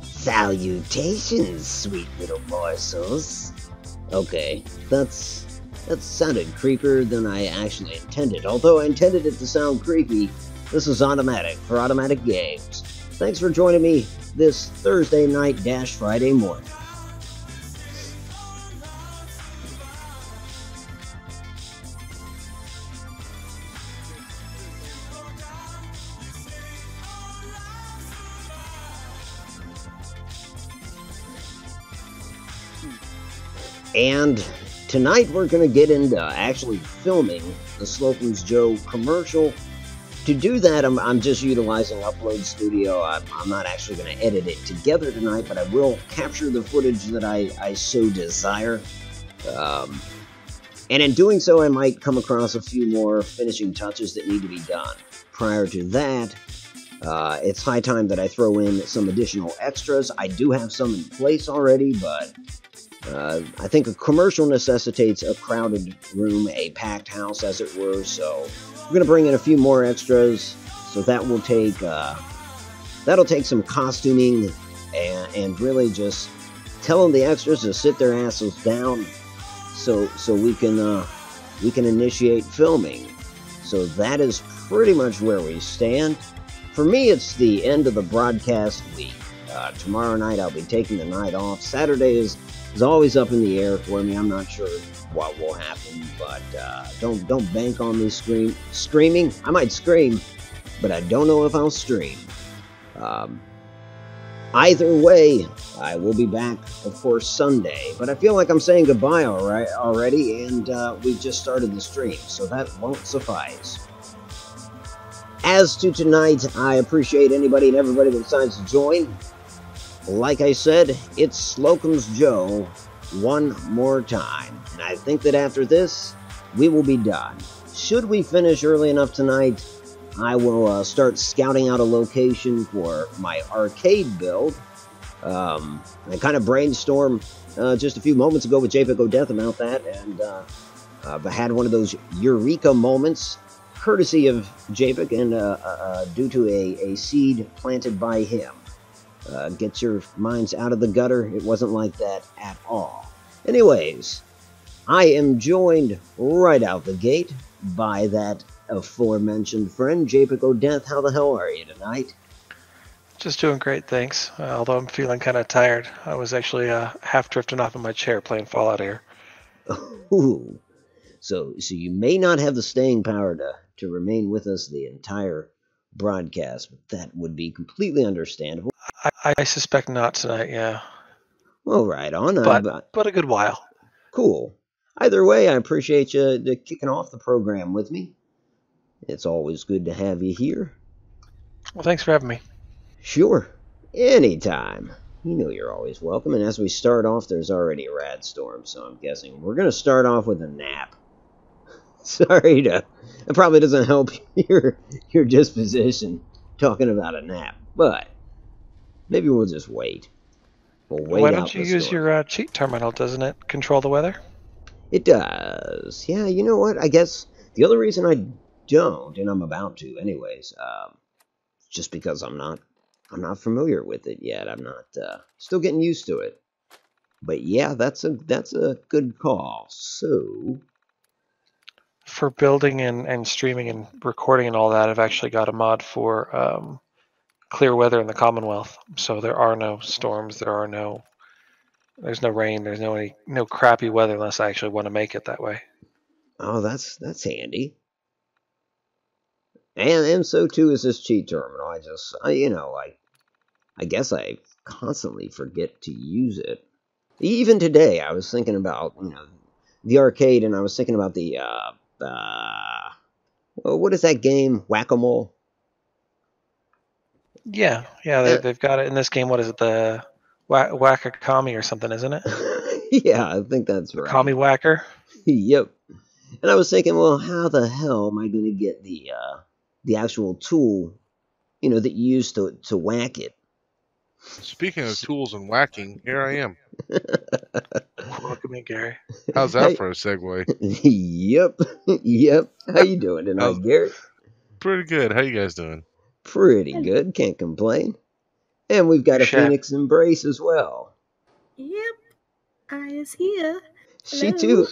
Salutations, sweet little morsels. Okay, that sounded creepier than I actually intended. Although I intended it to sound creepy, this is automatic for automatic games. Thanks for joining me this Thursday night / Friday morning. And tonight we're going to get into actually filming the Slocum's Joe commercial. To do that, I'm just utilizing Upload Studio. I'm not actually going to edit it together tonight, but I will capture the footage that I so desire. And in doing so, I might come across a few more finishing touches that need to be done. Prior to that, it's high time that I throw in some additional extras. I do have some in place already, but I think a commercial necessitates a crowded room, a packed house, as it were, so we're going to bring in a few more extras, so that will take, that'll take some costuming, and really just telling the extras to sit their asses down, so we can initiate filming. So that is pretty much where we stand. For me, it's the end of the broadcast week. Tomorrow night I'll be taking the night off. Saturday is always up in the air for me. I'm not sure what will happen, but don't bank on me screaming. I might scream, but I don't know if I'll stream. Either way, I will be back, of course, Sunday. But I feel like I'm saying goodbye already, and we've just started the stream, so that won't suffice. As to tonight, I appreciate anybody and everybody that decides to join. Like I said, it's Slocum's Joe one more time. And I think that after this, we will be done. Should we finish early enough tonight, I will start scouting out a location for my arcade build. I kind of brainstormed just a few moments ago with JPEG Death about that, and I had one of those eureka moments, courtesy of JPEG and due to a seed planted by him. Get your minds out of the gutter. It wasn't like that at all. Anyways, I am joined right out the gate by that aforementioned friend, JPEG Death. How the hell are you tonight? Just doing great, thanks. Although I'm feeling kind of tired. I was actually half drifting off in my chair playing Fallout here. Ooh. So you may not have the staying power to remain with us the entire broadcast, but that would be completely understandable. I suspect not tonight, yeah. Well, right on. But a good while. Cool. Either way, I appreciate you kicking off the program with me. It's always good to have you here. Well, thanks for having me. Sure. Anytime. You know you're always welcome. And as we start off, there's already a rad storm, so I'm guessing we're going to start off with a nap. Sorry that probably doesn't help your disposition talking about a nap, but maybe we'll just wait. We'll wait. Why don't you use your cheat terminal? Doesn't it control the weather? It does. Yeah, you know what? I guess the other reason I don't, and I'm about to anyways, just because I'm not familiar with it yet. I'm not still getting used to it. But yeah, that's a good call. So for building and streaming and recording and all that, I've actually got a mod for clear weather in the Commonwealth. So there are no storms, there's no rain, there's no crappy weather unless I actually want to make it that way. Oh, that's handy. And so too is this cheat terminal. I guess I constantly forget to use it. Even today, I was thinking about, the arcade, and I was thinking about the what is that game? Whack-a-mole? Yeah, they've got it in this game. What is it? The Whack-a-Kami or something, isn't it? Yeah, I think that's right. Kami Whacker? Yep. And I was thinking, well, how the hell am I going to get the actual tool, that you use to whack it? Speaking of tools and whacking, here I am. Welcome in, Gary. How's that for a segue? Yep. How you doing tonight, Gary? Pretty good. How you guys doing? Pretty good. Can't complain. And we've got a Shed. Phoenix Embrace as well. Yep, I is here. She Hello.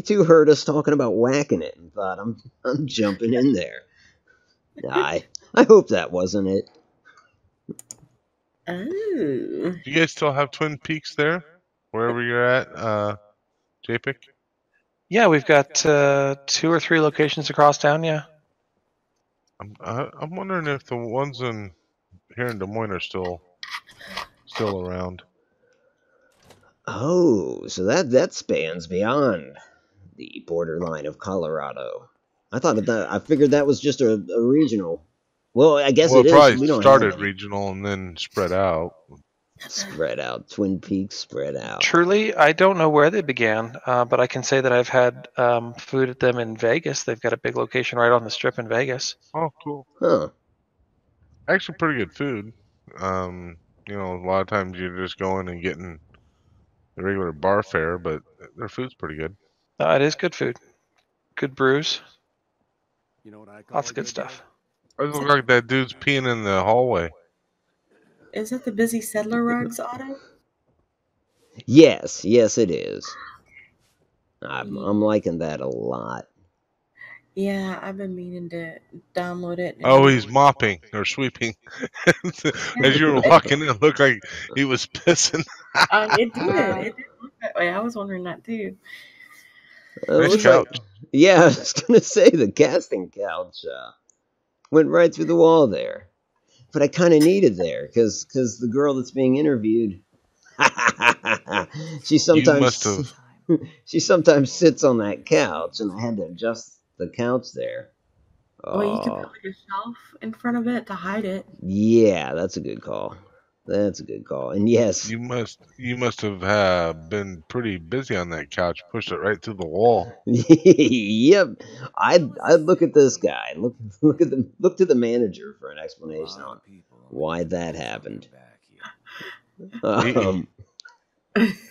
too heard us talking about whacking it and thought I'm jumping in there. I hope that wasn't it. Oh. Do you guys still have Twin Peaks there, wherever you're at, JPIC? Yeah, we've got 2 or 3 locations across town. Yeah. I'm wondering if the ones here in Des Moines are still around. Oh, so that spans beyond the borderline of Colorado. I figured that was just a regional. Well, I guess Well, it it is. probably We don't have started any. regional and then spread out. Spread out. Twin Peaks spread out. Truly, I don't know where they began, but I can say that I've had food at them in Vegas. They've got a big location right on the strip in Vegas. Oh, cool. Huh. Actually, pretty good food. A lot of times you're just going and getting the regular bar fare, but their food's pretty good. It is good food. Good brews. You know what I call Lots a of good good stuff. It looks like that dude's peeing in the hallway. Is that the busy settler rugs, Otto? Yes, it is. I'm liking that a lot. Yeah, I've been meaning to download it. Oh, he's mopping or sweeping. As you were walking in, it looked like he was pissing. It did look that way. I was wondering that too. Nice Looks couch. like, yeah, I was gonna say the casting couch went right through the wall there, but I kind of needed there because the girl that's being interviewed, she You must sometimes have. she sometimes sits on that couch, and I had to adjust the couch there. Well, you could Oh, put a shelf in front of it to hide it. yeah, that's a good call. That's a good call. And yes, You must have been pretty busy on that couch. Pushed it right through the wall. yep. I'd look at this guy. Look to the manager for an explanation on why that happened.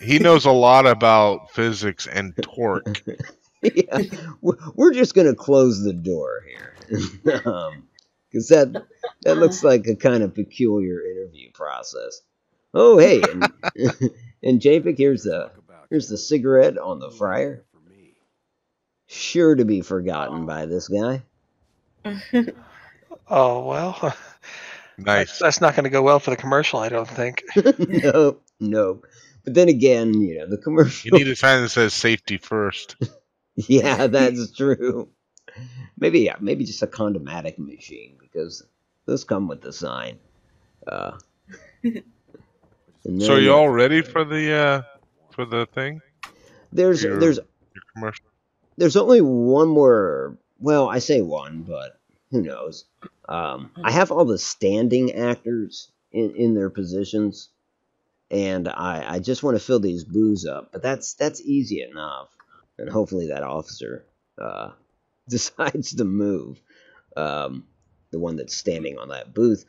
He knows a lot about physics and torque. Yeah, we're just gonna close the door here, because that looks like a kind of peculiar interview process. Oh, hey, and JPIC, here's the cigarette on the fryer. Sure to be forgotten by this guy. Oh, well. Nice. That's not going to go well for the commercial, I don't think. No. But then again, the commercial. You need a sign that says safety first. Yeah, that's true. Maybe just a condomatic machine, because those come with the sign. So are you all ready for the thing? There's your commercial. There's only one more. Well, I say one, but who knows? I have all the standing actors in their positions, and I just want to fill these booths up. But that's easy enough, and hopefully that officer decides to move. The one that's standing on that booth.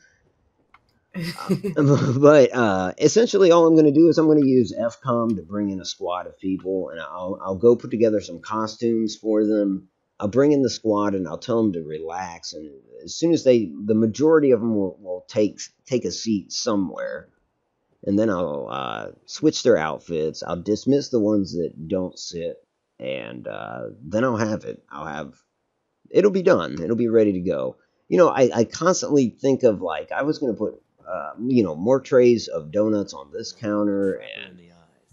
But essentially, all I'm going to do is I'm going to use FCOM to bring in a squad of people, and I'll go put together some costumes for them. I'll bring in the squad, and I'll tell them to relax. And as soon as the majority of them will take a seat somewhere, and then I'll switch their outfits. I'll dismiss the ones that don't sit, and then I'll have it. It'll be done. It'll be ready to go. I constantly think of, like, I was going to put more trays of donuts on this counter and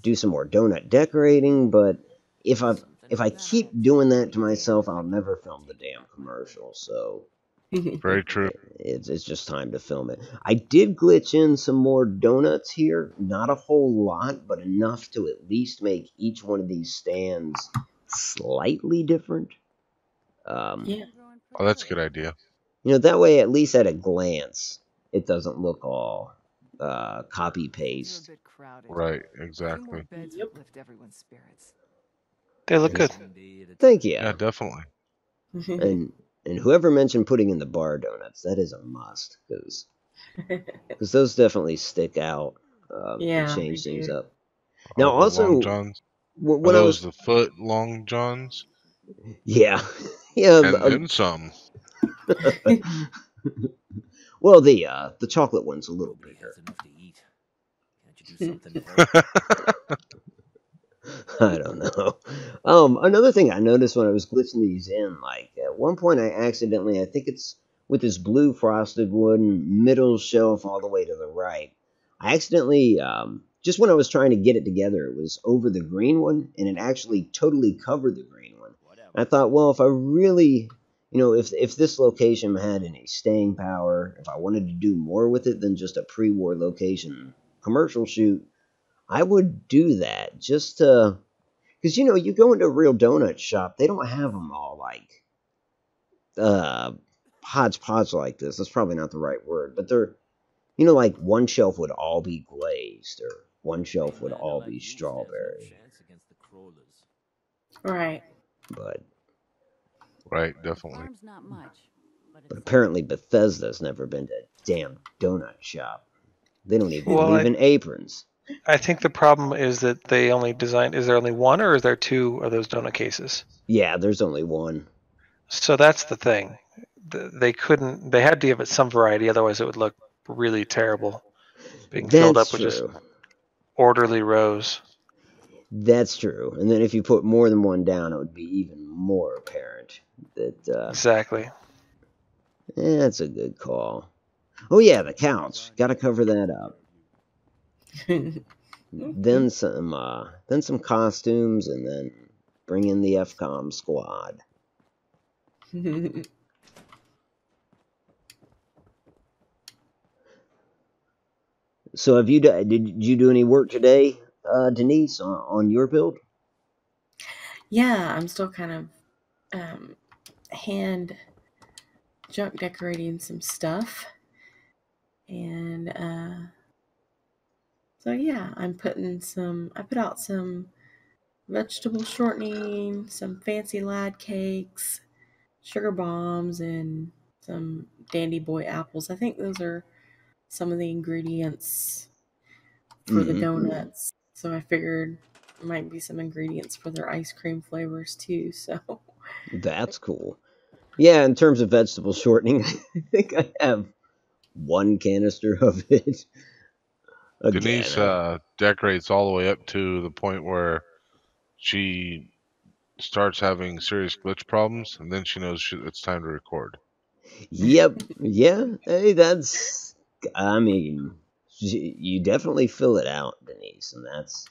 do some more donut decorating, but if I keep doing that to myself, I'll never film the damn commercial. So Very true. it's just time to film it. I did glitch in some more donuts here, not a whole lot, but enough to at least make each one of these stands slightly different. Yeah. Oh, that's a good idea. That way, at least at a glance, it doesn't look all copy paste. Right, exactly. Yep. Lift everyone's spirits. They look good. Thank you. Yeah, definitely. And whoever mentioned putting in the bar donuts, that is a must, because those definitely stick out Yeah, and change they things do. up. Now, Oh, the also, Long Johns. Are when I those was the foot long johns? yeah, And then some. Well, the chocolate one's a little Nobody bigger. has enough to eat. Can't you do something for it? I don't know. Another thing I noticed when I was glitching these in, like at one point I accidentally, I think it's with this blue frosted wooden middle shelf all the way to the right. I accidentally, just when I was trying to get it together, it was over the green one, and it actually totally covered the green one. And I thought, well, if I really, if this location had any staying power, if I wanted to do more with it than just a pre-war location commercial shoot, I would do that just to, because you go into a real donut shop, they don't have them all like uh hodgepodge like this. That's probably not the right word, but they're like one shelf would all be glazed, or one shelf would all be strawberry. Right. But Right, definitely. Farm's not much, but apparently Bethesda's never been to a damn donut shop. They don't even Well, believe in aprons. I think the problem is that they only designed. Is there only one, or is there two of those donut cases? Yeah, there's only one. So that's the thing. They couldn't. They had to give it some variety, otherwise it would look really terrible, being filled up That's with just true. orderly rows. That's true. And then if you put more than one down, it would be even more apparent that Exactly. that's a good call. Oh yeah, the couch. Got to cover that up. Then some costumes, and then bring in the FCOM squad. So did you do any work today, Denise, on your build? Yeah, I'm still kind of hand junk decorating some stuff. And so yeah, I put out some vegetable shortening, some fancy lad cakes, sugar bombs, and some dandy boy apples. I think those are some of the ingredients for the donuts. So I figured there might be some ingredients for their ice cream flavors too. So That's cool. Yeah, in terms of vegetable shortening, I think I have one canister of it. Denise decorates all the way up to the point where she starts having serious glitch problems, and then she knows it's time to record. Yep. Yeah. Hey, I mean, you definitely fill it out, Denise, and that's.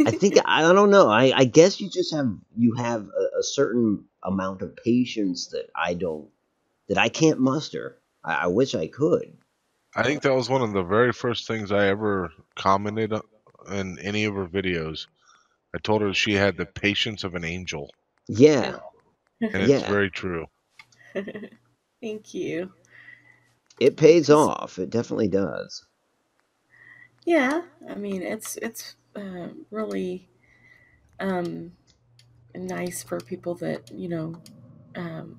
I think I don't know. I guess you have a certain amount of patience that I can't muster. I wish I could. I think that was one of the very first things I ever commented in any of her videos. I told her she had the patience of an angel, Yeah. and it's Yeah. very true. thank you. It pays off. It definitely does. Yeah, I mean it's really nice for people that um,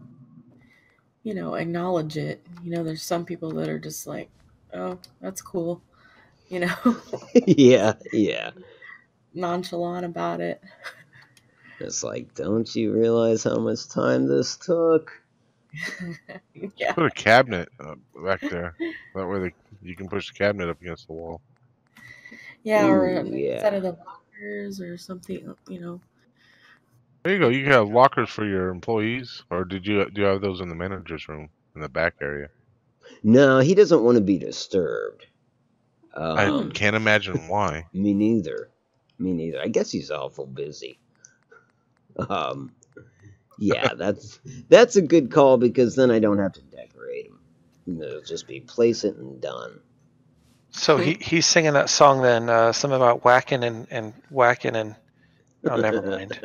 acknowledge it. There's some people that are just like, oh, that's cool, you know, Yeah. Yeah. nonchalant about it. It's like, don't you realize how much time this took? Yeah, Put a cabinet back there. That way you can push the cabinet up against the wall. yeah, or Ooh, a yeah. set of the lockers or something. There you go. You can have lockers for your employees, or do you have those in the manager's room in the back area? No, he doesn't want to be disturbed. I can't imagine why. Me neither. Me neither. I guess he's awful busy. Yeah, that's a good call, because then I don't have to decorate him. It'll just be place it and done. So he's singing that song then, something about whacking and whacking and. Oh, never mind.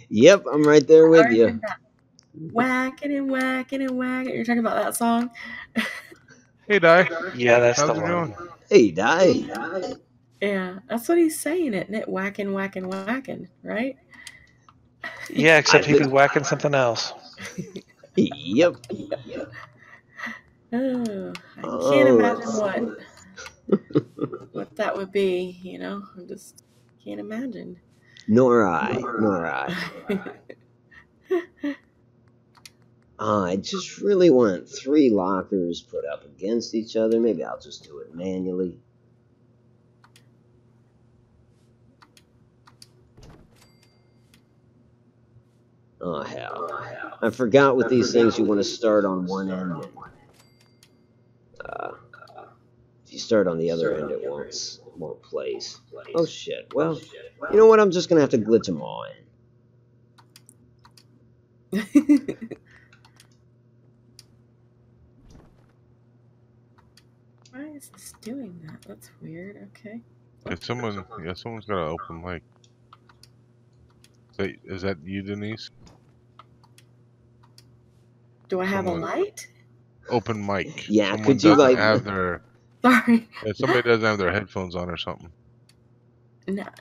Yep, I'm right there with you. Whacking and whacking and whacking. You're talking about that song? Hey, Di. Yeah, that's How's the it one. going? Hey, Di. Yeah, that's what he's saying, isn't it? Whacking, whacking, whacking, right? Yeah, except he was whacking something else. Yep. Oh, I can't imagine what that would be. I just can't imagine. Nor I. I just really want 3 lockers put up against each other. Maybe I'll just do it manually. Oh, hell. I forgot with these things you want to start on one end. And, if you start on the other end, it won't place. Oh, shit. Well, you know what? I'm just going to have to glitch them all in. Why is this doing that? That's weird. Okay. Someone's got an open mic. Is that you, Denise? Do I have a light? Open mic. Yeah, Someone could you, doesn't like... have their... Sorry. Yeah, somebody doesn't have their headphones on or something.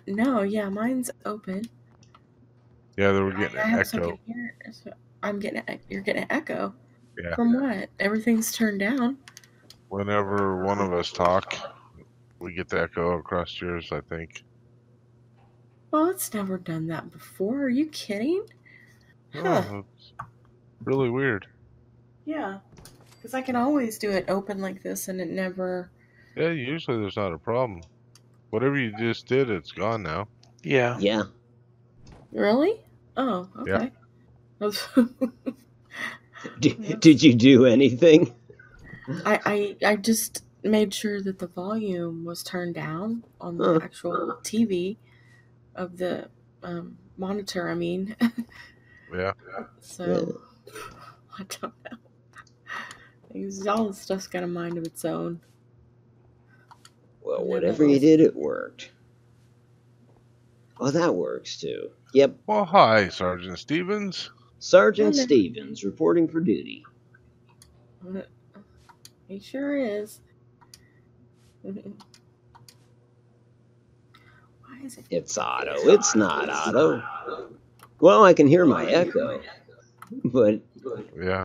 No, yeah, mine's open. Yeah, they were getting I an have echo. something here. So you're getting an echo. Yeah. From what? Everything's turned down. Whenever one of us talk, we get the echo across yours, I think. Well, it's never done that before. Are you kidding? Huh. Oh, it's really weird. Yeah. Because I can always do it open like this and it never... Yeah, usually there's not a problem. Whatever you just did, it's gone now. Yeah. Yeah. Really? Oh, okay. Did you do anything? I just made sure that the volume was turned down on the actual TV of the monitor, I mean. Yeah. So, I don't know. All this stuff's got a mind of its own. Well, whatever you did, it worked. Oh, that works too. Yep. Well, hi, Sergeant Stevens. Sergeant Stevens reporting for duty. He sure is. Why is it? It's Otto. It's not Otto. Well, I can hear my echo, but Yeah.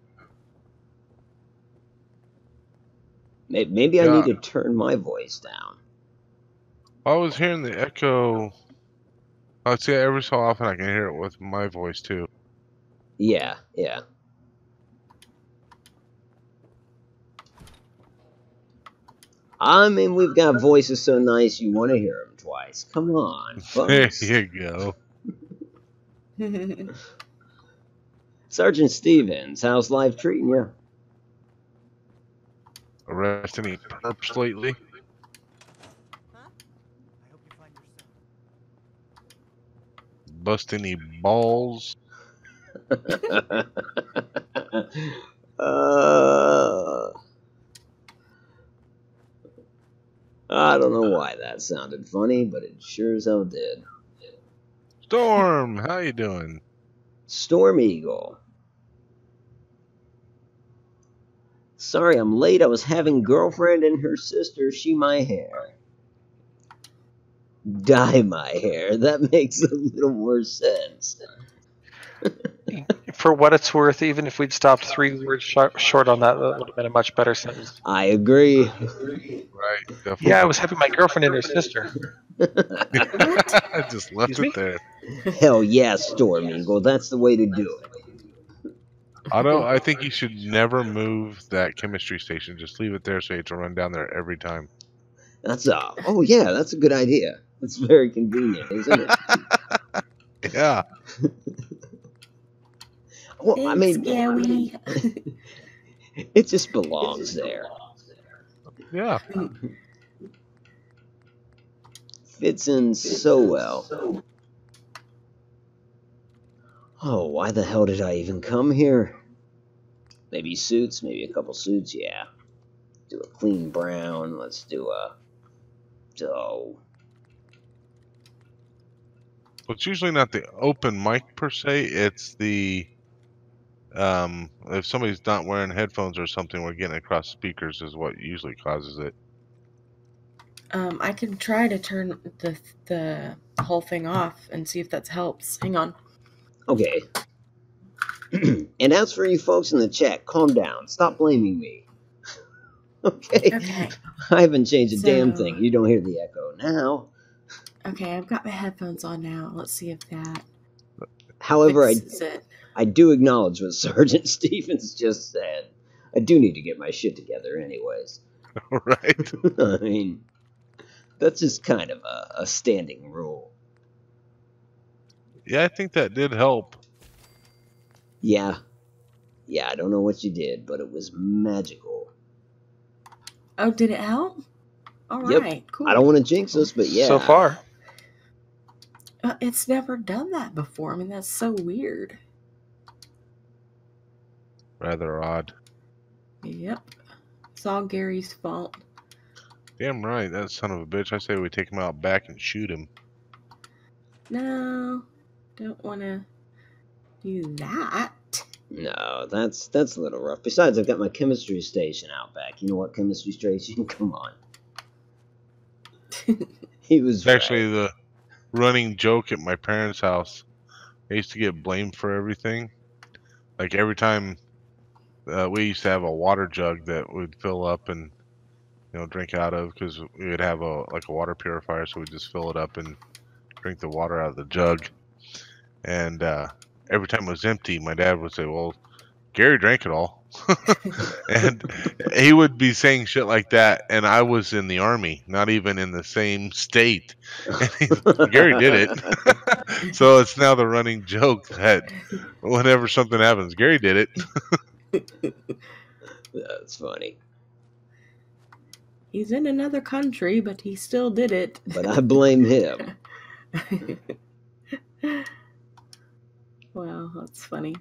maybe I need to turn my voice down. I was hearing the echo. I'd say every so often I can hear it with my voice too. Yeah. I mean, we've got voices so nice you want to hear them twice. Come on, folks. There you go. Sergeant Stevens, how's life treating you? Arrest any perps lately? Bust any balls? I don't know why that sounded funny, but it sure as hell did. Storm, how you doing? Storm Eagle. Sorry I'm late. I was having girlfriend and her sister shee my hair. Dye my hair. That makes a little more sense. For what it's worth, even if we'd stopped 3 words short on that, that would have been a much better sentence. I agree. Right, definitely. Yeah, I was having my girlfriend and her sister. I just left it there. Hell yeah, Storm Eagle. That's the way to do it. Otto, I think you should never move that chemistry station. Just leave it there so you have to run down there every time. Oh yeah, that's a good idea. It's very convenient, isn't it? Yeah. Well, Thanks, I mean, Gary. it just belongs there. Yeah. Fits in so well. Oh, why the hell did I even come here? Maybe suits, maybe a couple suits, yeah. Do a clean brown, let's do a... Oh. Well, it's usually not the open mic per se, it's the... if somebody's not wearing headphones or something, we're getting across speakers is what usually causes it. I can try to turn the whole thing off and see if that helps. Hang on. Okay. And as for you folks in the chat, calm down. Stop blaming me. Okay. I haven't changed a damn thing. You don't hear the echo now. Okay, I've got my headphones on now. Let's see if that... However, fixes it. I do acknowledge what Sergeant Stevens just said. I do need to get my shit together anyways. Right. I mean, that's just kind of a standing rule. Yeah, I think that did help. Yeah. Yeah, I don't know what you did, but it was magical. Oh, did it help? All Yep. right, cool. I don't want to jinx us, but yeah. So far. It's never done that before. I mean, that's so weird. Rather odd. Yep. It's all Gary's fault. Damn right, that son of a bitch. I say we take him out back and shoot him. No, don't want to do that. No, that's a little rough. Besides, I've got my chemistry station out back. You know what chemistry station? Come on. He was It's actually the running joke at my parents' house. I used to get blamed for everything. Like every time we used to have a water jug that we'd fill up and drink out of, because we would have a water purifier, so we'd just fill it up and drink the water out of the jug. And every time it was empty, my dad would say, "Well, Gary drank it all." And he would be saying shit like that, and I was in the Army, not even in the same state. And Gary did it. So it's now the running joke that whenever something happens, Gary did it. That's funny. He's in another country, but he still did it. But I blame him. Wow, that's funny.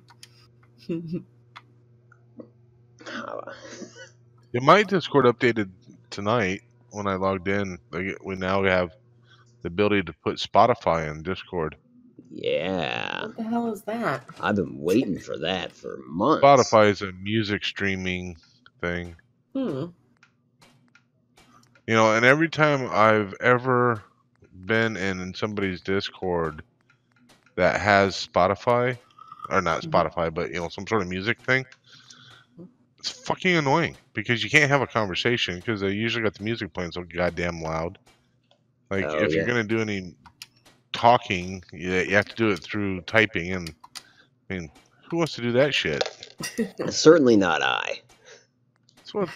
My Discord updated tonight when I logged in. We now have the ability to put Spotify in Discord. Yeah. What the hell is that? I've been waiting for that for months. Spotify is a music streaming thing. And every time I've ever been in somebody's Discord that has Spotify, or not Spotify, but some sort of music thing, it's fucking annoying because you can't have a conversation because they usually got the music playing so goddamn loud. Like, if you're gonna do any talking, you have to do it through typing, and I mean, who wants to do that shit? Certainly not I. That's what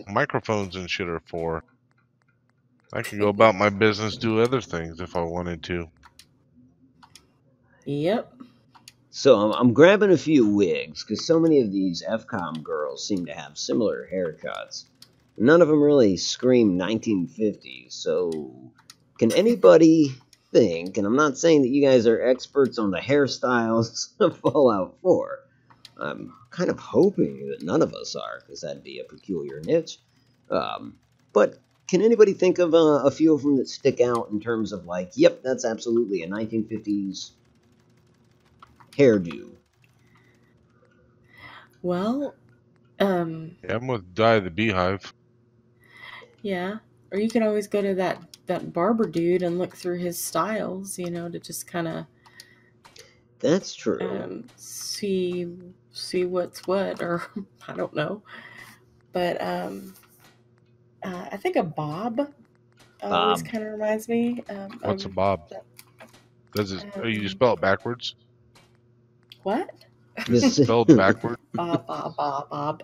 microphones and shit are for. I can go about my business, do other things if I wanted to. Yep. So I'm grabbing a few wigs, because so many of these FCOM girls seem to have similar haircuts. None of them really scream 1950s, so can anybody think, and I'm not saying that you guys are experts on the hairstyles of Fallout 4, I'm kind of hoping that none of us are, because that'd be a peculiar niche, but can anybody think of a few of them that stick out in terms of like, yep, that's absolutely a 1950s hairdo? Well, Yeah, I'm with Die the Beehive. yeah. Or you can always go to that barber dude and look through his styles, to just kind of That's true. see what's what, or I don't know. But I think a bob always kind of reminds me. What's a bob? Does it? You spell it backwards? What? Is it spelled backwards? Bob. Bob,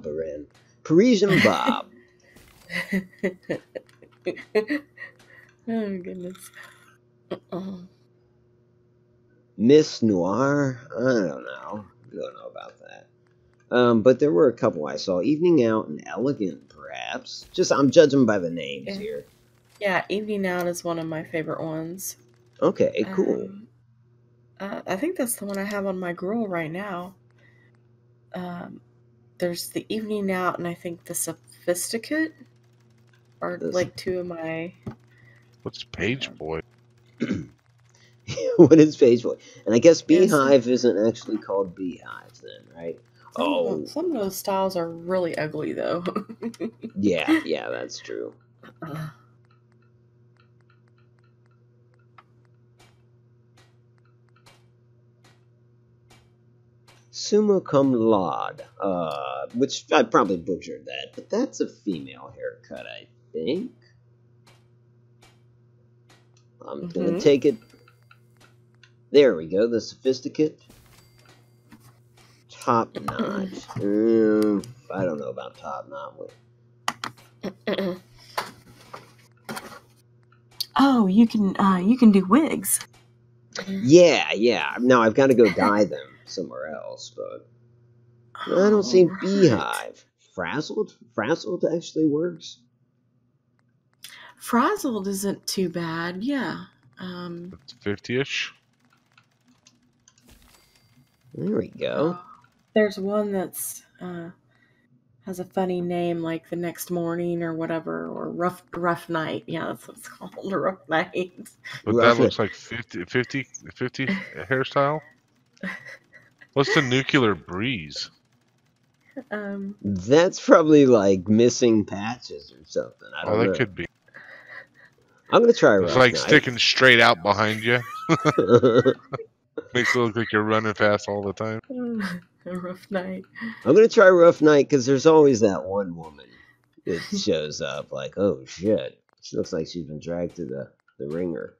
Baran. Parisian Bob. Oh, goodness. Miss Noir? I don't know. About that. But there were a couple I saw. Evening Out and Elegant, perhaps. I'm judging by the names here. Yeah, Evening Out is one of my favorite ones. Okay, cool. I think that's the one I have on my grill right now. There's the Evening Out, and I think the Sophisticate are like two of my... What's Page Boy? What is Page Boy? And I guess Beehive isn't actually called Beehive then, right? Some of those styles are really ugly, though. Yeah, that's true. Summa cum laude, which I probably butchered that, but that's a female haircut, I think. I'm gonna take it There we go. The sophisticate. Top notch. I don't know about top notch. Oh, you can do wigs. Yeah. Now I've got to go dye them somewhere else, but I don't see Alright. beehive. Frazzled actually works. Frazzled isn't too bad. Yeah. It's 50-ish. There we go. There's one that's has a funny name like the next morning or whatever, or rough night. Yeah, that's what it's called, a rough night. But Rough that looks like 50 hairstyle. What's the nuclear breeze? That's probably like missing patches or something. I don't Oh, know. that could be. I'm gonna try It's rough like night. sticking straight out behind you. Makes it look like you're running fast all the time. A rough night. I'm gonna try rough night because there's always that one woman that shows up like, oh shit, she looks like she's been dragged to the ringer.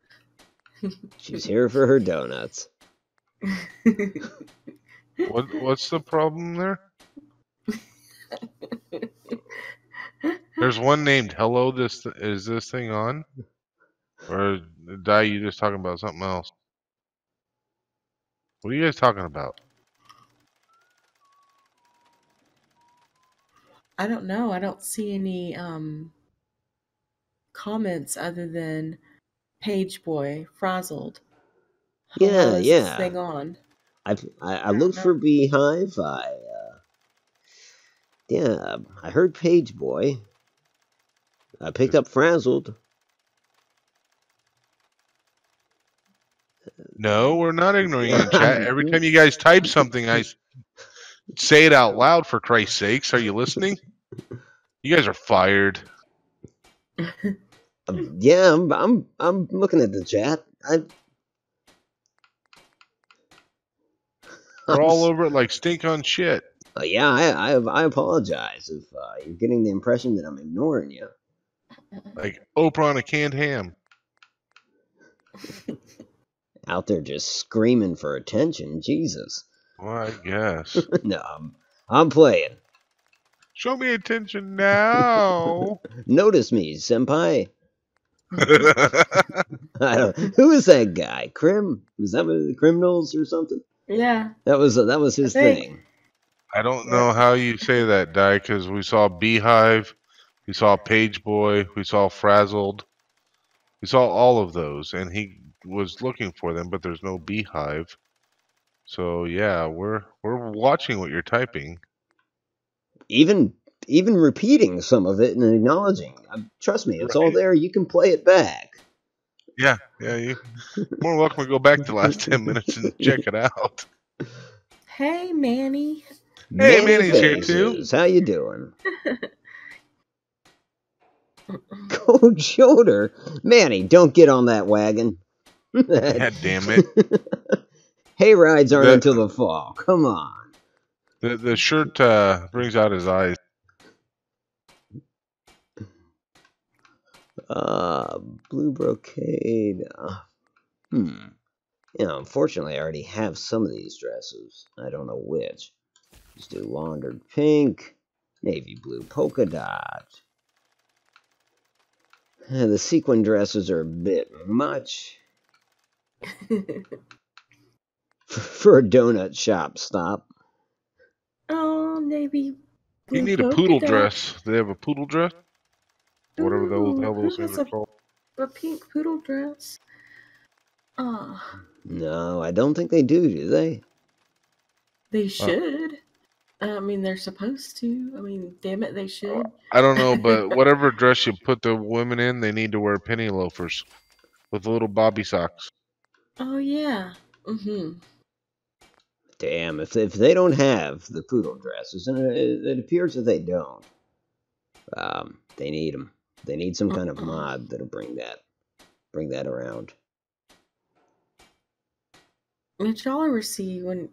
She's here for her donuts. What's the problem there? There's one named Hello. Is this thing on? Or Di, you just talking about something else? What are you guys talking about? I don't know. I don't see any comments other than Page Boy Frazzled. Hello, is this thing on? I looked for beehive. I heard Page Boy. I picked up Frazzled. No, we're not ignoring you in chat. Every time you guys type something, I say it out loud. For Christ's sakes, are you listening? You guys are fired. Yeah, I'm looking at the chat. We're all over it like stink on shit. Yeah, I apologize if you're getting the impression that I'm ignoring you. Like Oprah on a canned ham. Out there just screaming for attention. Jesus. Well, I guess. No, I'm playing. Show me attention now. Notice me, senpai. Who is that guy? Krim? Is that the criminals or something? Yeah. That was his thing. I don't know how you say that, Di, because we saw Beehive, we saw Page Boy, we saw Frazzled, we saw all of those, and he was looking for them, but there's no Beehive. So yeah, we're watching what you're typing. Even repeating some of it and acknowledging. Trust me, it's all there. You can play it back. Yeah, you more welcome to go back the last 10 minutes and check it out. Hey, Manny. Hey, Manny's here too. How you doing? Cold shoulder, Manny. Don't get on that wagon. God damn it! Hay rides aren't until the fall. Come on. The shirt brings out his eyes. Blue brocade. Unfortunately, I already have some of these dresses. I don't know which. Let's do laundered pink, navy blue polka dot. The sequin dresses are a bit much for a donut shop stop. Oh, navy blue You need a polka poodle dot. dress. Do they have a poodle dress? Whatever those things are called. A pink poodle dress. No, I don't think they do they? They should. I mean, they're supposed to. I mean, damn it, they should. I don't know, but whatever dress you put the women in, they need to wear penny loafers with little bobby socks. Oh, yeah. Damn, if they don't have the poodle dresses, and it appears that they don't, they need them. They need some kind of mod that'll bring that around. Did y'all ever see when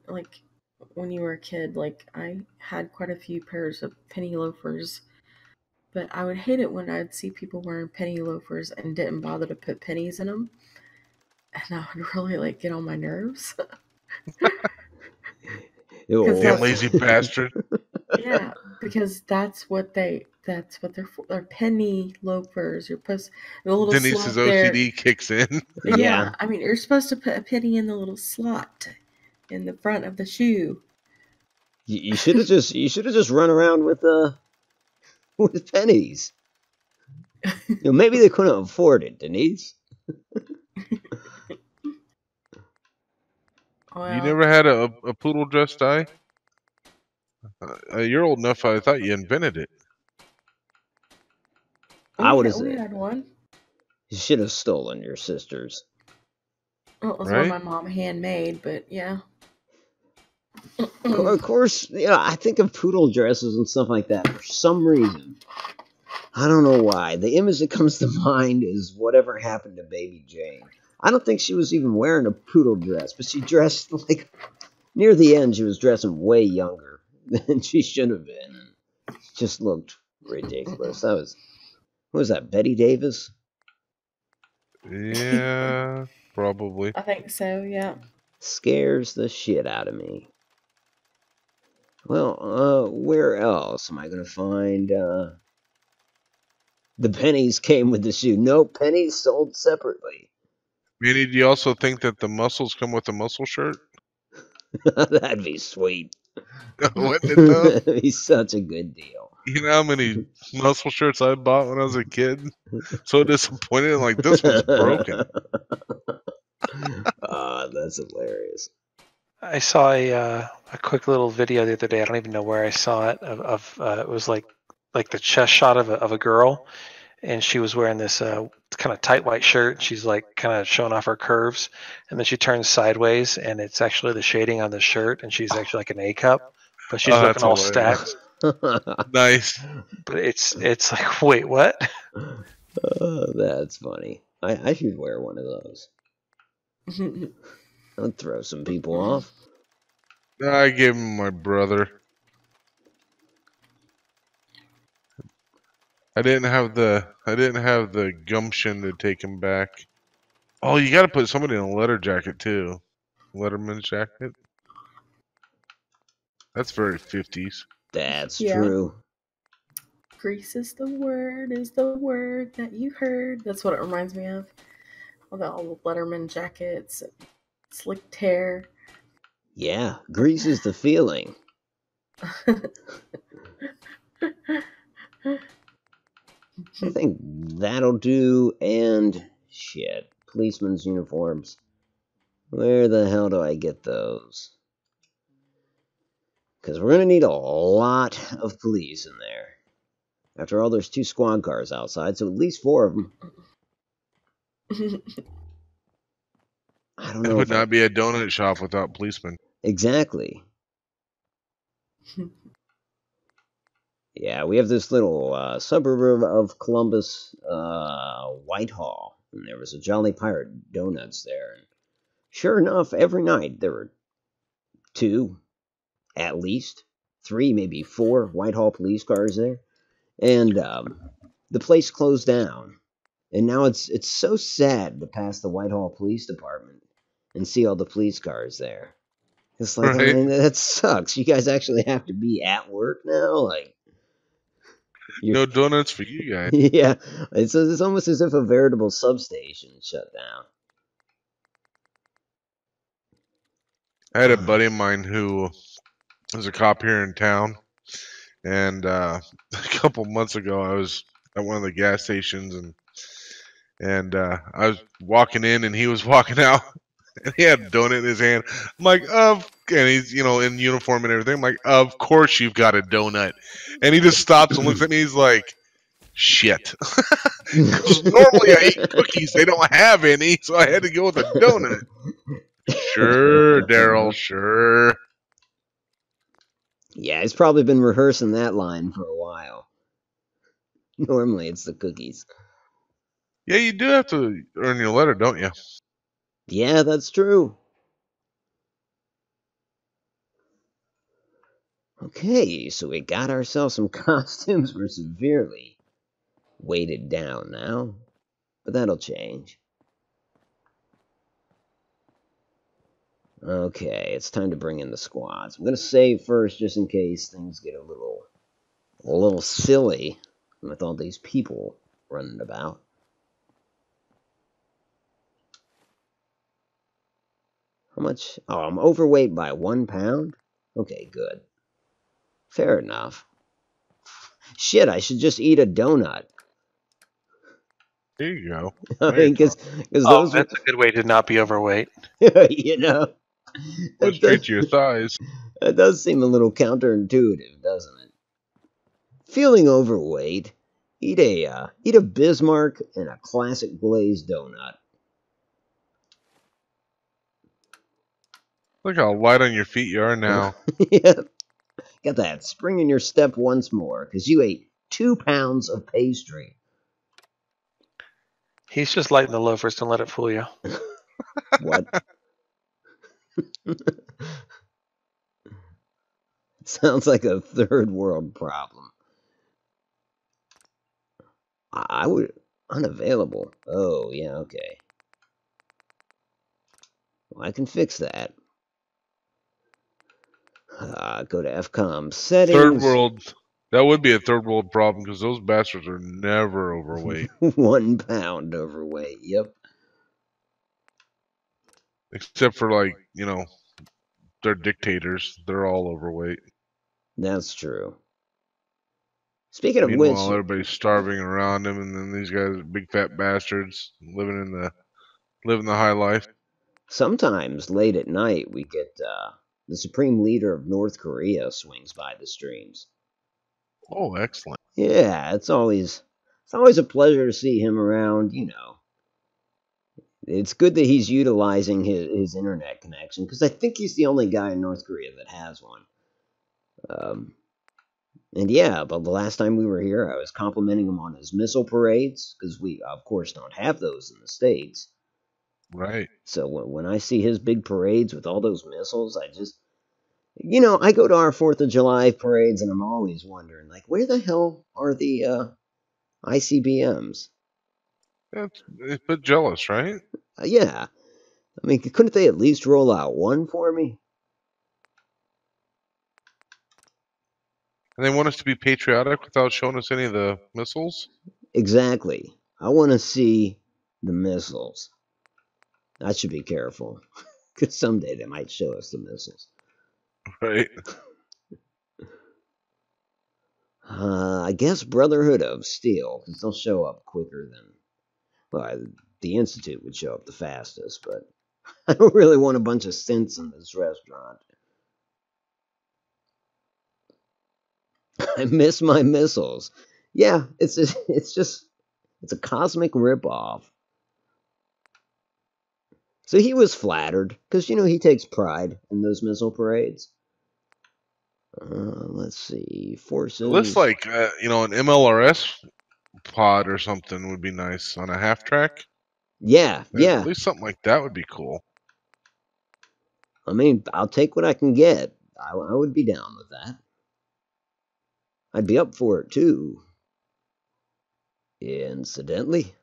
you were a kid? Like, I had quite a few pairs of penny loafers, but I would hate it when I'd see people wearing penny loafers and didn't bother to put pennies in them. and that would really like get on my nerves. Oh. Damn lazy bastard. Yeah, because that's what they're for. They're penny loafers. You're supposed the little Denise's slot there. OCD kicks in. Yeah, I mean you're supposed to put a penny in the little slot in the front of the shoe. You should have just run around with pennies. Maybe they couldn't afford it, Denise. Well, You never had a poodle dress dye? You're old enough. I thought you invented it. I would have we said had one. you should have stolen your sister's. Well, it was Right? one my mom handmade, but yeah. Of course, I think of poodle dresses and stuff like that for some reason. I don't know why. The image that comes to mind is whatever happened to Baby Jane. I don't think she was even wearing a poodle dress, but she dressed like near the end. She was dressing way younger than she should have been. Just looked ridiculous. What was that? Betty Davis? Yeah, probably. I think so. Yeah. Scares the shit out of me. Well, where else am I gonna find? The pennies came with the shoe. No, pennies sold separately. Manny, do you also think that the muscles come with a muscle shirt? That'd be sweet. Wouldn't it though? That'd be such a good deal. You know how many muscle shirts I bought when I was a kid? So disappointed. I'm like, this one's broken. That's hilarious. I saw a quick little video the other day. I don't even know where I saw it. It was like the chest shot of a girl, and she was wearing this kind of tight white shirt. She's like kind of showing off her curves, and then she turns sideways, and it's actually the shading on the shirt, and she's actually like an A cup, but she's looking all hilarious. stacked. Nice. But it's like, wait, what? That's funny. I should wear one of those. I'll throw some people off. I gave him my brother. I didn't have the gumption to take him back. Oh, you got to put somebody in a letter jacket too. Letterman's jacket. That's very 50s. That's Yeah. true. Grease is the word that you heard. That's what it reminds me of. All the old Letterman jackets, slicked hair. Yeah, grease is the feeling. I think that'll do. And shit, policemen's uniforms. Where the hell do I get those? Because we're going to need a lot of police in there. After all, there's 2 squad cars outside, so at least 4 of them. I don't know. It would not be a donut shop without policemen. Exactly. Yeah, we have this little suburb of Columbus, Whitehall, and there was a Jolly Pirate Donuts there. And sure enough, every night there were 2, at least 3, maybe 4 Whitehall police cars there, and the place closed down. And now it's so sad to pass the Whitehall Police Department and see all the police cars there. It's like, Right. I mean, that sucks. You guys actually have to be at work now, like. No donuts for you guys. Yeah, it's almost as if a veritable substation shut down. I had a buddy of mine who was a cop here in town, and a couple months ago I was at one of the gas stations, and I was walking in and he was walking out, and he had a donut in his hand. I'm like, and he's in uniform and everything. I'm like, of course you've got a donut, and he just stops and looks at me. He's like, shit, because normally I eat cookies. They don't have any, so I had to go with a donut. Sure, Daryl, sure. Yeah, he's probably been rehearsing that line for a while. Normally it's the cookies. Yeah, you do have to earn your letter, don't you? Yeah, that's true. Okay, so we got ourselves some costumes. We're severely weighted down now, but that'll change. Okay, it's time to bring in the squads. I'm gonna save first just in case things get a little silly with all these people running about. How much? Oh, I'm overweight by 1 pound? Okay, good. Fair enough. Shit, I should just eat a donut. There you go. I Now you're mean, because talking. Oh, those, that's a good way to not be overweight. you know, Go it does, straight to your thighs. it does seem a little counterintuitive, doesn't it? Feeling overweight, eat a Bismarck and a classic glazed donut. Look how light on your feet you are now. Yeah, got that spring in your step once more, because you ate 2 pounds of pastry. He's just lighting the loafers. Don't let it fool you. What? Sounds like a third world problem. I would... Unavailable. Oh, yeah, okay. Well, I can fix that. Go to FCOM settings. Third world. That would be a third world problem because those bastards are never overweight. 1 pound overweight. Yep. Except for, like, they're dictators. They're all overweight. That's true. Speaking of Meanwhile, which, everybody's starving around them, and then these guys are big fat bastards living the high life. sometimes late at night we get the supreme leader of North Korea swings by the streams. Oh, excellent. Yeah, it's always a pleasure to see him around, you know. It's good that he's utilizing his internet connection, because I think he's the only guy in North Korea that has one. And yeah, but the last time we were here, I was complimenting him on his missile parades, because we, of course, don't have those in the States. Right. So when I see his big parades with all those missiles, I just... You know, I go to our 4th of July parades, and I'm always wondering, like, where the hell are the ICBMs? That's a bit jealous, right? Yeah. I mean, couldn't they at least roll out one for me? And they want us to be patriotic without showing us any of the missiles? Exactly. I want to see the missiles. I should be careful, because someday they might show us the missiles. Right. I guess Brotherhood of Steel, because they'll show up quicker than... Well, the Institute would show up the fastest, but I don't really want a bunch of synths in this restaurant. I miss my missiles. Yeah, it's a cosmic ripoff. So he was flattered, because, you know, he takes pride in those missile parades. Let's see, forces... It looks like, an MLRS pod or something would be nice on a half track. Yeah, yeah. At least something like that would be cool. I mean, I'll take what I can get. I would be down with that. I'd be up for it, too. Incidentally.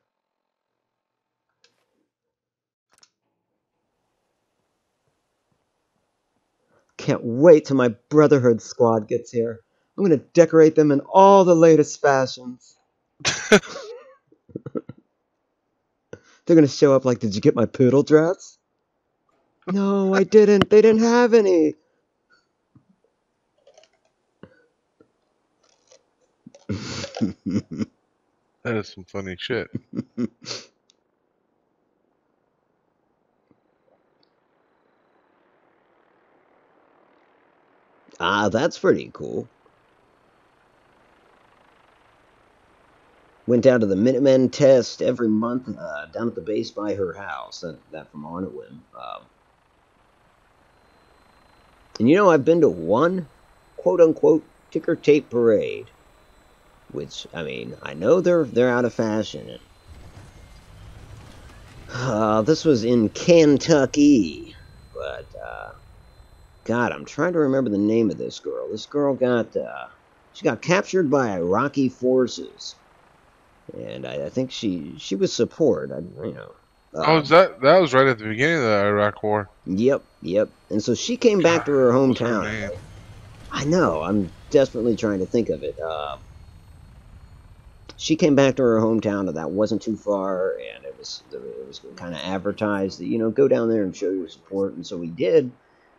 Can't wait till my Brotherhood squad gets here. I'm gonna decorate them in all the latest fashions. They're gonna show up like, did you get my poodle dress? No, I didn't. They didn't have any. That is some funny shit. That's pretty cool. Went down to the Minutemen test every month down at the base by her house. That from on at Whim. And you know, I've been to one quote-unquote ticker tape parade. Which, I mean, I know they're out of fashion. This was in Kentucky. But, God, I'm trying to remember the name of this girl. This girl she got captured by Iraqi forces. And I think she was support. Oh, that was right at the beginning of the Iraq War. Yep, yep. And so she came back to God, her what was her hometown. name? I know. I'm desperately trying to think of it. She came back to her hometown, and that wasn't too far, and it was kind of advertised that go down there and show your support, and so we did,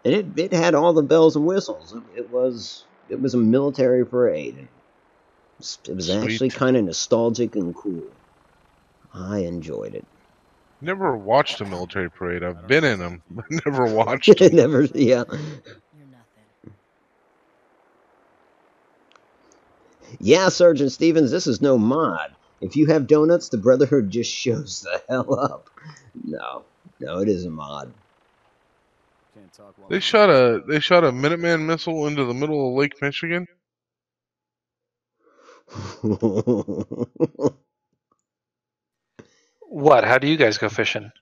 and it had all the bells and whistles. It was a military parade. And it was actually Sweet. kind of nostalgic and cool. I enjoyed it. Never watched a military parade. I've been in them, but never watched them. Never, yeah. You're nothing. Yeah, Sergeant Stevens, this is no mod. If you have donuts, the Brotherhood just shows the hell up. No, it is a mod. They shot a Minuteman missile into the middle of Lake Michigan. What? How do you guys go fishing?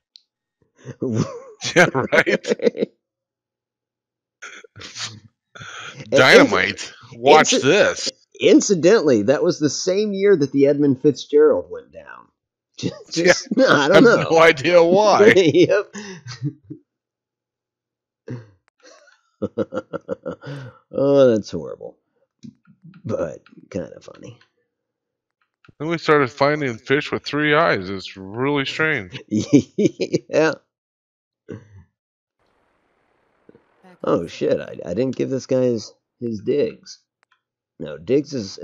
Yeah, right. Dynamite. Watch this. Incidentally, that was the same year that the Edmund Fitzgerald went down. Just Yeah, I don't know. have no idea why. Yep. Oh, that's horrible, but kind of funny. Then we started finding fish with 3 eyes. It's really strange. Yeah. Back Oh off. shit! I didn't give this guy his digs. No, digs is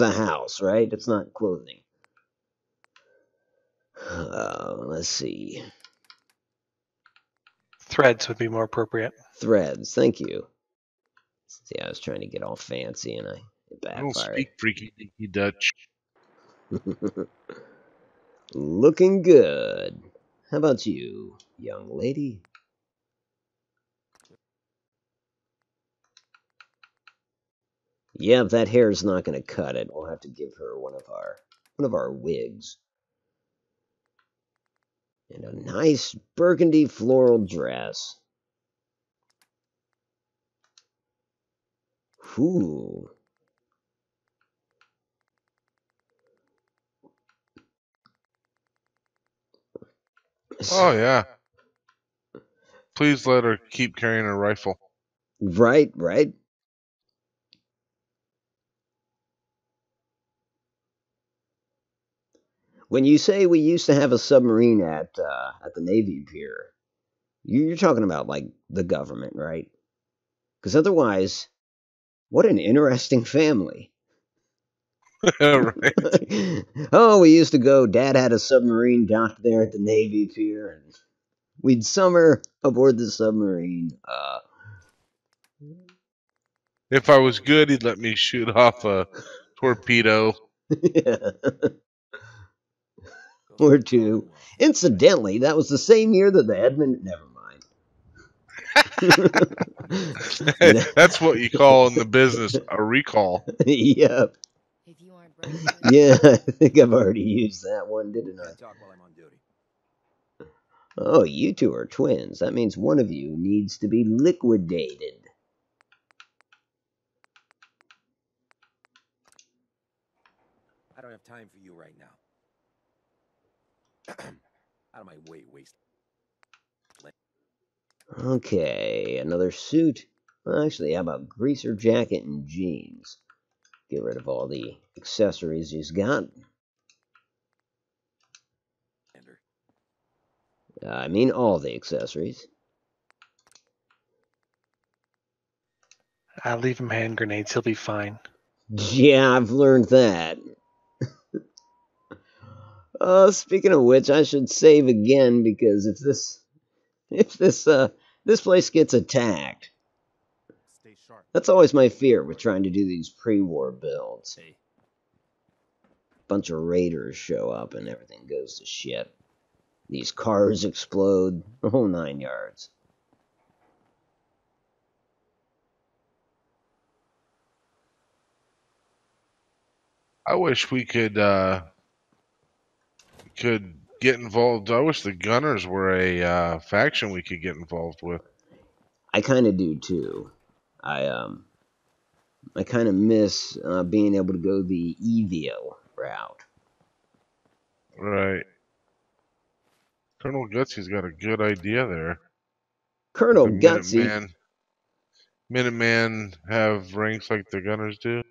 a house, right? It's not clothing. Let's see. Threads would be more appropriate. Threads. Thank you. See, I was trying to get all fancy and it I don't backfired. speak freaky deaky Dutch. Looking good. How about you, young lady? Yeah, if that hair's not going to cut it, we'll have to give her one of our wigs. And a nice burgundy floral dress. Ooh. Oh yeah. Please let her keep carrying her rifle. Right. When you say we used to have a submarine at the Navy Pier, you're talking about like the government, right? Because otherwise, what an interesting family. Right. Oh, we used to go. Dad had a submarine docked there at the Navy Pier, and we'd summer aboard the submarine. If I was good, he'd let me shoot off a torpedo. Or two. Incidentally, that was the same year that the Edmund. Never mind. That's what you call in the business a recall. Yep. If you aren't ready, Yeah, I think I've already used that one, didn't I? Talk while I'm on duty. Oh, you two are twins. That means one of you needs to be liquidated. I don't have time for you right now. Out of my way, waste. Okay, another suit. Well, actually, how about greaser jacket and jeans? Get rid of all the accessories he's got. I mean all the accessories. I'll leave him hand grenades. He'll be fine. Yeah, I've learned that. Speaking of which, I should save again because if this place gets attacked, Stay sharp. that's always my fear with trying to do these pre-war builds. Hey. Bunch of raiders show up and everything goes to shit. These cars explode, the whole 9 yards. I wish we could get involved. I wish the Gunners were a faction we could get involved with. I kind of do too. I kind of miss being able to go the evil route. Right. Colonel Gutsy's got a good idea there. Colonel The Gutsy. Minutemen have ranks like the gunners do.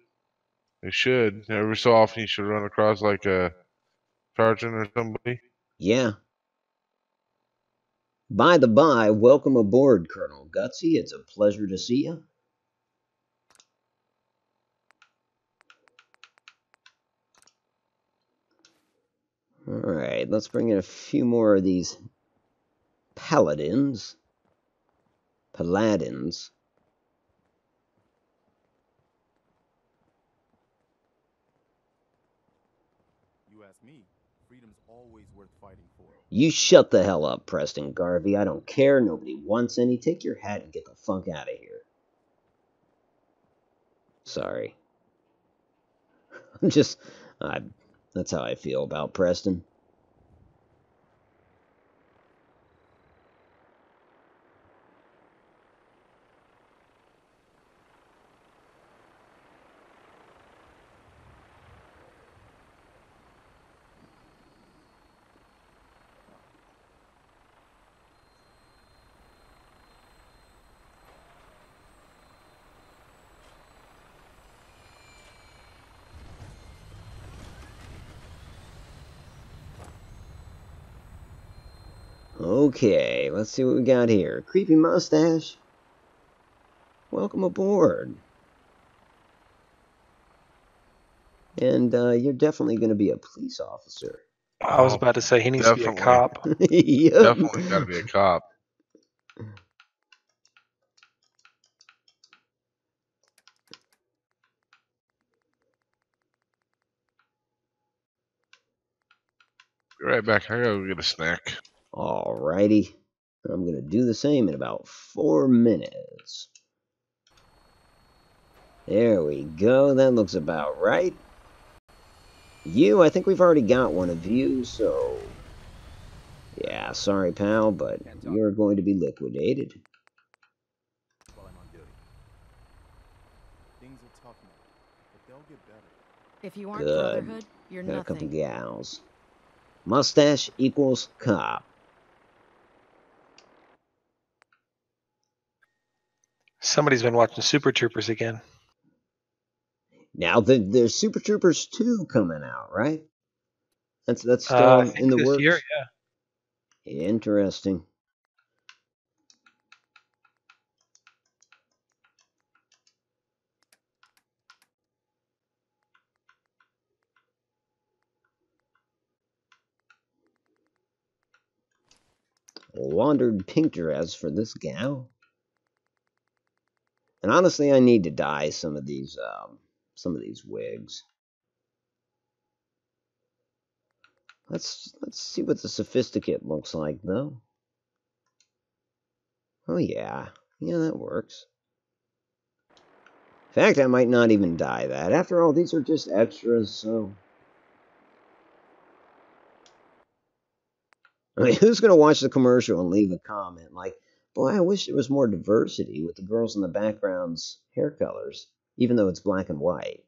They should. Every so often you should run across like a sergeant or somebody. Yeah. By the by, welcome aboard, Colonel Gutsy. It's a pleasure to see you. Alright, let's bring in a few more of these paladins. Paladins. You ask me, freedom's always worth fighting for. You shut the hell up, Preston Garvey. I don't care. Nobody wants any. Take your hat and get the fuck out of here. Sorry. I'm just... that's how I feel about Preston. Okay, let's see what we got here. Creepy mustache. Welcome aboard. And you're definitely going to be a police officer. I was about to say he needs to be a cop. Yep. Definitely got to be a cop. Be right back. I gotta go get a snack. Alrighty. I'm going to do the same in about 4 minutes. There we go. That looks about right. You, I think we've already got one of you, so... Yeah, sorry, pal, but you're going to be liquidated. While I'm on duty. Things are tough now, but they'll get better. If you aren't Good. Brotherhood, you're Got a couple nothing. gals. Mustache equals cop. Somebody's been watching Super Troopers again. Now, there's Super Troopers 2 coming out, right? That's I still think in the this works? year, yeah. Interesting. Laundered pink dress for this gal. And honestly, I need to dye some of these wigs. Let's see what the sophisticate looks like, though. Oh yeah, that works. In fact, I might not even dye that. After all, these are just extras, so... I mean, who's going to watch the commercial and leave a comment like, boy, I wish there was more diversity with the girls in the background's hair colors, even though it's black and white.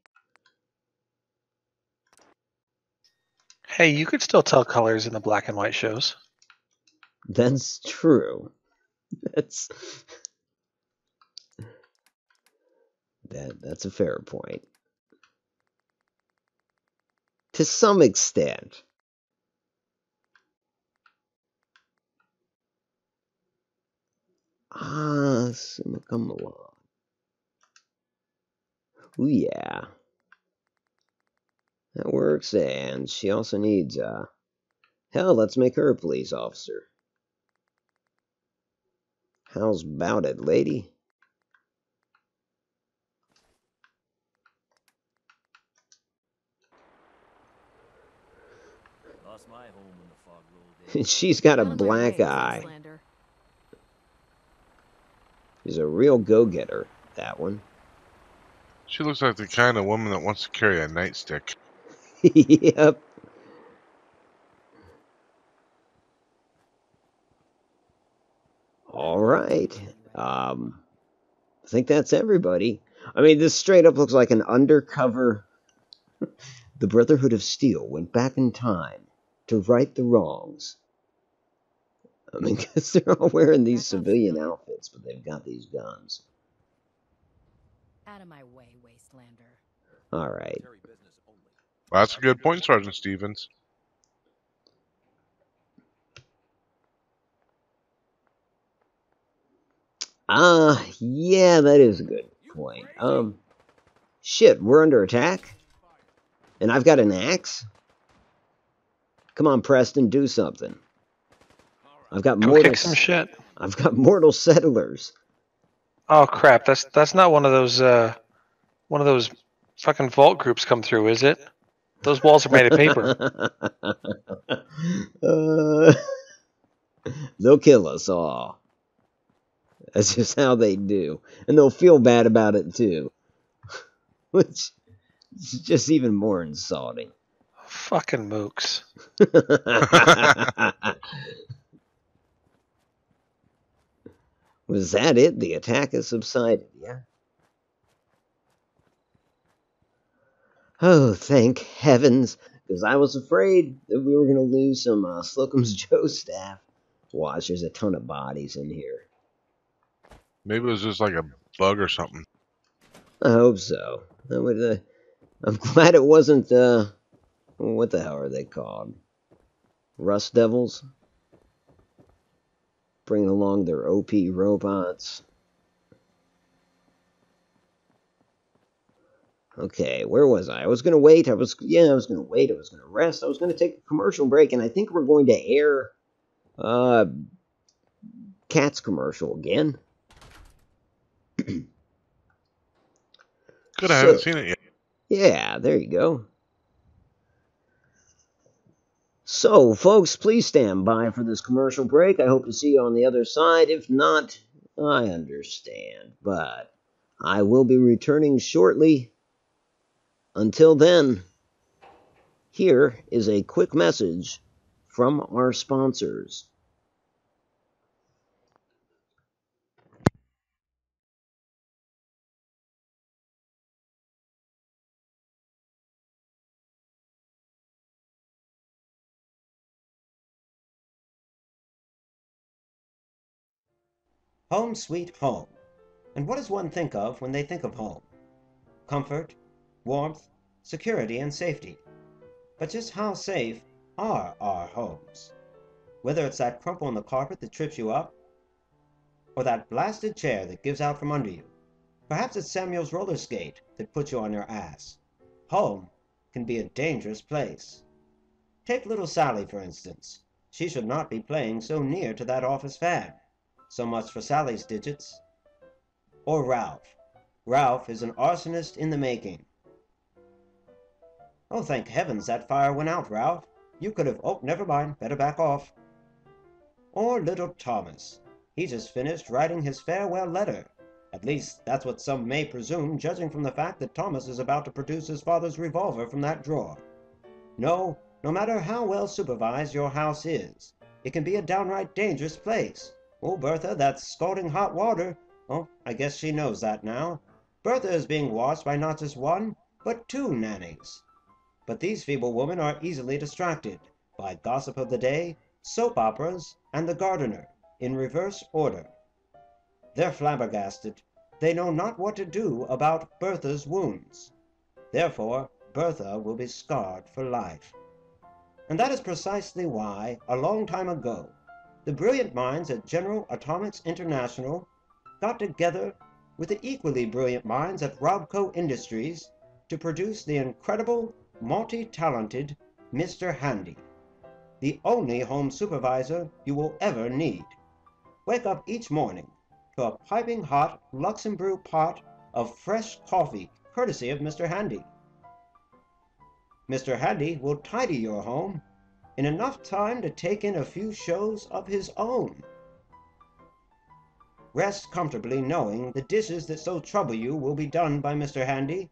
Hey, you could still tell colors in the black and white shows. That's true. That's a fair point. To some extent. Come along. Ooh, yeah. That works, and she also needs, hell, let's make her a police officer. How's about it, lady? Lost my home when the fog rolled in. She's got a On my black way, eye. Zealander. She's a real go-getter, that one. She looks like the kind of woman that wants to carry a nightstick. Yep. All right. I think that's everybody. I mean, this straight up looks like an undercover... The Brotherhood of Steel went back in time to right the wrongs. I mean, because they're all wearing these civilian outfits, but they've got these guns. Out of my way, wastelander. All right. That's a good point, Sergeant Stevens. Yeah, that is a good point. Shit, we're under attack? And I've got an axe? Come on, Preston, do something. I've got Go kick some shit. I've got mortal settlers. Oh crap! That's not one of those fucking vault groups come through, is it? Those walls are made of paper. They'll kill us all. That's just how they do. And they'll feel bad about it too. Which is just even more insulting. Fucking mooks. Was that it? The attack has subsided, yeah? Oh, thank heavens. Because I was afraid that we were going to lose some Slocum's Joe staff. Watch, there's a ton of bodies in here. Maybe it was just like a bug or something. I hope so. I'm glad it wasn't, what the hell are they called? Rust Devils? Bringing along their OP robots. Okay, where was I? I was going to wait. I was going to wait. I was going to rest. I was going to take a commercial break, and I think we're going to air Cat's commercial again. Good, I haven't seen it yet. Yeah, there you go. So, folks, please stand by for this commercial break. I hope to see you on the other side. If not, I understand. But I will be returning shortly. Until then, here is a quick message from our sponsors. Home sweet home. And what does one think of when they think of home? Comfort, warmth, security, and safety. But just how safe are our homes? Whether it's that crumple in the carpet that trips you up, or that blasted chair that gives out from under you. Perhaps it's Samuel's roller skate that puts you on your ass. Home can be a dangerous place. Take little Sally, for instance. She should not be playing so near to that office fan. So much for Sally's digits. Or Ralph. Ralph is an arsonist in the making. Oh, thank heavens that fire went out, Ralph. You could have... Oh, never mind. Better back off. Or little Thomas. He just finished writing his farewell letter. At least, that's what some may presume, judging from the fact that Thomas is about to produce his father's revolver from that drawer. No matter how well supervised your house is, it can be a downright dangerous place. Oh, Bertha, that's scalding hot water. Oh, I guess she knows that now. Bertha is being watched by not just one, but two nannies. But these feeble women are easily distracted by gossip of the day, soap operas, and the gardener, in reverse order. They're flabbergasted. They know not what to do about Bertha's wounds. Therefore, Bertha will be scarred for life. And that is precisely why, a long time ago, the brilliant minds at General Atomics International got together with the equally brilliant minds at Robco Industries to produce the incredible, multi-talented Mr. Handy, the only home supervisor you will ever need. Wake up each morning to a piping hot Luxembourg pot of fresh coffee, courtesy of Mr. Handy. Mr. Handy will tidy your home in enough time to take in a few shows of his own. Rest comfortably knowing the dishes that so trouble you will be done by Mr. Handy,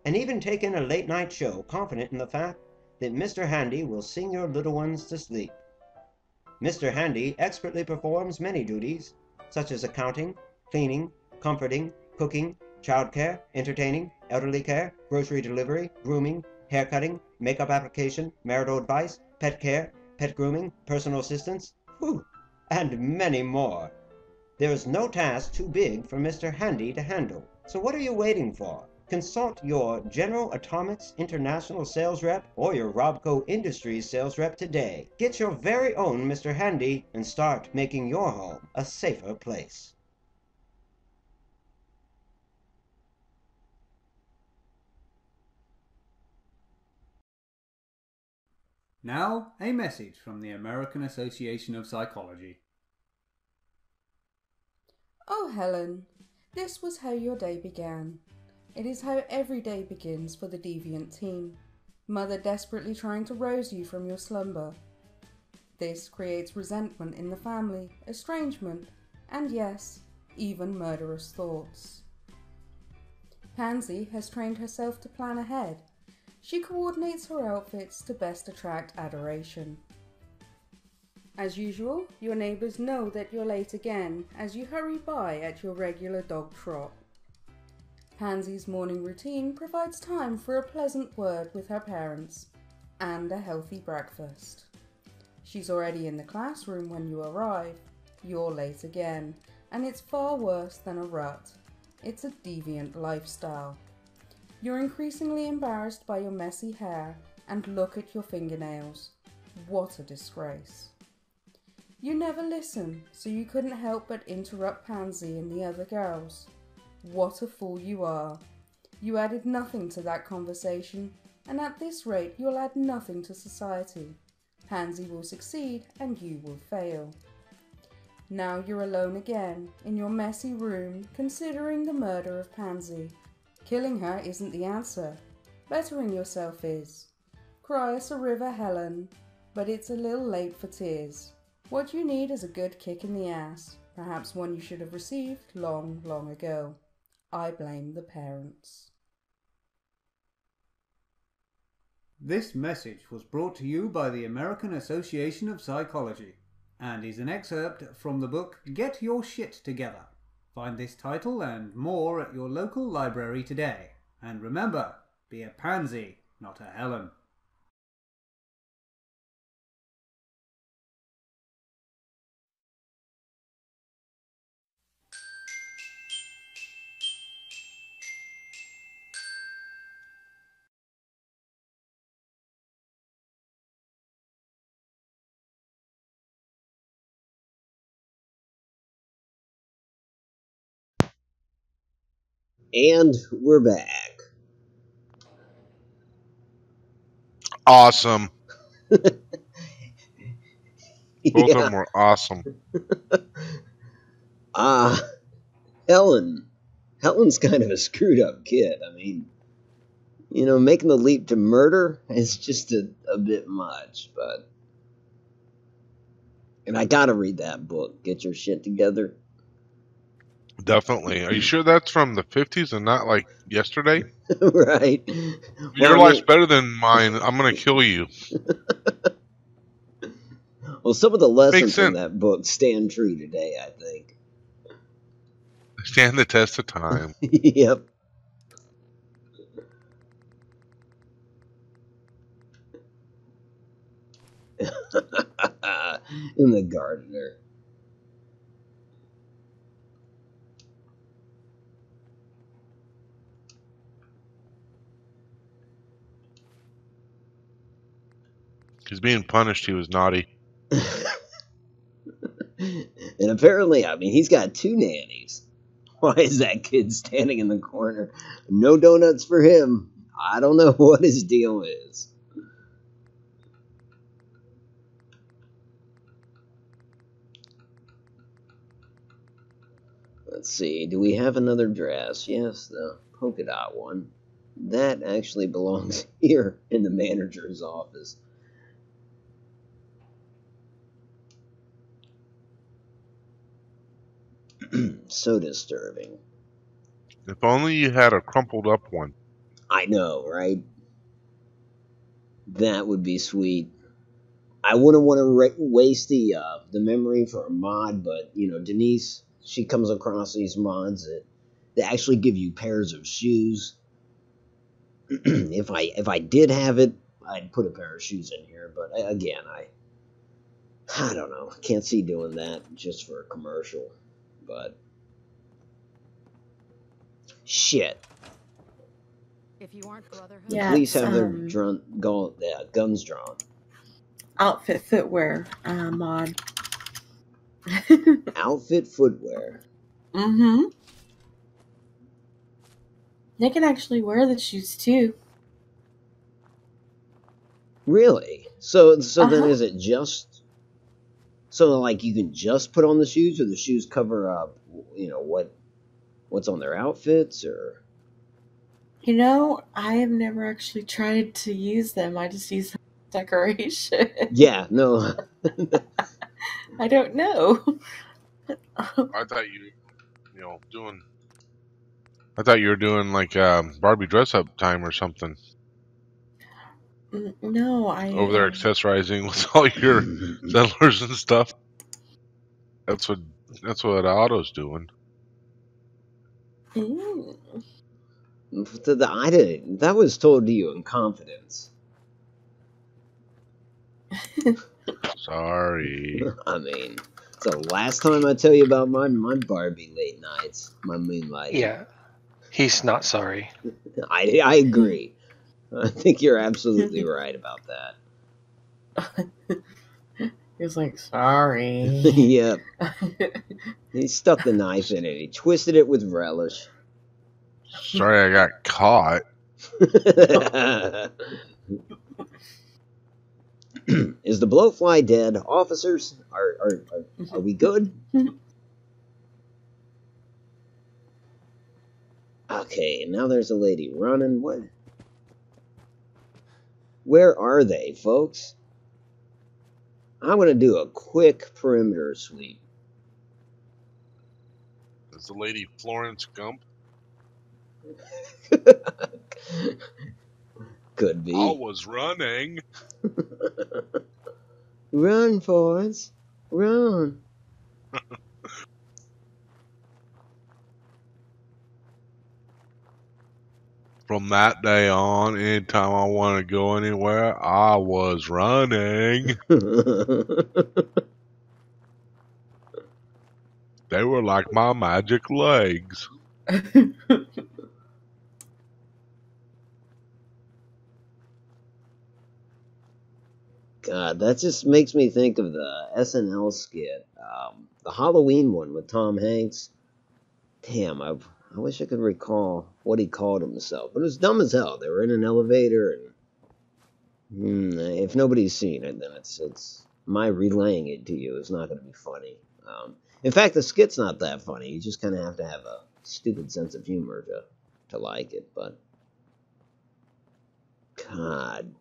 and even take in a late-night show confident in the fact that Mr. Handy will sing your little ones to sleep. Mr. Handy expertly performs many duties, such as accounting, cleaning, comforting, cooking, childcare, entertaining, elderly care, grocery delivery, grooming, haircutting, makeup application, marital advice, pet care, pet grooming, personal assistance. Whew! and many more. There is no task too big for Mr. Handy to handle. So what are you waiting for? Consult your General Atomics International sales rep or your Robco Industries sales rep today. Get your very own Mr. Handy and start making your home a safer place. Now, a message from the American Association of Psychology. Oh, Helen, this was how your day began. It is how every day begins for the deviant teen. Mother desperately trying to rouse you from your slumber. This creates resentment in the family, estrangement, and yes, even murderous thoughts. Pansy has trained herself to plan ahead. She coordinates her outfits to best attract adoration. As usual, your neighbours know that you're late again as you hurry by at your regular dog trot. Pansy's morning routine provides time for a pleasant word with her parents and a healthy breakfast. She's already in the classroom when you arrive. You're late again, and it's far worse than a rut. It's a deviant lifestyle. You're increasingly embarrassed by your messy hair, and look at your fingernails. What a disgrace. You never listen, so you couldn't help but interrupt Pansy and the other girls. What a fool you are. You added nothing to that conversation, and at this rate you'll add nothing to society. Pansy will succeed and you will fail. Now you're alone again, in your messy room, considering the murder of Pansy. Killing her isn't the answer. Bettering yourself is. Cry us a river, Helen, but it's a little late for tears. What you need is a good kick in the ass, perhaps one you should have received long, long ago. I blame the parents. This message was brought to you by the American Association of Psychology and is an excerpt from the book Get Your Shit Together. Find this title and more at your local library today. And remember, be a pansy, not a Helen. And we're back. Awesome. Both of Yeah. them were awesome. Helen. Helen's kind of a screwed up kid. I mean, making the leap to murder is just a bit much, but. And I gotta read that book, Get Your Shit Together. Definitely. Are you sure that's from the 50s and not like yesterday? Right. Your life's better than mine. I'm going to kill you. Well, some of the lessons Makes from sense. that book stand true today, I think. Stand the test of time. Yep. In the gardener. He's being punished. He was naughty. And apparently, I mean, he's got 2 nannies. Why is that kid standing in the corner? No donuts for him. I don't know what his deal is. Let's see. Do we have another dress? Yes, the polka dot one. That actually belongs here in the manager's office. So disturbing. If only you had a crumpled up one. I know, right? That would be sweet. I wouldn't want to waste the memory for a mod, but Denise, she comes across these mods that actually give you pairs of shoes. If I did have it, I'd put a pair of shoes in here. But again, I don't know. I can't see doing that just for a commercial. But shit. If you aren't The Brotherhood, Yeah, police it's have their guns drawn. outfit footwear mod. Outfit footwear. Mm-hmm. They can actually wear the shoes too. Really? So then Uh-huh. is it just so like you can just put on the shoes, or the shoes cover up, what's on their outfits, or You know, I have never actually tried to use them. I just use them as decoration. yeah, no. I don't know. I thought doing. I thought you were doing like Barbie dress up time or something. No, Over there accessorizing with all your settlers and stuff. That's what Otto's doing. Mm. I didn't. That was told to you in confidence. Sorry. I mean, it's the last time I tell you about my Barbie late nights, my moonlighting. Yeah, he's not sorry. I agree. I think you're absolutely right about that. He was like, sorry. Yep. He stuck the knife in it. He twisted it with relish. Sorry I got caught. Is the blowfly dead? Officers, are we good? Okay, now there's a lady running. What? Where are they, folks? I'm gonna do a quick perimeter sweep. Is the lady Florence Gump? Could be. I was running. Run, Forrest. Run. From that day on, anytime I want to go anywhere, I was running. They were like my magic legs. God, that just makes me think of the SNL skit, the Halloween one with Tom Hanks. Damn, I wish I could recall what he called himself, but it was dumb as hell. They were in an elevator, and if nobody's seen it, then it's my relaying it to you is not going to be funny. In fact, the skit's not that funny. You just kind of have to have a stupid sense of humor to like it. But God.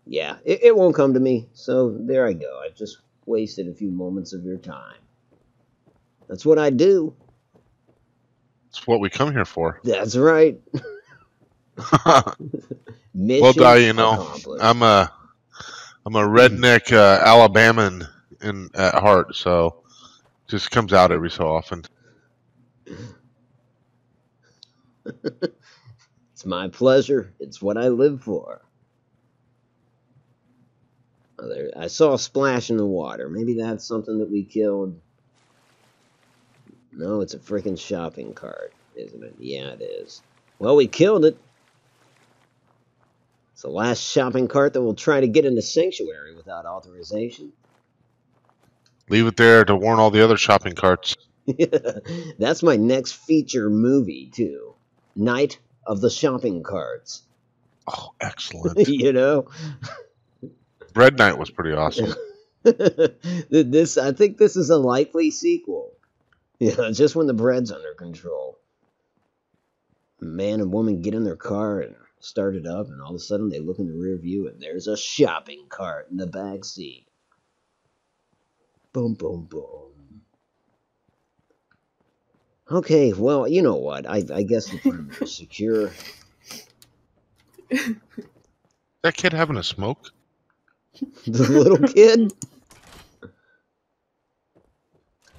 Yeah, it won't come to me, so there I go. I just wasted a few moments of your time. That's what I do. It's what we come here for. That's right. Mission well, Di, you know, accomplished. I'm a redneck Alabaman at heart, so just comes out every so often. It's my pleasure. It's what I live for. I saw a splash in the water. Maybe that's something that we killed. No, it's a freaking shopping cart, isn't it? Yeah, it is. Well, we killed it. It's the last shopping cart that will try to get into Sanctuary without authorization. Leave it there to warn all the other shopping carts. That's my next feature movie, too. Night of the Shopping Carts. Oh, excellent. You know? Bread Night was pretty awesome. I think this is a likely sequel. Yeah, just when the bread's under control. Man and woman get in their car and start it up, and all of a sudden they look in the rear view and there's a shopping cart in the back seat. Boom, boom, boom. Okay, well, you know what? I guess the perimeter's secure. That kid having a smoke? The little kid?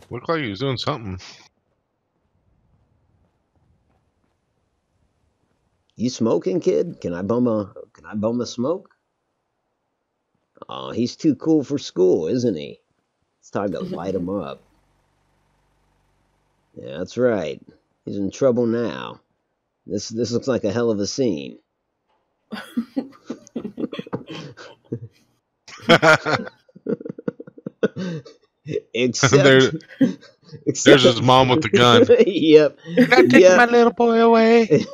Looked like he was doing something. You smoking, kid? Can I bum a smoke? Oh, he's too cool for school, isn't he? It's time to light him up. Yeah, that's right. He's in trouble now. This looks like a hell of a scene. There, Except there's his mom with the gun. Yep. Not taking my little boy away.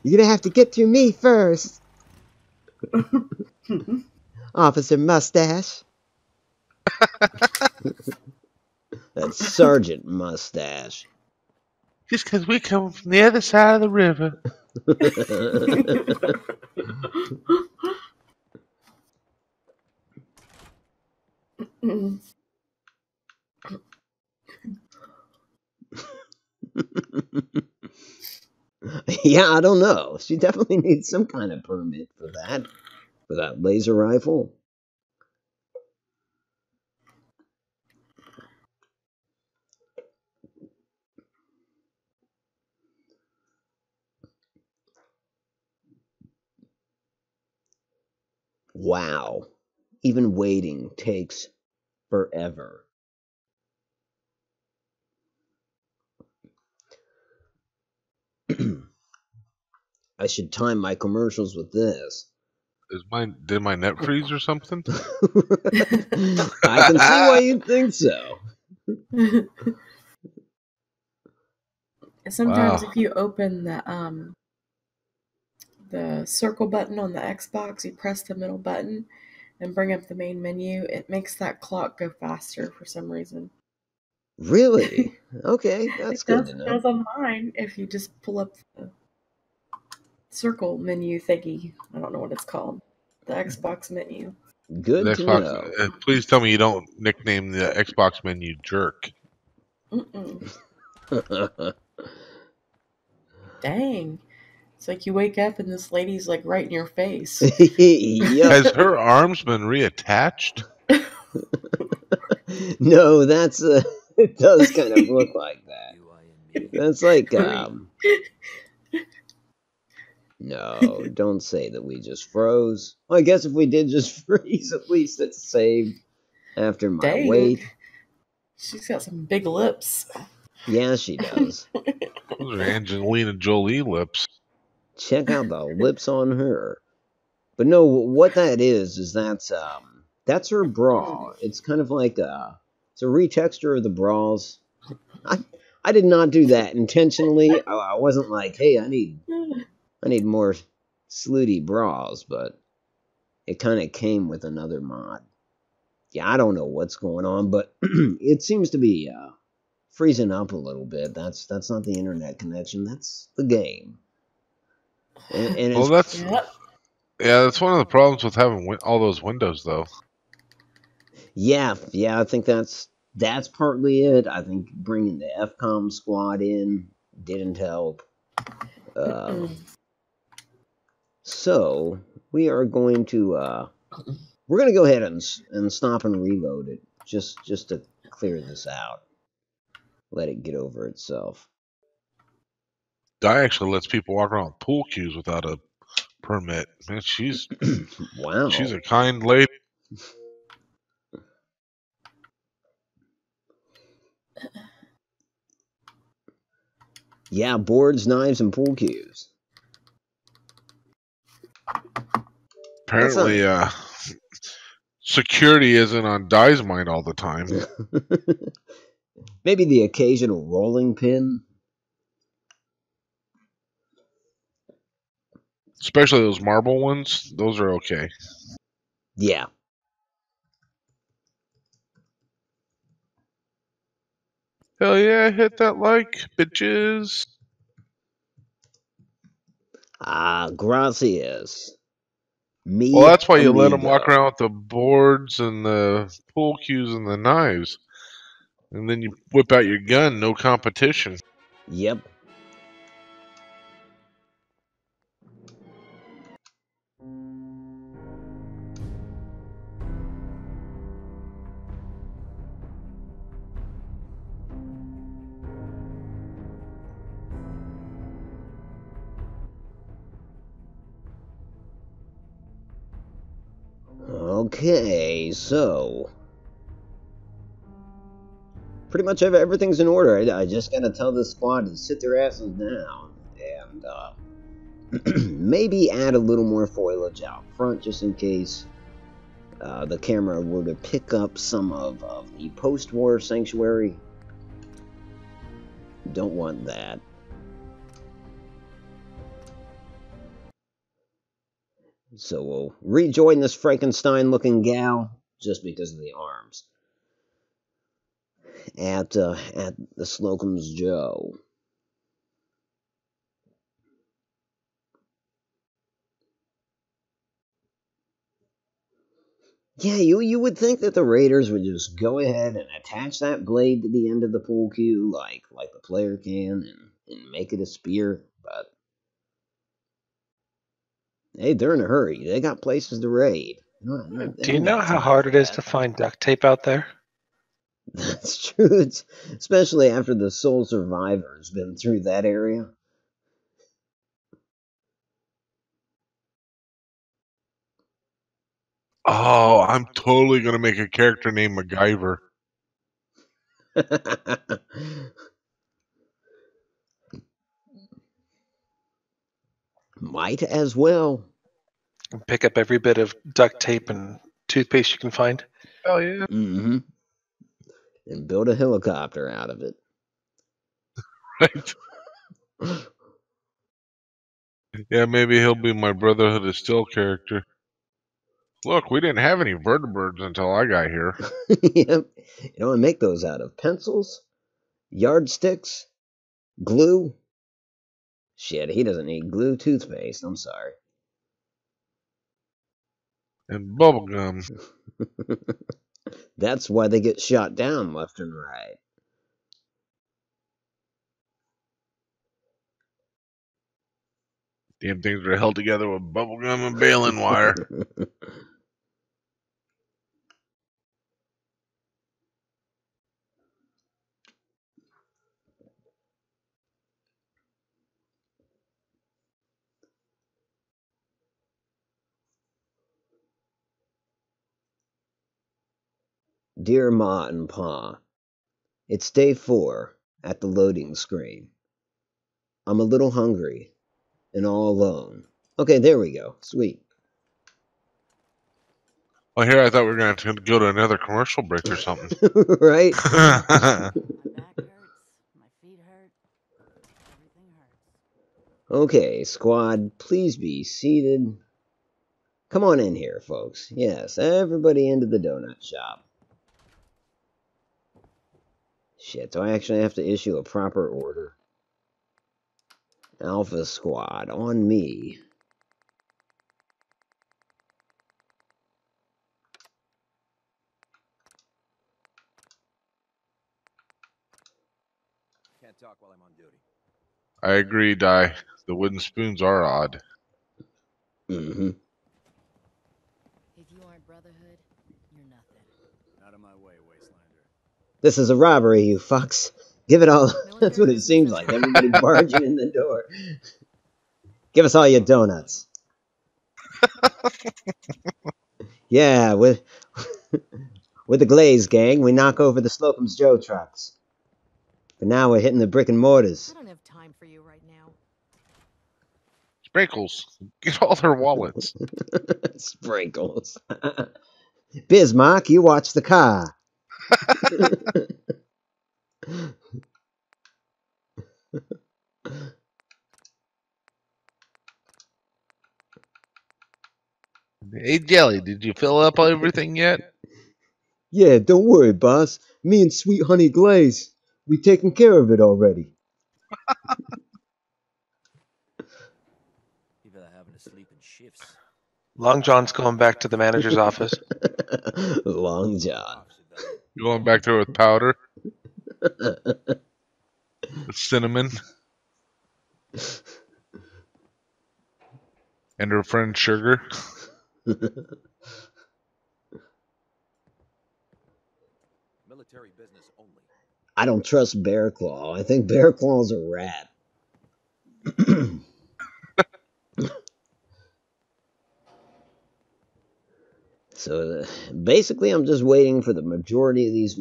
You're gonna have to get through me first. Officer Mustache. That's Sergeant Mustache. Just because we come from the other side of the river. Yeah, I don't know. She definitely needs some kind of permit for that laser rifle. Wow. Even waiting takes forever. I should time my commercials with this. Did my net freeze or something? I can see why you'd think so. Sometimes Wow. if you open the circle button on the Xbox, you press the middle button and bring up the main menu, it makes that clock go faster for some reason. Really? Okay, that's good to It know. does on mine if you just pull up the circle menu thingy. I don't know what it's called. The Xbox menu. Good The to Xbox. know. Please tell me you don't nickname the Xbox menu jerk. Mm-mm. Dang. It's like you wake up and this lady's like right in your face. Yep. Has her arms been reattached? No, that's it does kind of look like that. You, I, and me. That's like no, don't say that we just froze. Well, I guess if we did just freeze, at least it's saved after my Dang. wait. She's got some big lips. Yeah, she does. Those are Angelina Jolie lips. Check out the lips on her. But no, what that is that's her bra. It's kind of like it's a retexture of the bras. I did not do that intentionally. I wasn't like, hey, I need more slutty bras, but it kind of came with another mod. Yeah, I don't know what's going on, but it seems to be freezing up a little bit. That's not the internet connection. That's the game. And Well, it's that's one of the problems with having all those windows, though. yeah. I think that's partly it. I think bringing the FCOM squad in didn't help. So we are going to we're going to go ahead and stop and reload it just to clear this out. Let it get over itself. Di actually lets people walk around with pool cues without a permit. Man, she's Wow. she's a kind lady. Yeah, boards, knives, and pool cues. Apparently, security isn't on Di's mind all the time. Maybe the occasional rolling pin. Especially those marble ones. Those are okay. Yeah. Hell yeah, hit that like, bitches. Ah, gracias. Me Well, that's why you let them amigo. walk around with the boards and the pool cues and the knives. And then you whip out your gun, no competition. Yep. Okay, so pretty much everything's in order. I just gotta tell this squad to sit their asses down and maybe add a little more foliage out front just in case the camera were to pick up some of the post-war sanctuary. Don't want that. So we'll rejoin this Frankenstein-looking gal just because of the arms at the Slocum's Joe. Yeah, you would think that the Raiders would just go ahead and attach that blade to the end of the pool cue like the player can and make it a spear, but hey, they're in a hurry. They got places to raid. Do you know how hard it is to find duct tape out there? That's true, especially after the sole survivor's been through that area. Oh, I'm totally gonna make a character named MacGyver. Might as well. Pick up every bit of duct tape and toothpaste you can find. Oh yeah. Mm-hmm. And build a helicopter out of it. Right. Yeah, maybe he'll be my Brotherhood of Steel character. Look, we didn't have any vertebrates until I got here. Yep. You know, I make those out of pencils, yardsticks, glue. Shit, he doesn't need glue, toothpaste. I'm sorry. And bubblegum. That's why they get shot down left and right. Damn things are held together with bubblegum and baling wire. Dear Ma and Pa, it's day 4 at the loading screen. I'm a little hungry and all alone. Okay, there we go. Sweet. Well, here I thought we were going to go to another commercial break or something. Right? My back hurts. My feet hurt. Everything hurts. Okay, squad, please be seated. Come on in here, folks. Yes, everybody into the donut shop. Shit, do I actually have to issue a proper order? Alpha Squad, on me. Can't talk while I'm on duty. I agree, Di. The wooden spoons are odd. Mm-hmm. If you aren't Brotherhood, you're nothing. Out of my way, Wastelander. This is a robbery, you fucks. Give it all. That's what it seems like. Everybody barging in the door. Give us all your donuts. Yeah, with the Glaze gang, we knock over the Slocum's Joe trucks. But now we're hitting the brick and mortars. I don't have time for you right now. Sprinkles. Get all their wallets. Sprinkles. Bismarck, you watch the car. Hey, Jelly, did you fill up everything yet? Yeah, don't worry, boss. Me and Sweet Honey Glaze, we taken care of it already. People are having to sleep in shifts. Long John's going back to the manager's office. Long John. You going back there with powder? With cinnamon? And her friend Sugar? Military business only. I don't trust Bear Claw. I think Bear Claw's a rat. So basically, I'm just waiting for the majority of these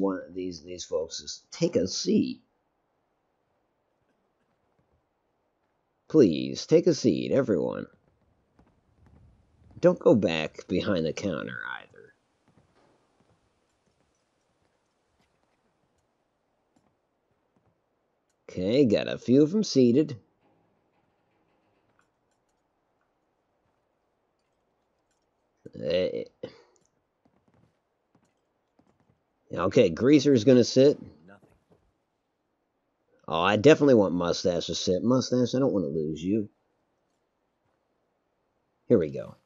folks to take a seat. Please take a seat, everyone. Don't go back behind the counter either. Okay, got a few of them seated. Okay, Greaser's gonna sit. Oh, I definitely want Mustache to sit. Mustache, I don't want to lose you. Here we go.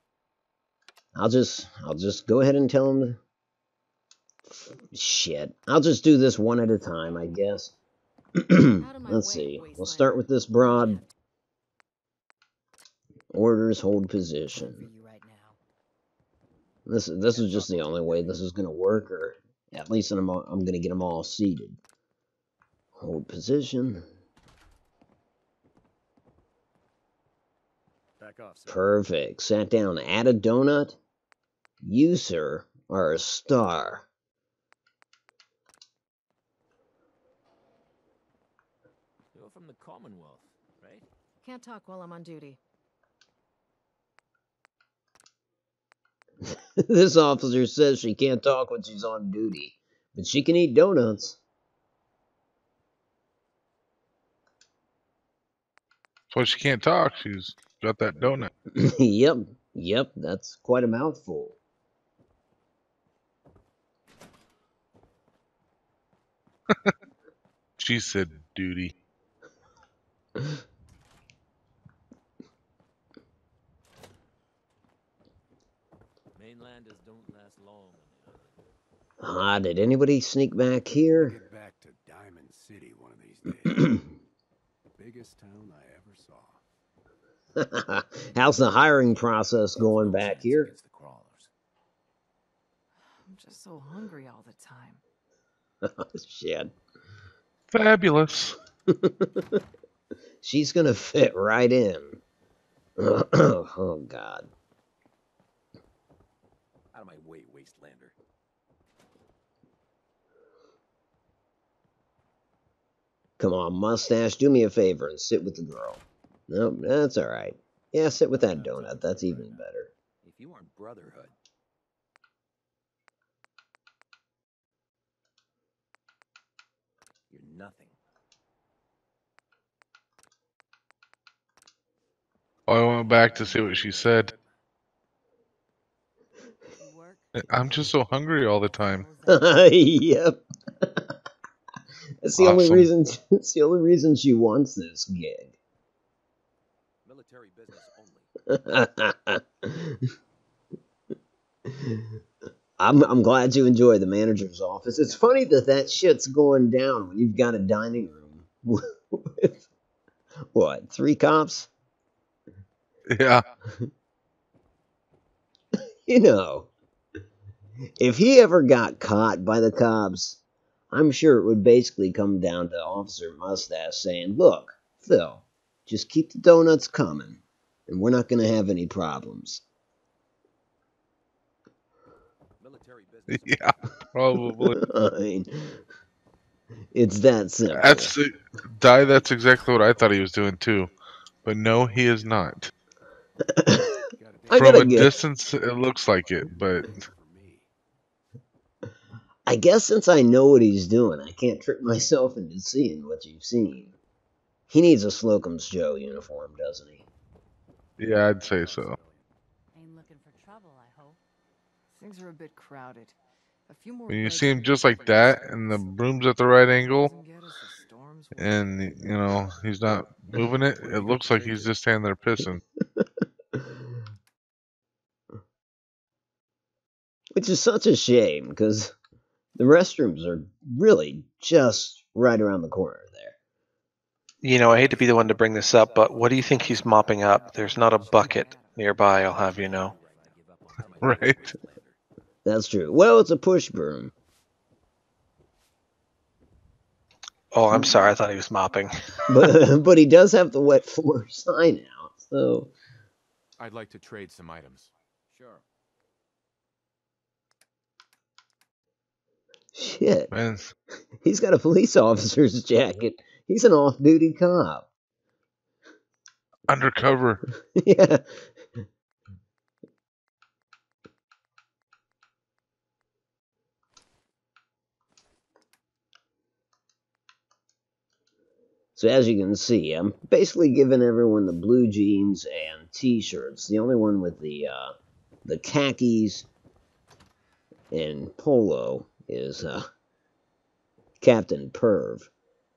I'll just go ahead and tell him to... Shit. I'll just do this one at a time, I guess. Let's see. We'll start with this broad. Orders, hold position. This is just the only way this is gonna work, or at least I'm gonna get them all seated. Hold position. Back off, sir. Perfect. Sat down. Add a donut. You, sir, are a star. You're from the Commonwealth, right? Can't talk while I'm on duty. This officer says she can't talk when she's on duty, but she can eat donuts. So she can't talk. She's got that donut. Yep, that's quite a mouthful. She said duty. Mainlanders don't last long on the island. Ah, did anybody sneak back here? Get back to Diamond City one of these days. Biggest town I ever saw. How's the hiring process going back here? Against the crawlers. I'm just so hungry all the time. Shit. Fabulous. She's gonna fit right in. Oh, God. Out of my way, wastelander. Come on, Mustache, do me a favor and sit with the girl. Nope, that's alright. Yeah, sit with that donut. That's even better. If you aren't Brotherhood, you're nothing. I went back to see what she said. I'm just so hungry all the time. Yep. That's the only Awesome. reason. It's the only reason she wants this gig. Military business only. I'm glad you enjoy the manager's office. It's funny that shit's going down when you've got a dining room with what, 3 cops? Yeah. You know, if he ever got caught by the cops, I'm sure it would basically come down to Officer Mustache saying, "Look, Phil, just keep the donuts coming, and we're not going to have any problems." Military business. Yeah, probably. I mean, it's that simple. That's exactly what I thought he was doing too. But no, he is not. From a distance, it looks like it, but I guess since I know what he's doing, I can't trick myself into seeing what you've seen. He needs a Slocum's Joe uniform, doesn't he? yeah, I'd say so. Ain't looking for trouble, I hope. Things are a bit crowded. A few more When you legs see him on just the like that, and the broom's at the right angle, and he's not moving it, it looks like he's just standing there pissing. Which is such a shame, because the restrooms are really just right around the corner there. You know, I hate to be the one to bring this up, but what do you think he's mopping up? There's not a bucket nearby, I'll have you know. Right? That's true. Well, it's a push broom. Oh, I'm sorry, I thought he was mopping. But he does have the wet floor sign out, so... I'd like to trade some items. Sure. Shit. Man, He's got a police officer's jacket. He's an off-duty cop. undercover. Yeah. So as you can see, I'm basically giving everyone the blue jeans and t-shirts. The only one with the khakis and polo is Captain Perv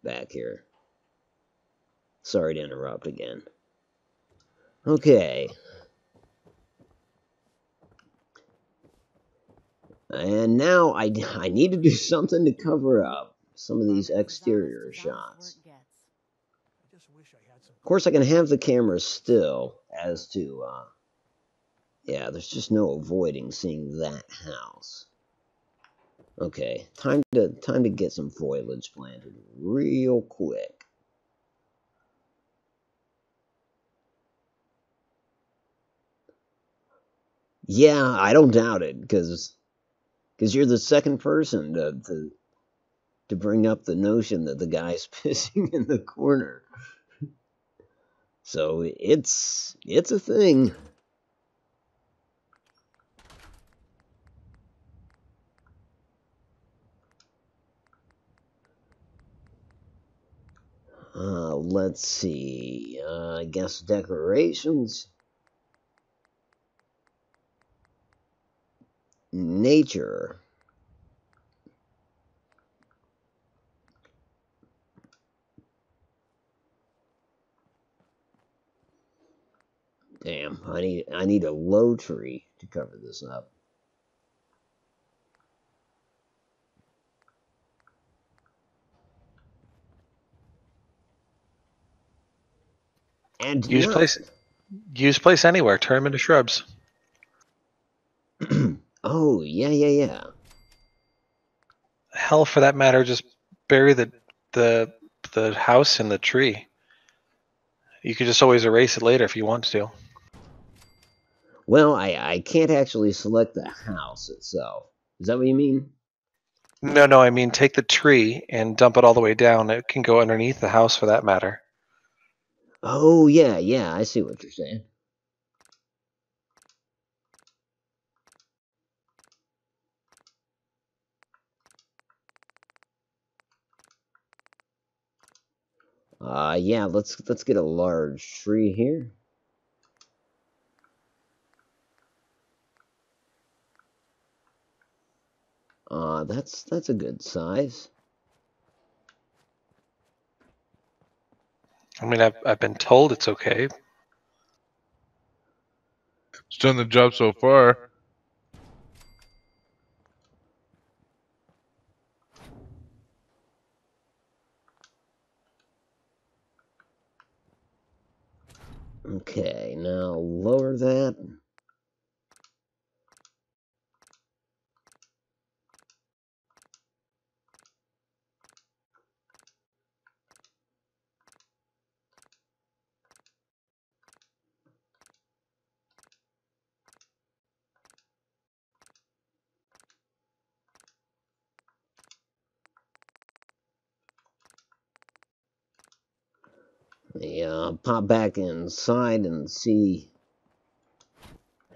back here. Sorry to interrupt again. Okay. And now I need to do something to cover up some of these exterior shots. Of course, I can have the camera still as to, yeah, there's just no avoiding seeing that house. Okay, time to get some foliage planted real quick. Yeah, I don't doubt it, because you're the second person to bring up the notion that the guy's pissing in the corner. So it's a thing. Let's see. I guess decorations. Nature. Damn, I need a low tree to cover this up. And Use place anywhere. Turn them into shrubs. Oh, yeah. Hell, for that matter, just bury the house in the tree. You could just always erase it later if you want to. Well, I can't actually select the house itself. Is that what you mean? No, I mean take the tree and dump it all the way down. It can go underneath the house for that matter. Oh, yeah, I see what you're saying. Yeah, let's get a large tree here. That's a good size. I mean, I've been told it's okay. It's done the job so far. Okay, now lower that. Yeah, pop back inside and see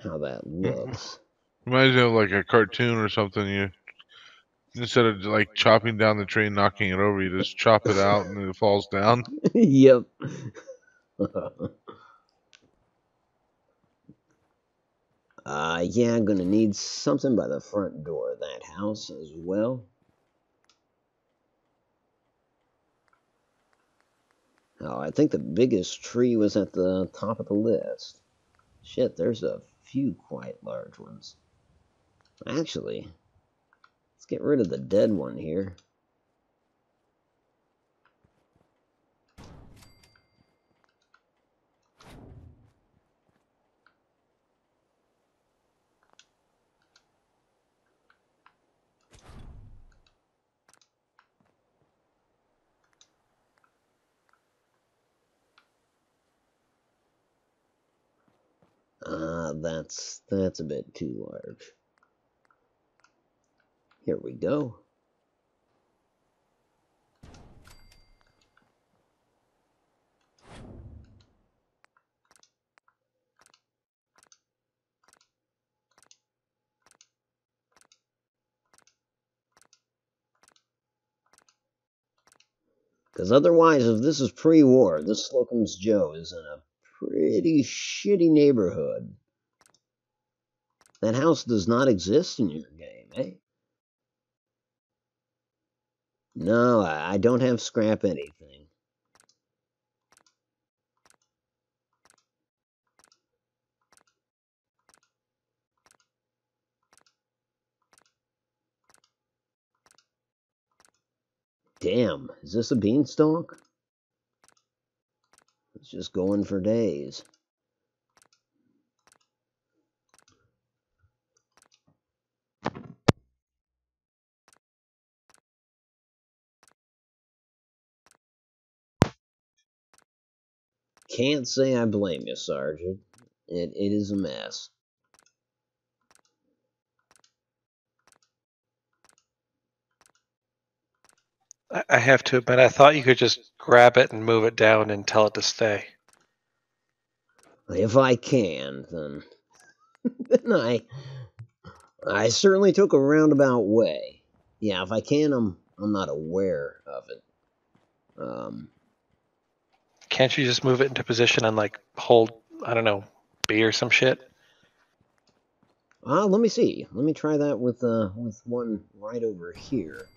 how that looks. Reminds me of like a cartoon or something. You instead of like chopping down the tree and knocking it over, you just chop it out and it falls down. Yep. Yeah, I'm gonna need something by the front door of that house as well. Oh, I think the biggest tree was at the top of the list. Shit, there's a few quite large ones. Actually, let's get rid of the dead one here. That's a bit too large. Here we go. Because otherwise, if this is pre-war, this Slocum's Joe is in a pretty shitty neighborhood. That house does not exist in your game, eh? No, I don't have scrap anything. Damn, is this a beanstalk? It's just going for days. Can't say I blame you, Sergeant. It is a mess. I have to admit, I thought you could just grab it and move it down and tell it to stay. If I can, then I certainly took a roundabout way. Yeah, if I can, I'm not aware of it. Can't you just move it into position and like hold, I don't know, B or some shit? Let me see. Let me try that with one right over here.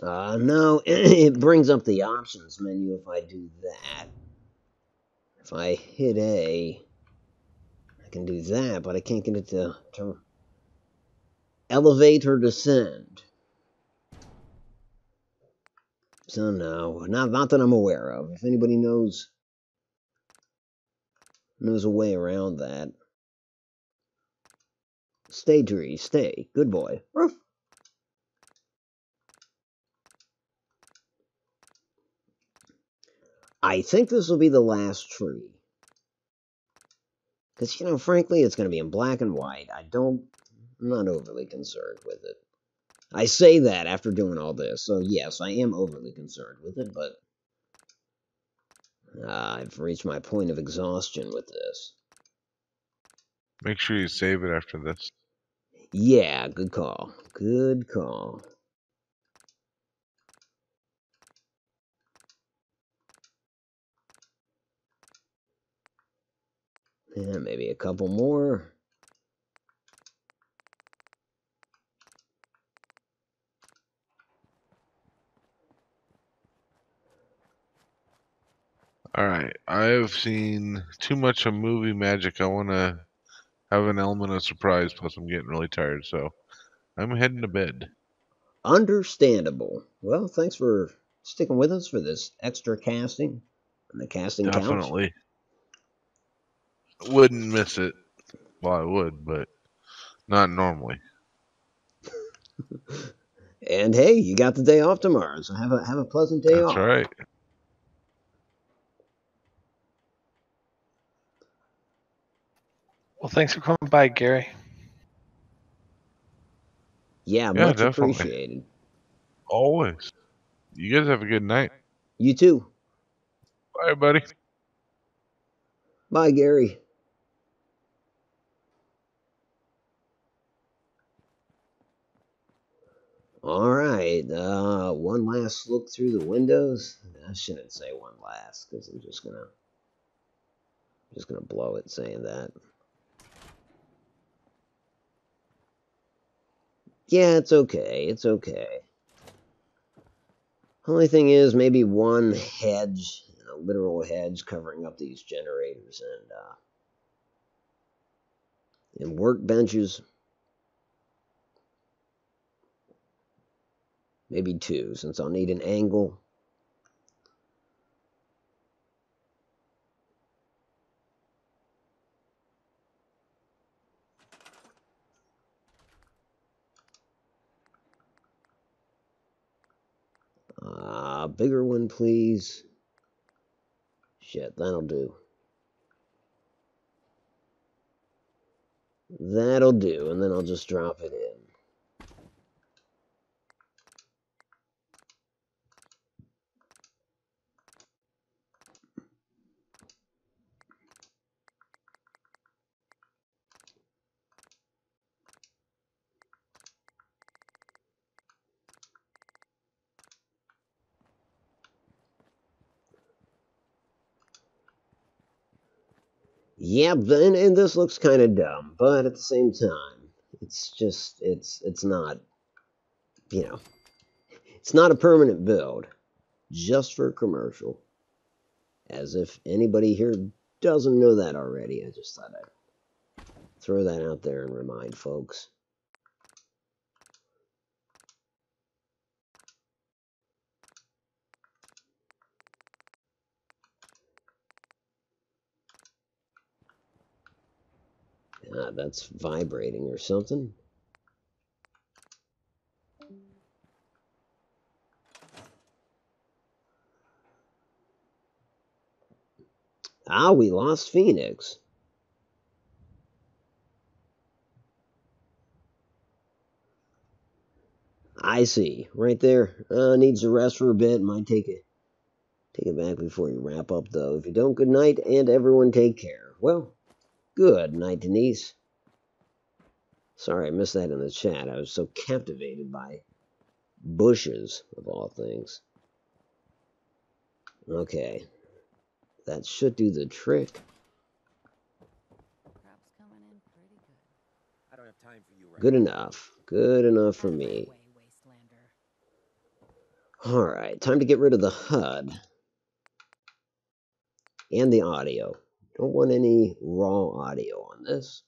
No, it brings up the options menu if I do that. If I hit A, I can do that, but I can't get it to elevate or descend. So no, not that I'm aware of. If anybody knows a way around that. Stay, Tree, stay. Good boy. Ruff. I think this will be the last tree. Because, frankly, it's going to be in black and white. I'm not overly concerned with it. I say that after doing all this, so yes, I am overly concerned with it, but I've reached my point of exhaustion with this. Make sure you save it after this. Yeah, good call. Good call. Yeah, maybe a couple more. Alright, I've seen too much of movie magic. I want to have an element of surprise, plus I'm getting really tired, so I'm heading to bed. Understandable. Well, thanks for sticking with us for this extra casting on the casting couch. Definitely. Wouldn't miss it. Well, I would, but not normally. And hey, you got the day off tomorrow, so have a pleasant day off. That's right. Well, thanks for coming by, Gary. Yeah, Yeah, much definitely. appreciated. Always. You guys have a good night. You too. Bye, buddy. Bye, Gary. All right, one last look through the windows. I shouldn't say one last because I'm just gonna blow it saying that. Yeah, it's okay. It's okay. Only thing is, maybe one hedge, a literal hedge, covering up these generators and workbenches. Maybe two, since I'll need an angle. Bigger one, please. Shit, that'll do. That'll do, and then I'll just drop it in. Yeah, and this looks kind of dumb, but at the same time, it's just, it's not, you know, it's not a permanent build, just for commercial. As if anybody here doesn't know that already. I just thought I'd throw that out there and remind folks. That's vibrating or something. Ah, we lost Phoenix. I see. Right there. Needs a rest for a bit. Might take it back before you wrap up, though. If you don't, good night, and everyone take care. Well, good night, Denise. Sorry, I missed that in the chat. I was so captivated by bushes, of all things. Okay. That should do the trick. Crap's coming in pretty good. I don't have time for you right Good now. enough. Good enough for Out of my me. way, wastelander. Alright, time to get rid of the HUD. And the audio. Don't want any raw audio on this.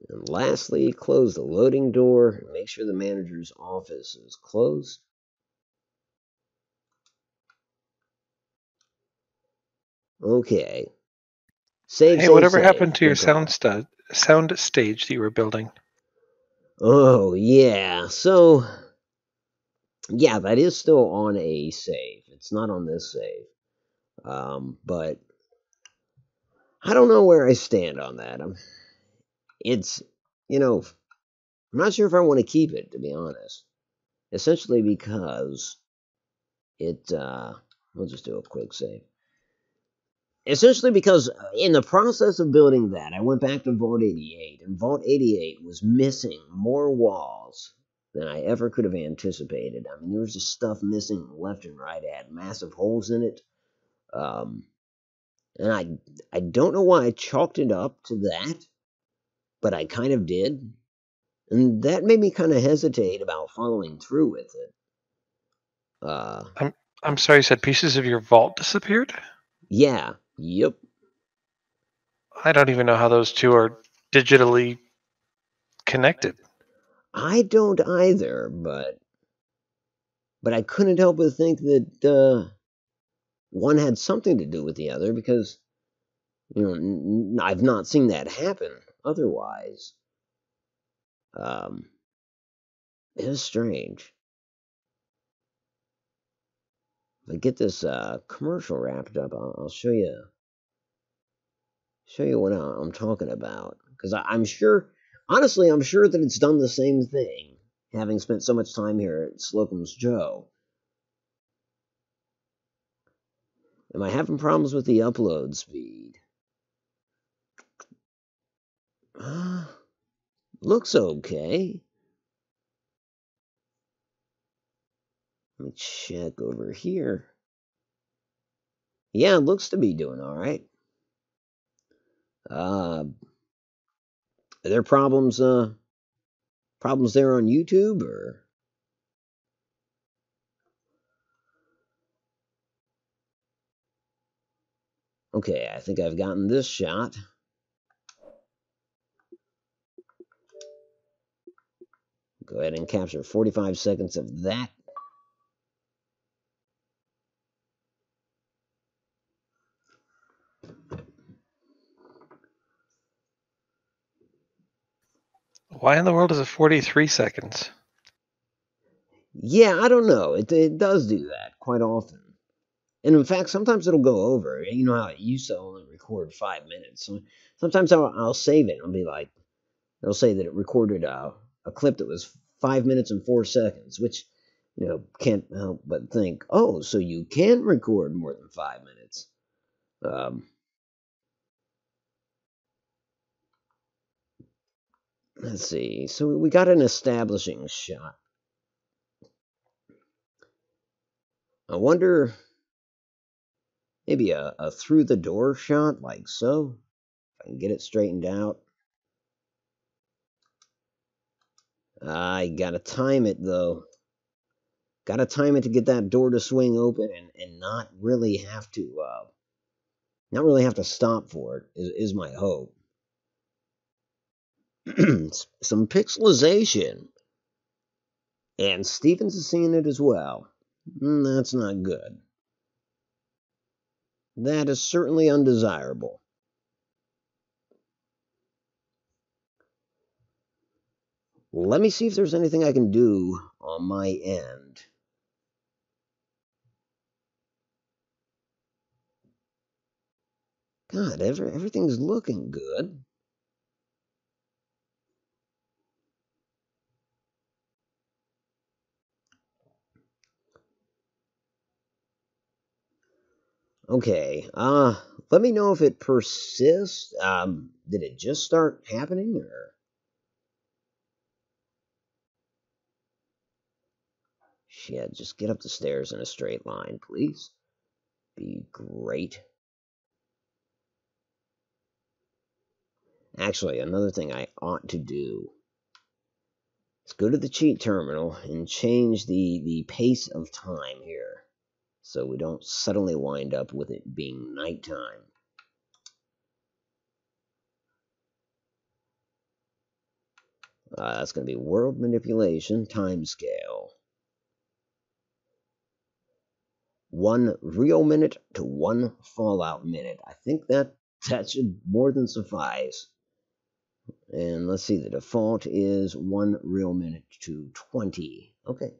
And lastly, close the loading door. Make sure the manager's office is closed. Okay. Save, Hey, save, whatever save. happened to your Good call. sound stage that you were building? Oh, yeah. So, yeah, that is still on a save. It's not on this save. But I don't know where I stand on that. It's, you know, I'm not sure if I want to keep it, to be honest. Essentially because we'll just do a quick save. Essentially because in the process of building that, I went back to Vault 88, and Vault 88 was missing more walls than I ever could have anticipated. I mean, there was just stuff missing left and right. It had massive holes in it. And I don't know why I chalked it up to that, but I kind of did. And that made me kind of hesitate about following through with it. I'm sorry, you said pieces of your vault disappeared? Yeah, yep. I don't even know how those two are digitally connected. I don't either, but I couldn't help but think that one had something to do with the other because, you know, I've not seen that happen otherwise. It was strange. If I get this commercial wrapped up, I'll show you what I'm talking about. Because I'm sure, honestly, I'm sure that it's done the same thing, having spent so much time here at Slocum's Joe. Am I having problems with the upload speed? Looks okay. Let me check over here. Yeah, it looks to be doing all right. Are there problems there on YouTube or? Okay, I think I've gotten this shot. Go ahead and capture 45 seconds of that. Why in the world is it 43 seconds? Yeah, I don't know. It does do that quite often. And in fact, sometimes it'll go over. You know how it used to only record 5 minutes. So sometimes I'll save it. I'll be like, it'll say that it recorded a clip that was 5 minutes and 4 seconds, which, you know, can't help but think, oh, so you can record more than 5 minutes. Let's see. So we got an establishing shot. I wonder, maybe a through the door shot, like so. If I can get it straightened out. I gotta time it though. Gotta time it to get that door to swing open and not really have to stop for it is my hope. Some pixelization. And Stevens is seeing it as well. That's not good. That is certainly undesirable. Let me see if there's anything I can do on my end. God, everything's looking good. Okay, let me know if it persists. Did it just start happening, or? Shit, just get up the stairs in a straight line, please. Be great. Actually, another thing I ought to do is go to the cheat terminal and change the pace of time here, so we don't suddenly wind up with it being nighttime. That's going to be world manipulation timescale. 1 real minute to 1 Fallout minute. I think that should more than suffice. And let's see, the default is 1 real minute to 20. Okay,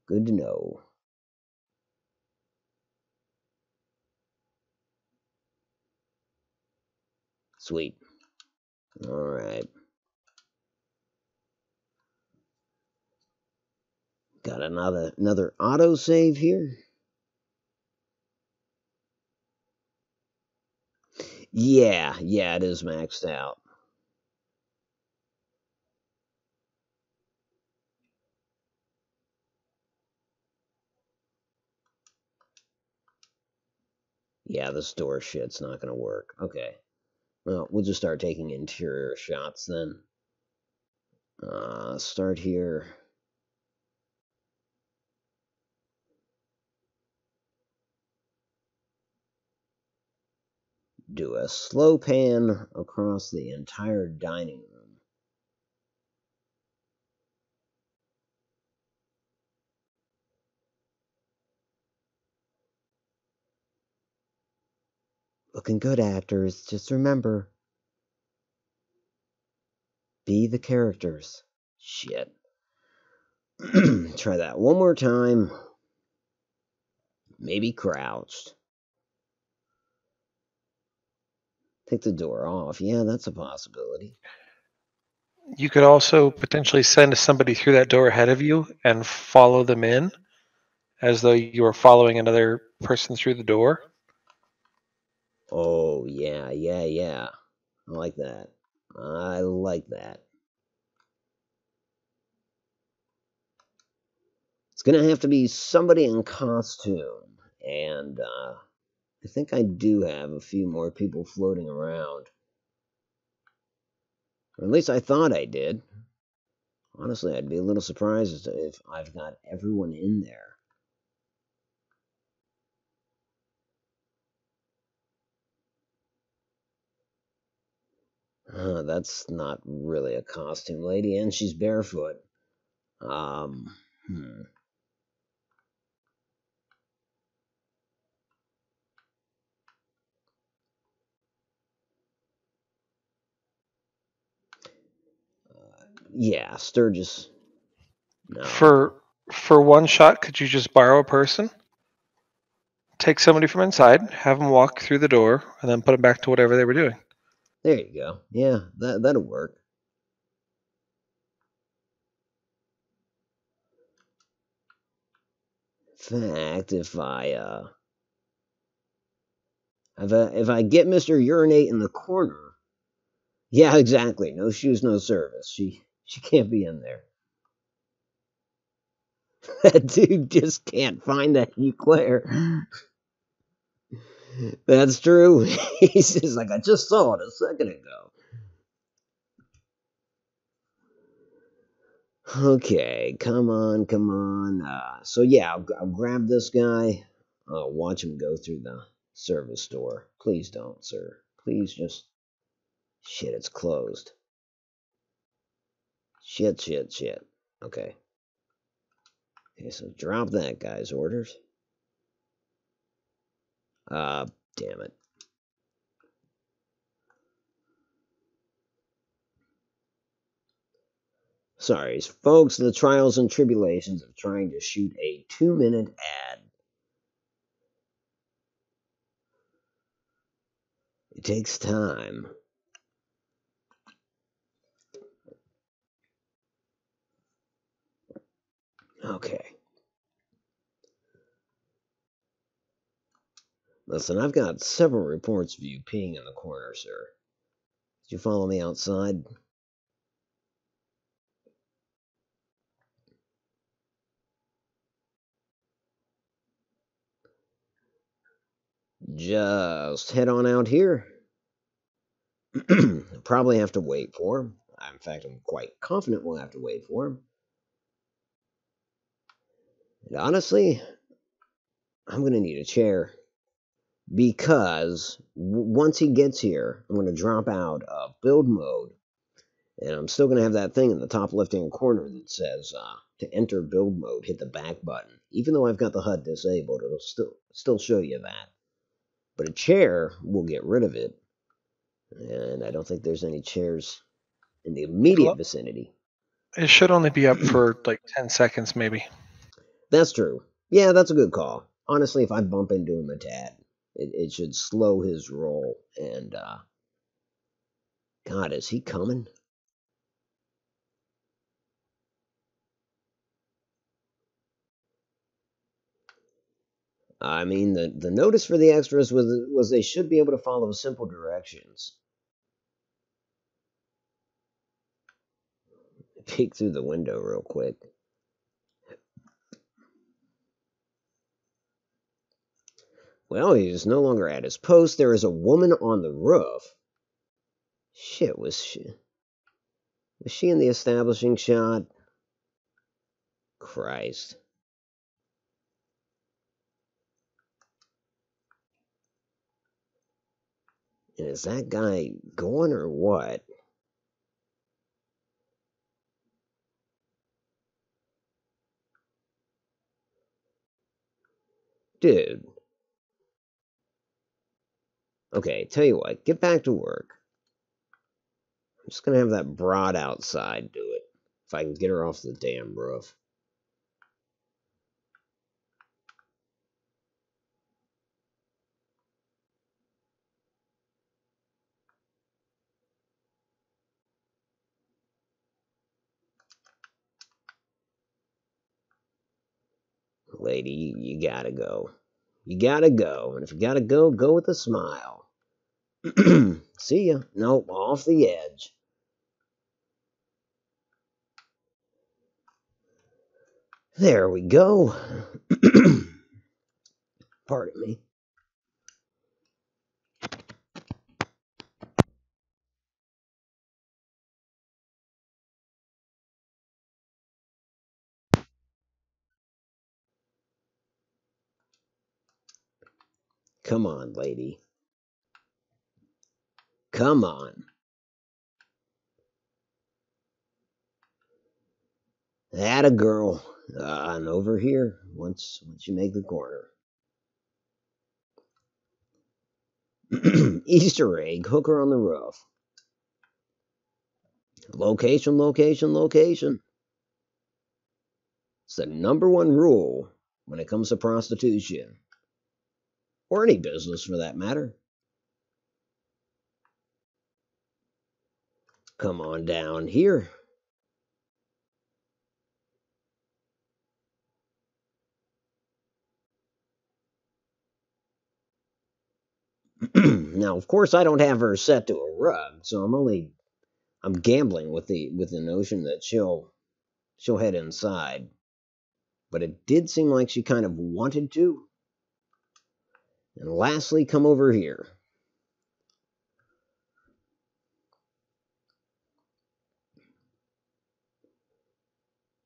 good to know. Sweet. All right. Got another auto save here. Yeah, it is maxed out. Yeah, the store shit's not gonna work. Okay. Well, we'll just start taking interior shots then. Start here. Do a slow pan across the entire dining room. Looking good, actors. Just remember, be the characters. Shit. Try that one more time. Maybe crouched. Take the door off. Yeah, that's a possibility. You could also potentially send somebody through that door ahead of you and follow them in as though you were following another person through the door. Oh, yeah. I like that. It's gonna have to be somebody in costume. And, I think I do have a few more people floating around. Or at least I thought I did. Honestly, I'd be a little surprised if I've got everyone in there. That's not really a costume lady, and she's barefoot. Um, hmm. Yeah, Sturgis. No. For one shot, could you just borrow a person? Take somebody from inside, have them walk through the door, and then put them back to whatever they were doing. There you go. Yeah, that'll work. In fact, if I get Mr. Urinate in the corner, Yeah, exactly. No shoes, no service. She can't be in there. That dude just can't find that eclair. That's true. He's just like, I just saw it a second ago. Okay, come on, come on. So yeah, I'll grab this guy. I'll watch him go through the service door. Please don't, sir. Please just... Shit, it's closed. Shit, shit, shit. Okay. Okay, so drop that guy's orders. Damn it. Sorry, folks, the trials and tribulations of trying to shoot a 2-minute ad. It takes time. Okay. Listen, I've got several reports of you peeing in the corner, sir. Did you follow me outside? Just head on out here. Probably have to wait for him. In fact, I'm quite confident we'll have to wait for him. And honestly, I'm going to need a chair. Because once he gets here, I'm going to drop out of build mode. And I'm still going to have that thing in the top left-hand corner that says, to enter build mode, hit the back button. Even though I've got the HUD disabled, it'll still show you that. But a chair will get rid of it. And I don't think there's any chairs in the immediate vicinity. It should only be up for like 10 seconds, maybe. That's true. Yeah, that's a good call. Honestly, if I bump into him a tad, it should slow his roll. And, God, is he coming? I mean, the notice for the extras was they should be able to follow simple directions. Peek through the window real quick. Well, he's no longer at his post. There is a woman on the roof. Shit, was she in the establishing shot? Christ. And is that guy going or what? Dude. Okay, tell you what, get back to work. I'm just gonna have that broad outside do it. If I can get her off the damn roof. Lady, you gotta go. You gotta go. And if you gotta go, go with a smile. See ya. Nope, off the edge. There we go. Pardon me. Come on, lady. Come on. Atta girl. And over here, once you make the corner. Easter egg, hooker on the roof. Location, location, location. It's the #1 rule when it comes to prostitution. Or any business for that matter. Come on down here. Now, of course, I don't have her set to a rug, so I'm only I'm gambling with the notion that she'll head inside. But it did seem like she kind of wanted to. And lastly, come over here.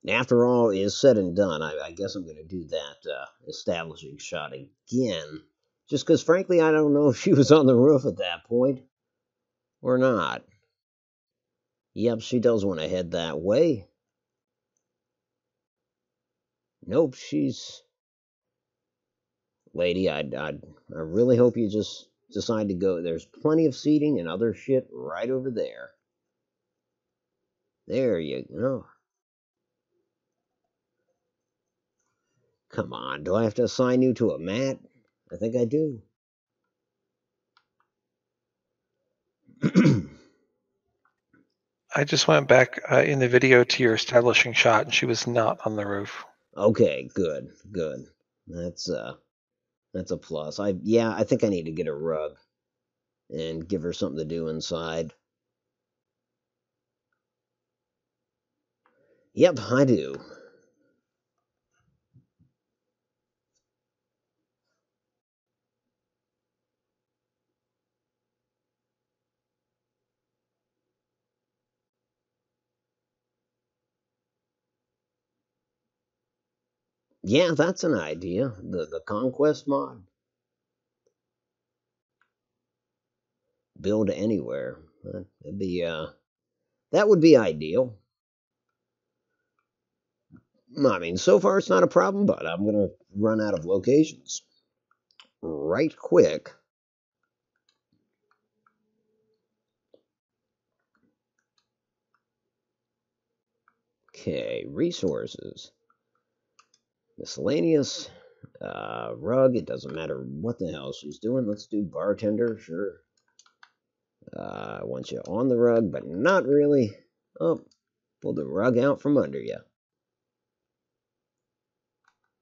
After all is said and done, I guess I'm going to do that establishing shot again. Just because, frankly, I don't know if she was on the roof at that point or not. Yep, she does want to head that way. Nope, she's... Lady, I really hope you just decide to go. There's plenty of seating and other shit right over there. There you go. Come on, do I have to assign you to a mat? I think I do. I just went back in the video to your establishing shot, and she was not on the roof. Okay, good. That's a plus. I think I need to get a rug and give her something to do inside. Yep, I do. Yeah, that's an idea. The conquest mod. Build anywhere. That'd be that would be ideal. I mean, so far it's not a problem, but I'm gonna run out of locations right quick. Okay, resources. Miscellaneous. Rug, it doesn't matter what the hell she's doing. Let's do bartender, sure. I want you on the rug, but not really. Oh, pull the rug out from under you.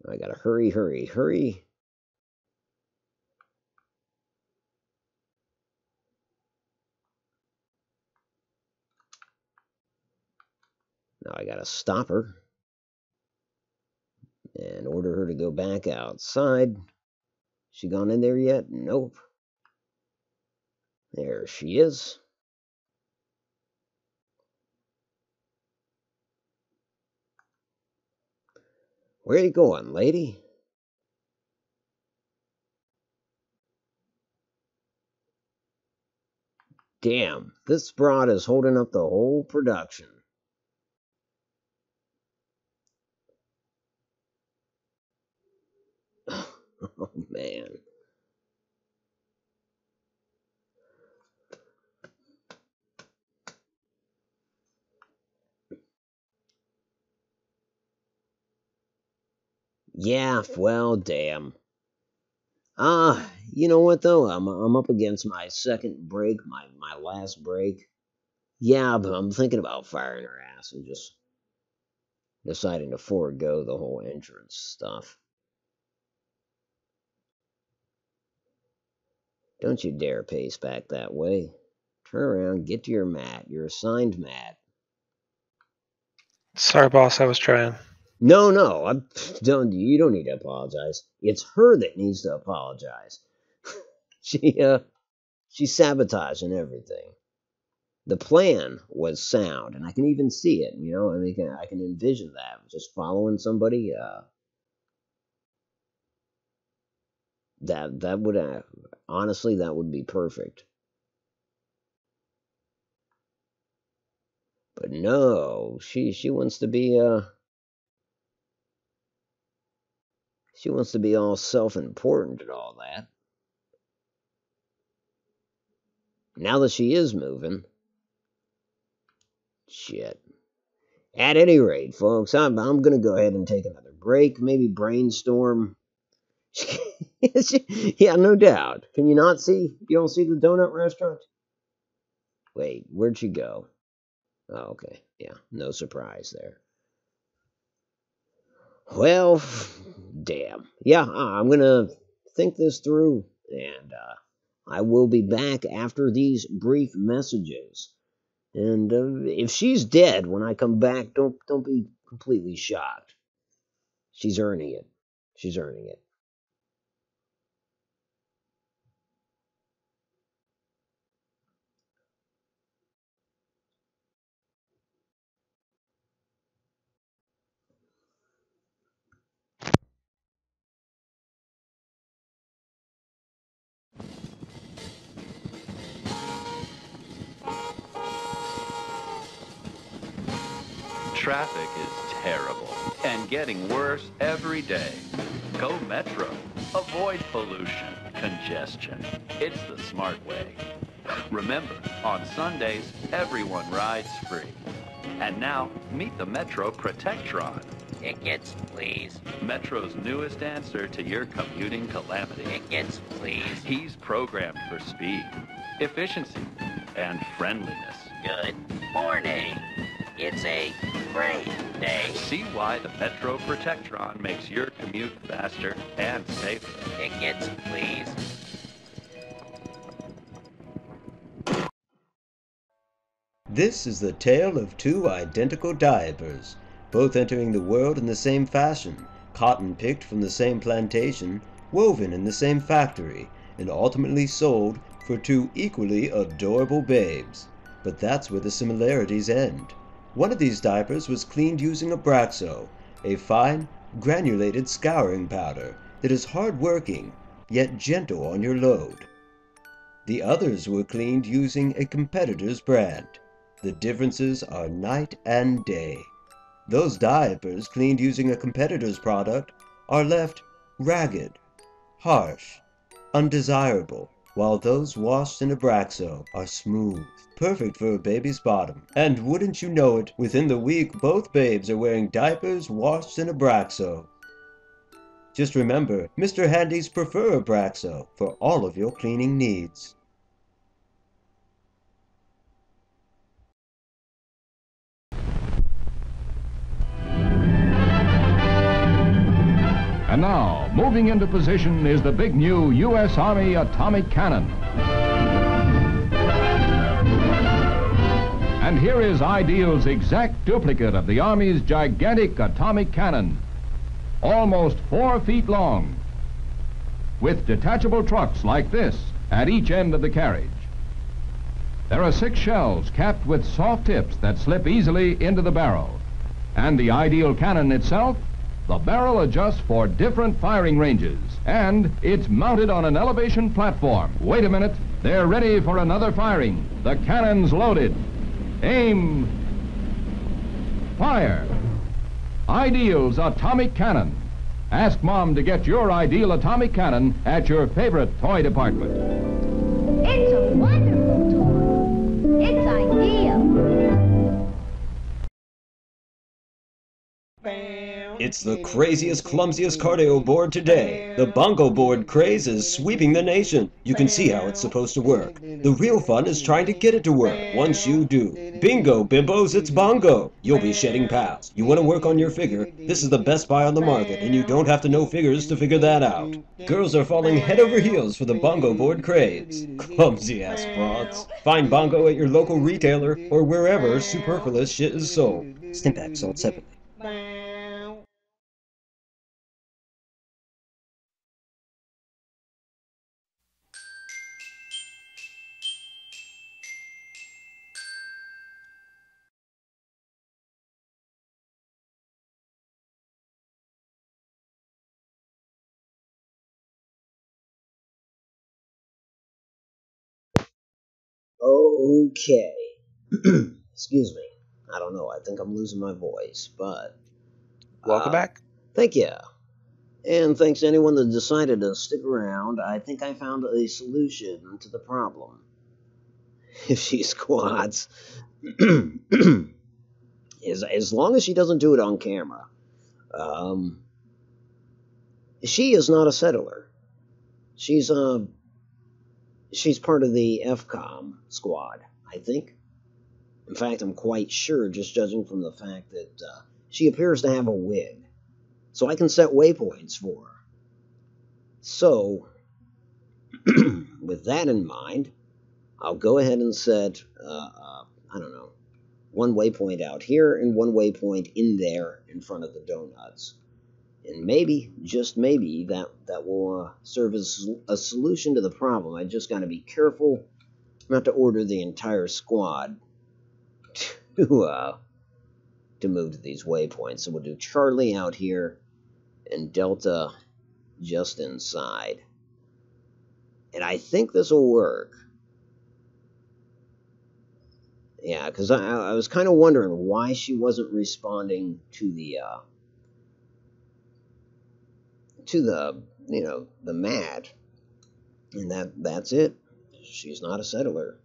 I gotta hurry. Now I gotta stop her and order her to go back outside. She gone in there yet? Nope. There she is. Where you going, lady? Damn, this broad is holding up the whole production. Oh, man. Yeah, well, damn. You know what though? I'm up against my second break, my last break. Yeah, but I'm thinking about firing her ass and just deciding to forego the whole entrance stuff. Don't you dare pace back that way. Turn around, get to your mat, your assigned mat. Sorry, boss, I was trying. No, you don't need to apologize. It's her that needs to apologize. She's sabotaging everything. The plan was sound, and I can even see it. You know, I mean, I can envision that just following somebody. That would honestly, that would be perfect. But no, she wants to be she wants to be all self-important and all that. Now that she is moving, shit. At any rate, folks, I'm gonna go ahead and take another break. Maybe brainstorm. Yeah, no doubt. Can you not see? You don't see the donut restaurant? Wait, where'd she go? Oh, okay. Yeah, no surprise there. Well, damn. Yeah, I'm gonna think this through, and I will be back after these brief messages. And if she's dead when I come back, don't be completely shocked. She's earning it. She's earning it. Traffic is terrible and getting worse every day. Go Metro. Avoid pollution, congestion. It's the smart way. Remember, on Sundays, everyone rides free. And now, meet the Metro Protectron. Tickets, please. Metro's newest answer to your commuting calamity. Tickets, please. He's programmed for speed, efficiency, and friendliness. Good morning. It's a great day. See why the Metro Protectron makes your commute faster and safer. Tickets, please. This is the tale of two identical diapers, both entering the world in the same fashion, cotton picked from the same plantation, woven in the same factory, and ultimately sold for two equally adorable babes. But that's where the similarities end. One of these diapers was cleaned using Abraxo, a fine, granulated scouring powder that is hard-working, yet gentle on your load. The others were cleaned using a competitor's brand. The differences are night and day. Those diapers cleaned using a competitor's product are left ragged, harsh, undesirable, while those washed in Abraxo are smooth, perfect for a baby's bottom. And wouldn't you know it, within the week both babes are wearing diapers washed in Abraxo. Just remember, Mr. Handy's prefer Abraxo for all of your cleaning needs. And now, moving into position is the big new U.S. Army atomic cannon. And here is Ideal's exact duplicate of the Army's gigantic atomic cannon, almost 4 feet long, with detachable trucks like this at each end of the carriage. There are 6 shells capped with soft tips that slip easily into the barrel. And the Ideal cannon itself, the barrel adjusts for different firing ranges, and it's mounted on an elevation platform. Wait a minute, they're ready for another firing. The cannon's loaded. Aim. Fire. Ideal's atomic cannon. Ask Mom to get your Ideal atomic cannon at your favorite toy department. It's a wonderful toy. It's Ideal. It's the craziest, clumsiest cardio board today. The bongo board craze is sweeping the nation. You can see how it's supposed to work. The real fun is trying to get it to work. Once you do. Bingo, bimbos, it's bongo. You'll be shedding pounds. You want to work on your figure? This is the best buy on the market, and you don't have to know figures to figure that out. Girls are falling head over heels for the bongo board craze. Clumsy-ass frauds. Find bongo at your local retailer or wherever superfluous shit is sold. Stimpack sold separately. Okay. Excuse me. I don't know. I think I'm losing my voice, but... Welcome back. Thank you. And thanks to anyone that decided to stick around. I think I found a solution to the problem. If she squats. as long as she doesn't do it on camera. She is not a settler. She's part of the FCOM squad, I think. In fact, I'm quite sure, just judging from the fact that she appears to have a wig. So I can set waypoints for her. So, with that in mind, I'll go ahead and set I don't know, one waypoint out here and one waypoint in there in front of the donuts. And maybe, just maybe, that will serve as a solution to the problem. I just got to be careful not to order the entire squad to move to these waypoints. So we'll do Charlie out here and Delta just inside. And I think this will work. Yeah, because I was kind of wondering why she wasn't responding to the the mad. And that's it. She's not a settler.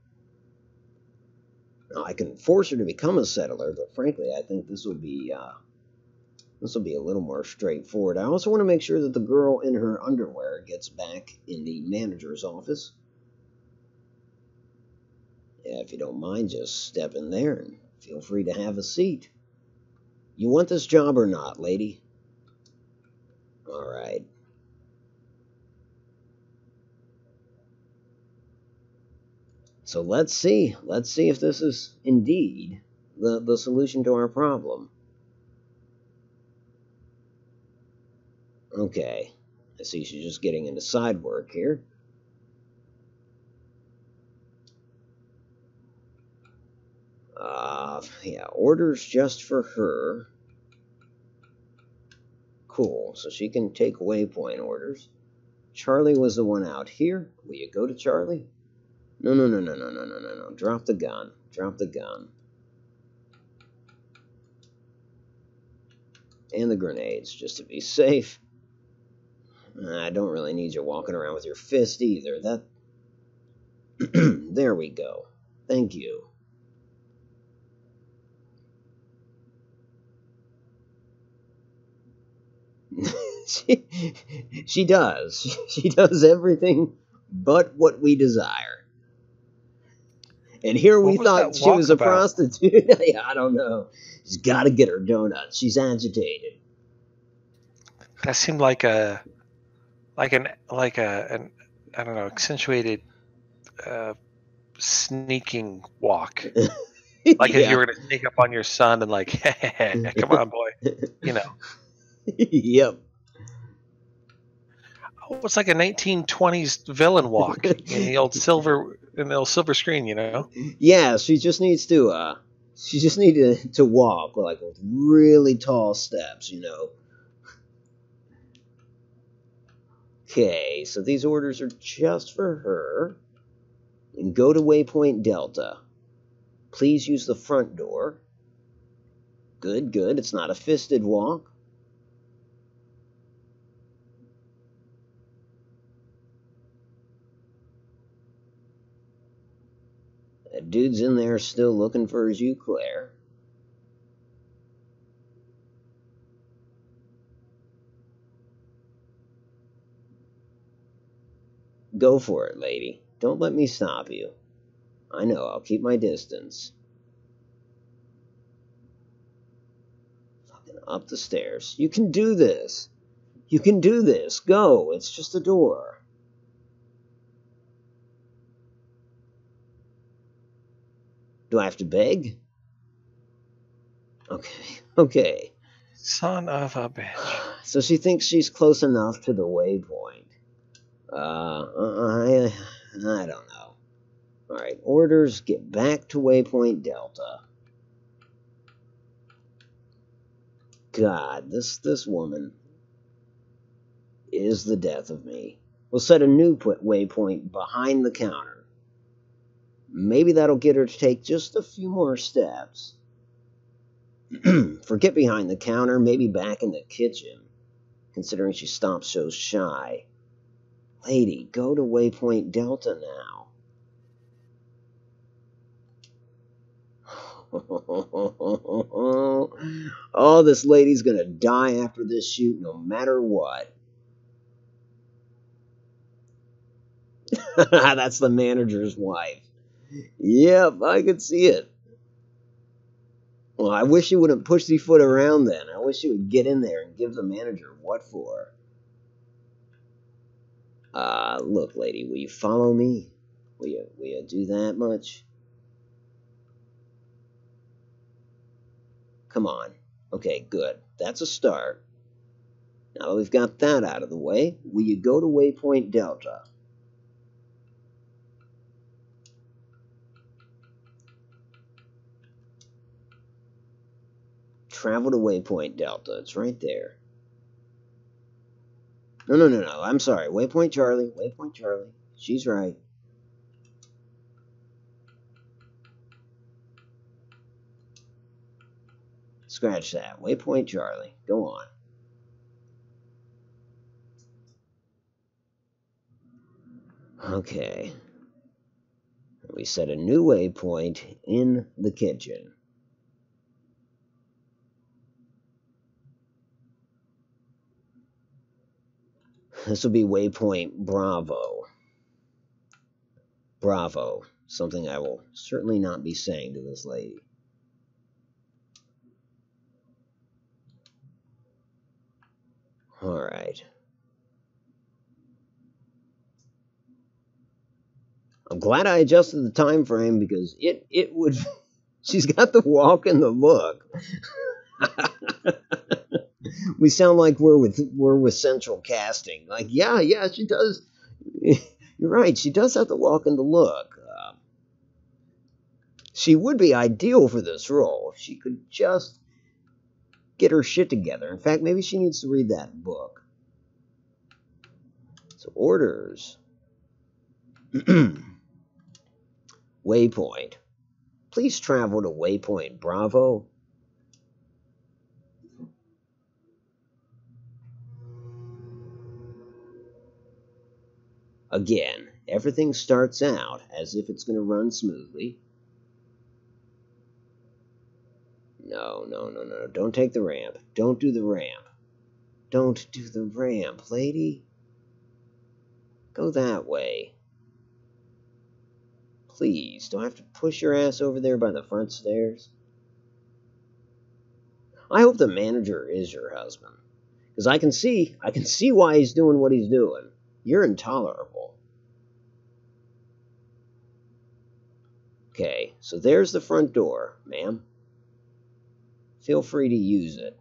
Now, I can force her to become a settler, but frankly, I think this will be a little more straightforward. I also want to make sure that the girl in her underwear gets back in the manager's office. Yeah, if you don't mind, just step in there and feel free to have a seat. You want this job or not, lady? All right. So let's see if this is indeed the solution to our problem. Okay, I see she's just getting into side work here. Yeah, orders just for her. Cool, so she can take waypoint orders. Charlie was the one out here. Will you go to Charlie? No. Drop the gun. Drop the gun. And the grenades, just to be safe. I don't really need you walking around with your fist either. That... There we go. Thank you. She does. She does everything but what we desire. And here we thought she was a prostitute. Yeah, I don't know. She's got to get her donuts. She's agitated. That seemed like an I don't know, accentuated sneaking walk. Like if you were to sneak up on your son and like, hey, come on, boy, you know. Yep. Oh, it's like a 1920s villain walk in the old silver screen, you know. Yeah, she just needs to to walk like with really tall steps, you know. Okay, so these orders are just for her. And go to waypoint Delta. Please use the front door. Good. It's not a fisted walk. That dude's in there still looking for his Eau Claire. Go for it, lady. Don't let me stop you. I know, I'll keep my distance. Fucking up the stairs. You can do this. You can do this. Go. It's just a door. Do I have to beg? Okay. Son of a bitch. So she thinks she's close enough to the waypoint. I don't know. Alright, orders, get back to waypoint Delta. God, this woman is the death of me. We'll set a new waypoint behind the counter. Maybe that'll get her to take just a few more steps. Forget behind the counter, maybe back in the kitchen, considering she stops so shy. Lady, go to waypoint Delta now. Oh, this lady's gonna die after this shoot no matter what. That's the manager's wife. Yep, I could see it. Well, I wish you wouldn't pussyfoot around then. I wish you would get in there and give the manager what for. Look, lady, will you follow me? Will you do that much? Come on. Okay, good. That's a start. Now that we've got that out of the way, will you go to waypoint Delta? Travel to waypoint Delta. It's right there. No. I'm sorry. Waypoint Charlie. Waypoint Charlie. She's right. Scratch that. Waypoint Charlie. Go on. Okay. We set a new waypoint in the kitchen. This will be waypoint Bravo. Bravo. Something I will certainly not be saying to this lady. Alright. I'm glad I adjusted the time frame because it would... She's got the walk and the look. We sound like we're with Central Casting. Like, yeah, she does. You're right. She does have the walk and the look. She would be ideal for this role if she could just get her shit together. In fact, maybe she needs to read that book. So, orders. Waypoint. Please travel to waypoint Bravo. Again, everything starts out as if it's going to run smoothly. No. Don't take the ramp. Don't do the ramp. Don't do the ramp, lady. Go that way. Please, do I have to push your ass over there by the front stairs? I hope the manager is your husband. Because I can see why he's doing what he's doing. You're intolerable. Okay, so there's the front door, ma'am. Feel free to use it.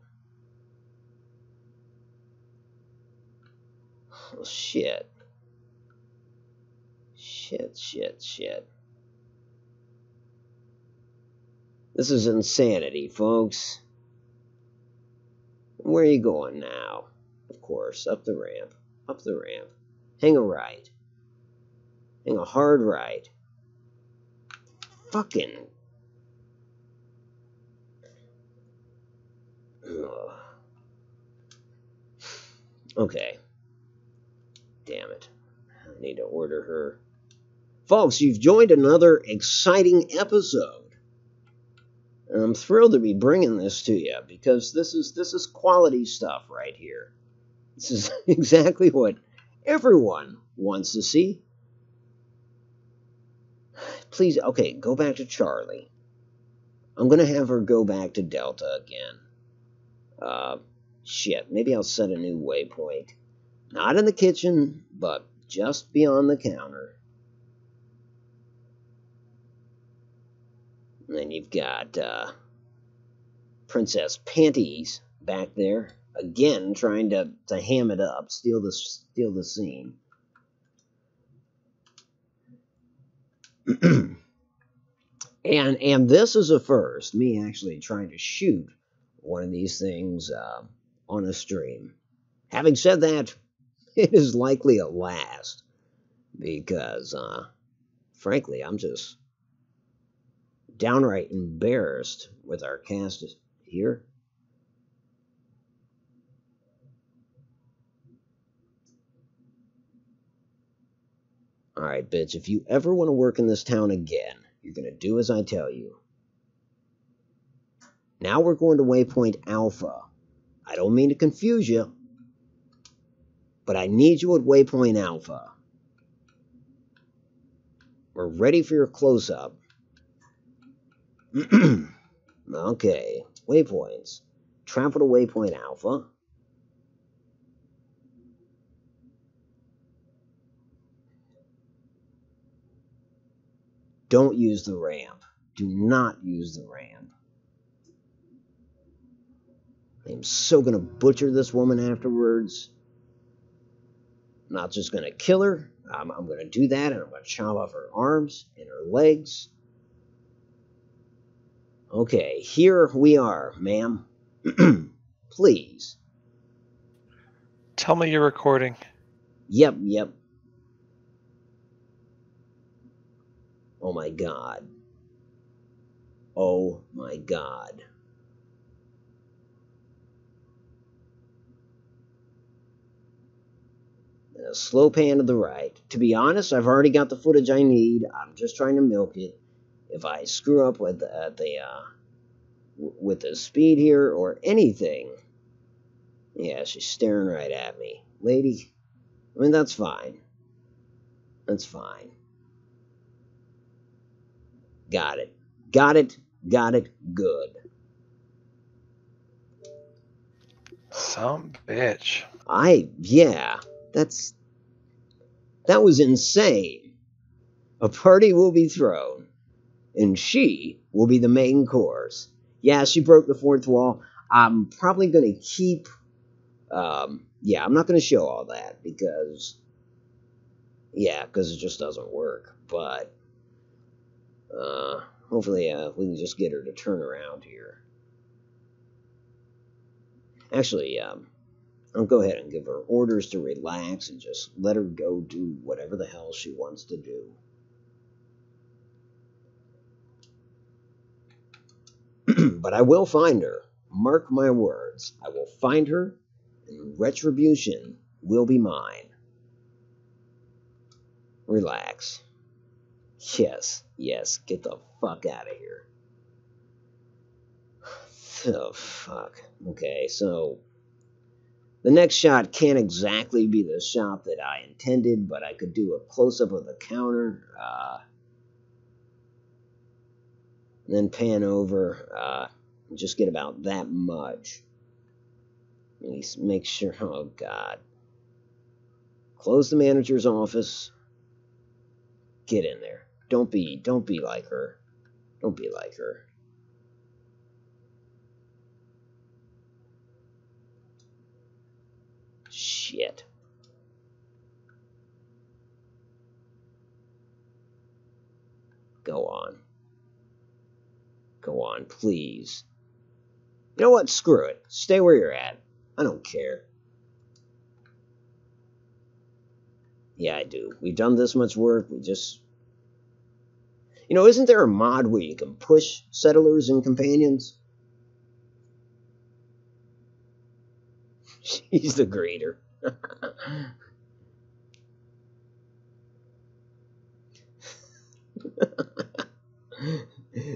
Oh, shit. Shit. This is insanity, folks. Where are you going now? Of course, up the ramp. Hang a right. Hang a hard right. Fucking... Ugh. Okay. Damn it. I need to order her. Folks, you've joined another exciting episode. And I'm thrilled to be bringing this to you because this is quality stuff right here. This is exactly what everyone wants to see. Please, okay, go back to Charlie. I'm going to have her go back to Delta again. Shit, maybe I'll set a new waypoint. Not in the kitchen, but just beyond the counter. And then you've got Princess Panties back there. Again, trying to ham it up, steal the scene. and this is a first, me actually trying to shoot one of these things on a stream. Having said that, it is likely a last because, frankly, I'm just downright embarrassed with our cast here. Alright, bitch, if you ever want to work in this town again, you're going to do as I tell you. Now we're going to waypoint Alpha. I don't mean to confuse you, but I need you at waypoint Alpha. We're ready for your close-up. Okay, waypoints. Travel to waypoint Alpha. Don't use the ramp. Do not use the ramp. I'm so gonna butcher this woman afterwards. I'm not just gonna kill her. I'm gonna do that, and I'm gonna chop off her arms and her legs. Okay, here we are, ma'am. Please. Tell me you're recording. Yep. Oh my god. Oh my god. And a slow pan to the right. To be honest, I've already got the footage I need. I'm just trying to milk it. If I screw up with the speed here or anything, yeah, she's staring right at me, lady. I mean, that's fine. That's fine. Got it. Good. Some bitch. Yeah, that was insane. A party will be thrown, and she will be the main course. Yeah, she broke the fourth wall. I'm probably going to keep, yeah, I'm not going to show all that because it just doesn't work. But, hopefully, we can just get her to turn around here. Actually, I'll go ahead and give her orders to relax and just let her go do whatever the hell she wants to do. But I will find her. Mark my words. I will find her, and retribution will be mine. Relax. Yes. Get the fuck out of here. Oh, fuck. Okay, so the next shot can't exactly be the shot that I intended, but I could do a close-up of the counter, and then pan over, just get about that much. And make sure, oh god. Close the manager's office. Get in there. Don't be like her. Don't be like her. Shit. Go on, please. You know what? Screw it. Stay where you're at. I don't care. Yeah, I do. We've done this much work. We just... isn't there a mod where you can push settlers and companions? She's the greeter.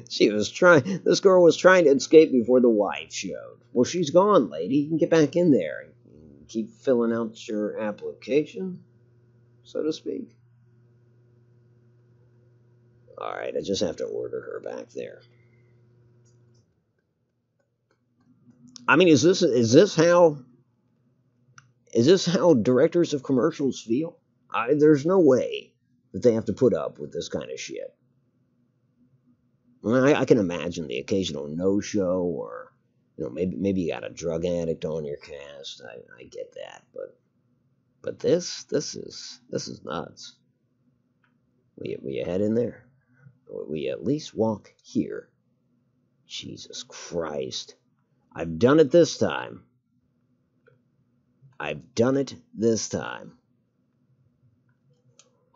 This girl was trying to escape before the wife showed. Well, she's gone, lady. You can get back in there and keep filling out your application, so to speak. Alright, I just have to order her back there. I mean, is this how directors of commercials feel? There's no way that they have to put up with this kind of shit. I can imagine the occasional no-show, or maybe you got a drug addict on your cast. I get that, but this is nuts. Will you head in there? Will you at least walk here? Jesus Christ! I've done it this time.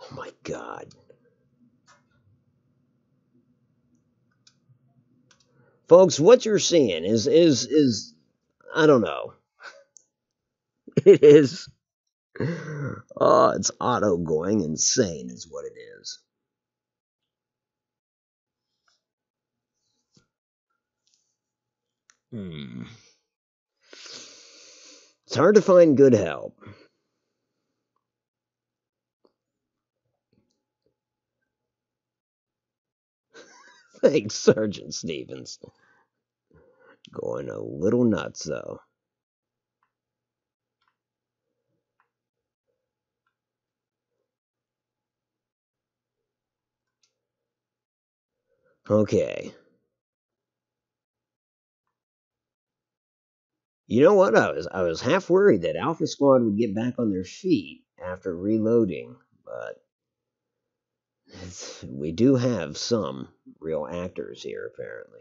Oh my God. Folks, what you're seeing is I don't know. It is. Oh, it's Otto going insane is what it is. It's hard to find good help. Thanks, Sergeant Stevens. Going a little nuts, though. Okay. You know what? I was half worried that Alpha Squad would get back on their feet after reloading, but we do have some real actors here, apparently.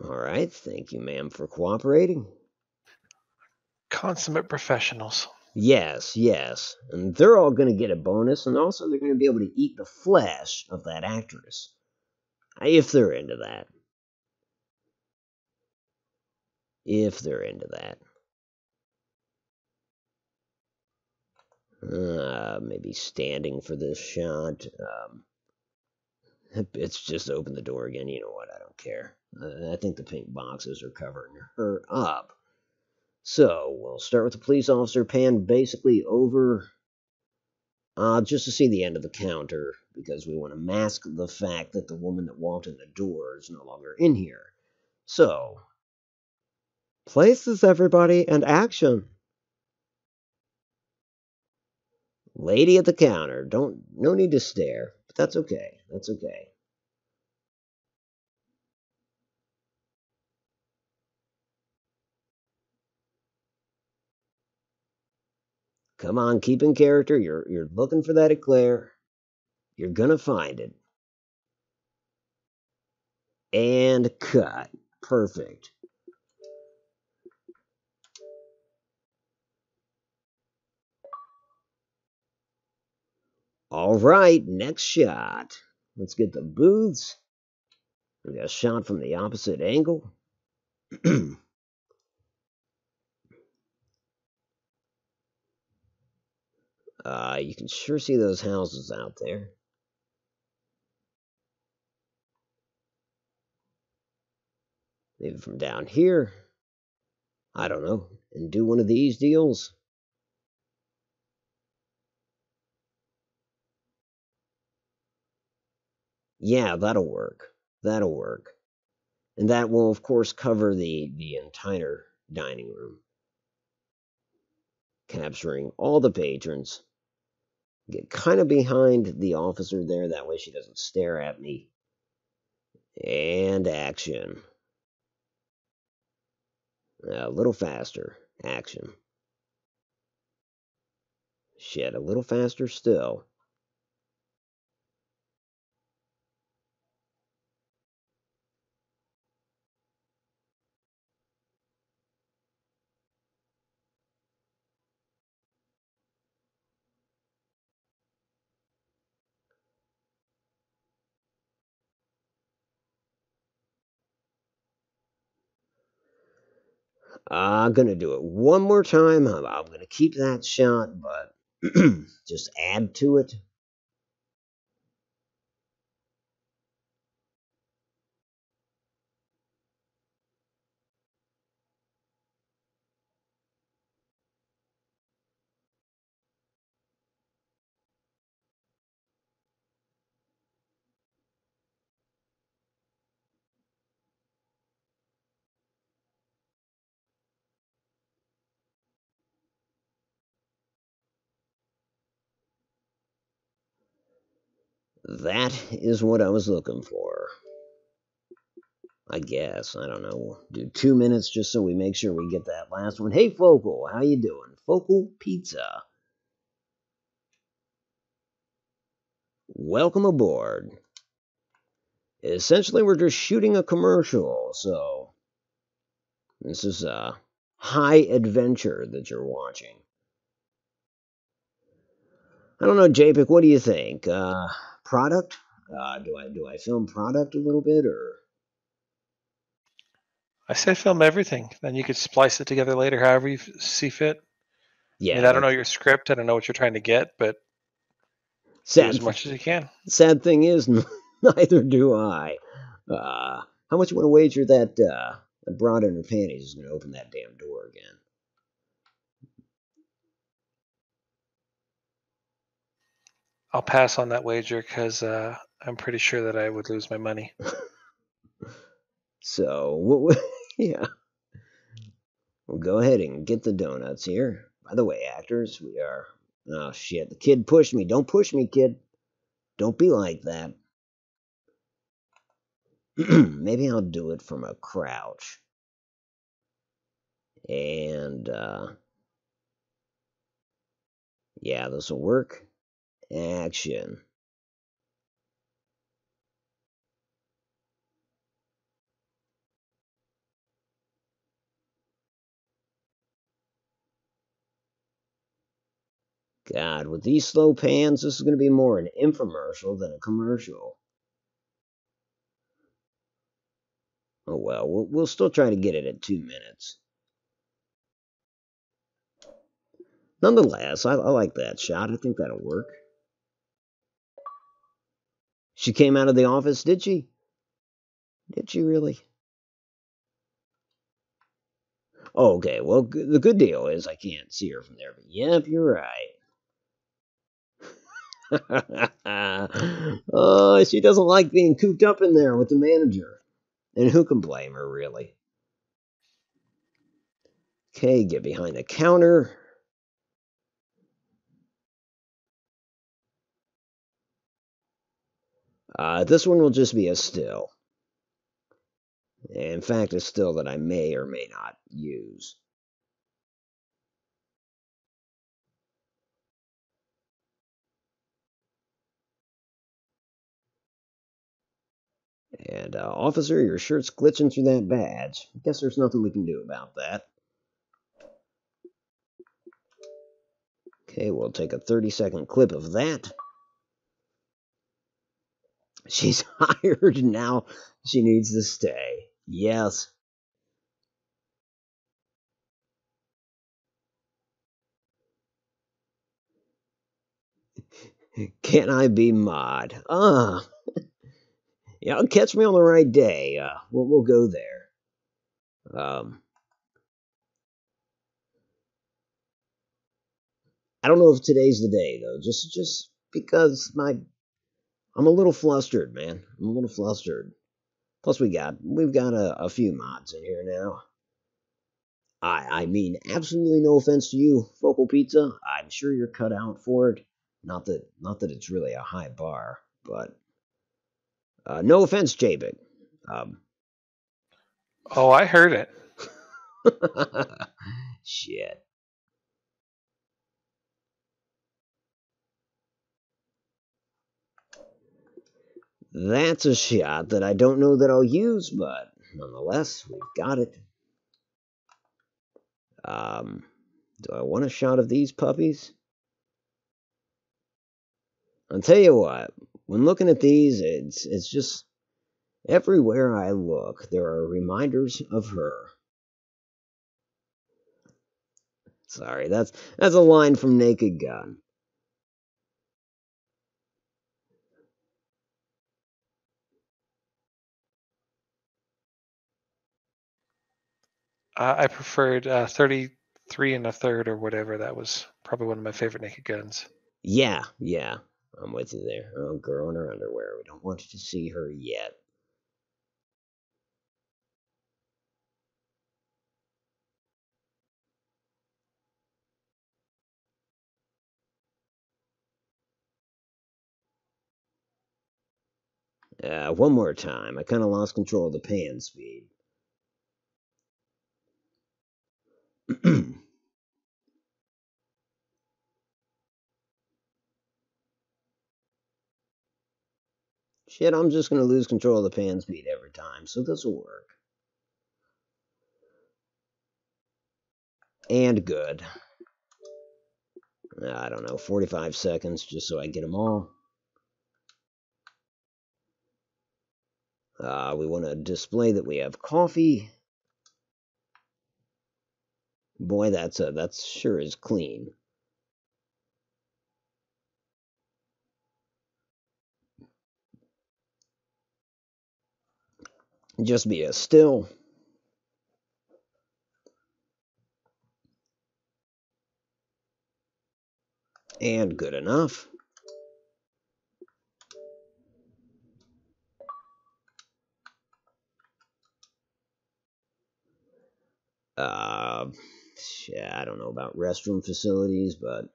All right, thank you, ma'am, for cooperating. Consummate professionals. Yes, yes. And they're all going to get a bonus, and also they're going to be able to eat the flesh of that actress. If they're into that. If they're into that. Maybe standing for this shot. It's just open the door again. You know what? I don't care. I think the pink boxes are covering her up. So, we'll start with the police officer, pan basically over just to see the end of the counter, because we want to mask the fact that the woman that walked in the door is no longer in here. So, places, everybody, and action. Lady at the counter. No need to stare, but that's okay. That's okay. Come on, keep in character. You're looking for that eclair. You're gonna find it. And cut. Perfect. All right, next shot. Let's get the booths. We got a shot from the opposite angle. You can sure see those houses out there. Maybe from down here. I don't know. And do one of these deals. Yeah, that'll work. That'll work. And that will, of course, cover the entire dining room. Capturing all the patrons. Get kind of behind the officer there. That way she doesn't stare at me. And action. A little faster. Action. Shit, a little faster still. I'm going to do it one more time. I'm going to keep that shot, but just add to it. That is what I was looking for. I guess. I don't know. We'll do 2 minutes just so we make sure we get that last one. Hey, Focal, how you doing? Focal Pizza. Welcome aboard. Essentially, we're just shooting a commercial, so this is a high adventure that you're watching. I don't know, JPEG, what do you think? Product? Do I film product a little bit, or? I say film everything. Then you could splice it together later however you see fit. Yeah. I mean, I don't know your script. I don't know what you're trying to get, but do as much as you can. Sad thing is, neither do I. How much you want to wager that broad in her panties is going to open that damn door again? I'll pass on that wager because I'm pretty sure that I would lose my money. So, yeah. We'll go ahead and get the donuts here. By the way, actors, we are... Oh, shit. The kid pushed me. Don't push me, kid. Don't be like that. Maybe I'll do it from a crouch. And, yeah, this will work. Action. God, with these slow pans, this is going to be more an infomercial than a commercial. Oh well, we'll still try to get it at 2 minutes. Nonetheless, I like that shot. I think that'll work. She came out of the office, did she? Did she really? Oh, okay, well, the good deal is I can't see her from there, but yep, you're right. Oh, she doesn't like being cooped up in there with the manager. And who can blame her, really? Okay, get behind the counter. This one will just be a still. In fact, a still that I may or may not use. And, officer, your shirt's glitching through that badge. I guess there's nothing we can do about that. Okay, we'll take a 30-second clip of that. She's hired now. She needs to stay. Yes. Can I be mod? Yeah, catch me on the right day. We'll go there. I don't know if today's the day though. Just because I'm a little flustered, man. I'm a little flustered. Plus, we've got a few mods in here now. I mean, absolutely no offense to you, Focal Pizza. I'm sure you're cut out for it. Not that it's really a high bar, but no offense, JBig. Oh, I heard it. Shit. That's a shot that I don't know that I'll use, but nonetheless, we've got it. Do I want a shot of these puppies? I'll tell you what, when looking at these, it's just everywhere I look, there are reminders of her. Sorry, that's a line from Naked Gun. I preferred 33 and a third or whatever. That was probably one of my favorite Naked Guns. Yeah, I'm with you there. Oh, girl in her underwear. We don't want you to see her yet. One more time. I kind of lost control of the pan speed. Shit, I'm just going to lose control of the pan speed every time, so this will work. And good. I don't know, 45 seconds just so I get them all. We want to display that we have coffee. Boy, that's sure is clean. Just be a still. And good enough. Shit, I don't know about restroom facilities, but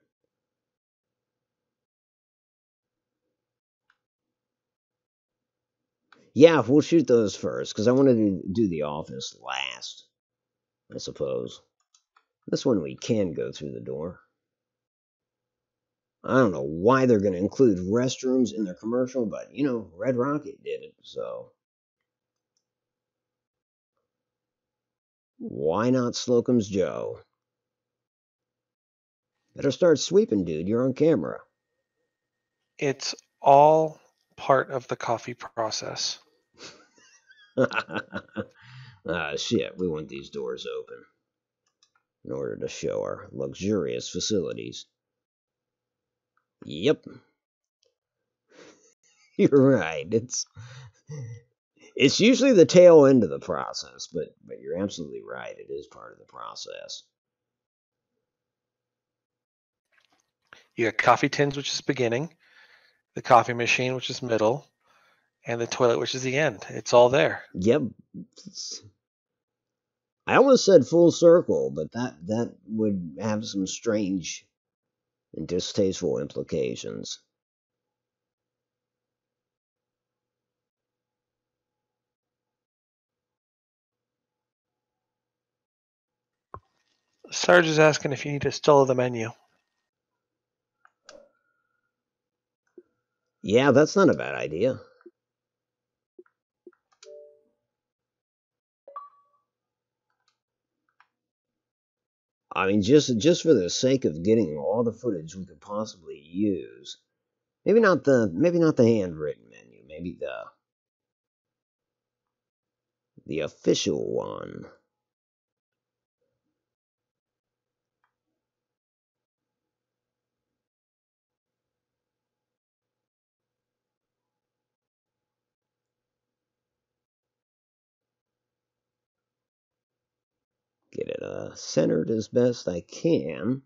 yeah, we'll shoot those first, because I wanted to do the office last, I suppose. This one we can go through the door. I don't know why they're going to include restrooms in their commercial, but, you know, Red Rocket did it, so... Why not Slocum's Joe? Better start sweeping, dude. You're on camera. It's all part of the coffee process. Shit, we want these doors open in order to show our luxurious facilities. Yep. You're right. It's usually the tail end of the process, but you're absolutely right. It is part of the process. You got coffee tins, which is beginning, the coffee machine, which is middle, and the toilet, which is the end. It's all there. Yep. I almost said full circle, but that would have some strange and distasteful implications. Sarge is asking if you need a still of the menu. Yeah, that's not a bad idea. I mean, just for the sake of getting all the footage we could possibly use. Maybe not the handwritten menu. Maybe the official one. Get it centered as best I can.